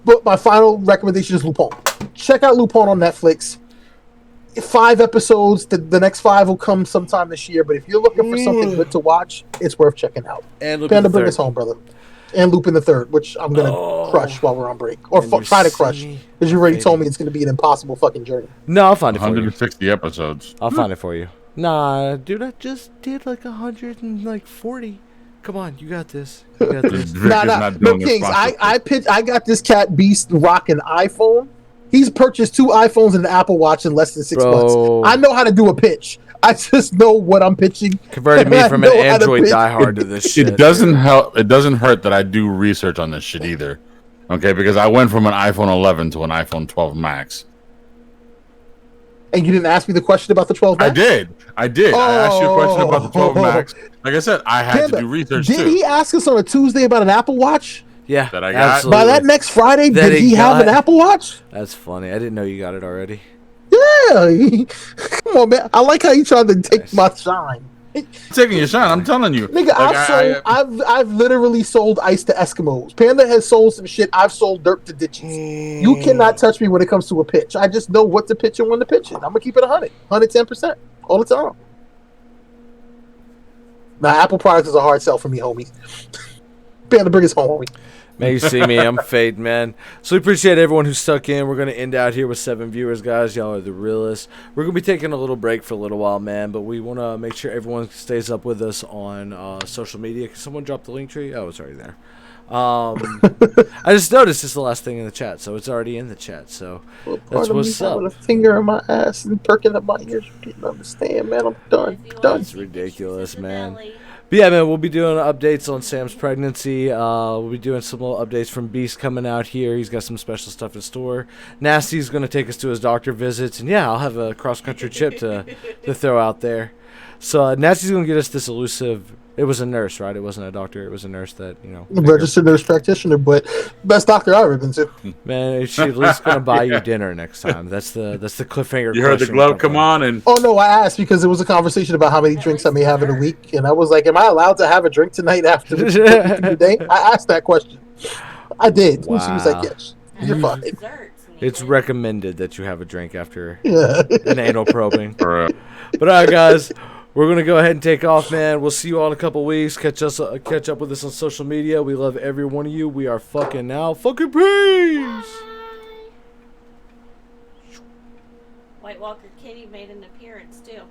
But my final recommendation is Lupin. Check out Lupin on Netflix. 5 episodes. The next 5 will come sometime this year. But if you're looking for something good to watch, it's worth checking out.
And Lupin
Panda,
the
bring
Third.
us home, brother. And Lupin the Third, which I'm gonna crush while we're on break, or
And you
try to
see
crush,
me
because you already
fading.
told me it's gonna be an impossible fucking journey.
No, I'll find it for you.
160 episodes.
I'll find it for you. Nah, dude, I just did 140. Come on, you got this. You got this.
Vic is not
No
doing
Kings.
this
I got this cat beast rocking iPhone. He's purchased 2 iPhones and an Apple Watch in less than 6 months. I know how to do a pitch. I just know what I'm pitching.
Converted me
I
from an
know how to
Android
pitch.
diehard to this shit.
It doesn't help. It doesn't hurt that I do research on this shit either. Okay, because I went from an iPhone 11 to an iPhone 12 Max.
And you didn't ask me the question about the 12 Max?
I did. I asked you a question about the 12
Oh.
Max. Like I said, I had
Panda,
to do research
did
too.
he ask us on a Tuesday about an Apple Watch?
Yeah,
That I got?
absolutely.
By that next Friday,
That
did
he
he have an
got-
Apple Watch?
That's funny. I didn't know you got it already.
Yeah. Come on, man. I like how you tried to take my shine.
Taking your shine, I'm telling you.
Nigga,
Like,
I've literally sold ice to Eskimos. Panda has sold some shit. I've sold dirt to ditches. You cannot touch me when it comes to a pitch. I just know what to pitch and when to pitch it. I'm gonna keep it 110% all the time. Now, Apple products is a hard sell for me, homie. Panda, bring us home, homie.
Man, you see me, I'm fade, man. So we appreciate everyone who stuck in. We're going to end out here with 7 viewers, guys. Y'all are the realists. We're going to be taking a little break for a little while, man, but we want to make sure everyone stays up with us on social media. Can someone drop the link tree? Oh, it's already there. I just noticed it's the last thing in the chat, so it's already in the chat. So
Well,
that's
part of me
what's up.
having a finger in my ass and perking up my ears. You didn't understand, man. I'm done. Done.
It's ridiculous, man. But yeah, man, we'll be doing updates on Sam's pregnancy. We'll be doing some little updates from Beast coming out here. He's got some special stuff in store. Nasty's going to take us to his doctor visits. And yeah, I'll have a cross-country chip to throw out there. So Nasty's going to get us this elusive... It was a nurse, right? It wasn't a doctor. It was a nurse that,
Registered nurse practitioner, but best doctor I've ever been to.
Man, she's at least going to buy you dinner next time. That's the cliffhanger.
You heard the
question
glove
we're
come
talking
on, and
Oh no, I asked because it was a conversation about how many drinks I may have in a week, and I was like, "Am I allowed to have a drink tonight after the day?" I asked that question. I did. And she was
Wow.
like, "Yes, you're fine."
Desserts,
It's recommended that you have a drink after
Yeah.
an anal probing.
For,
But all right, guys, we're gonna go ahead and take off, man. We'll see you all in a couple weeks. Catch up with us on social media. We love every one of you. We are fucking out. Fucking peace.
White Walker Kitty made an appearance too.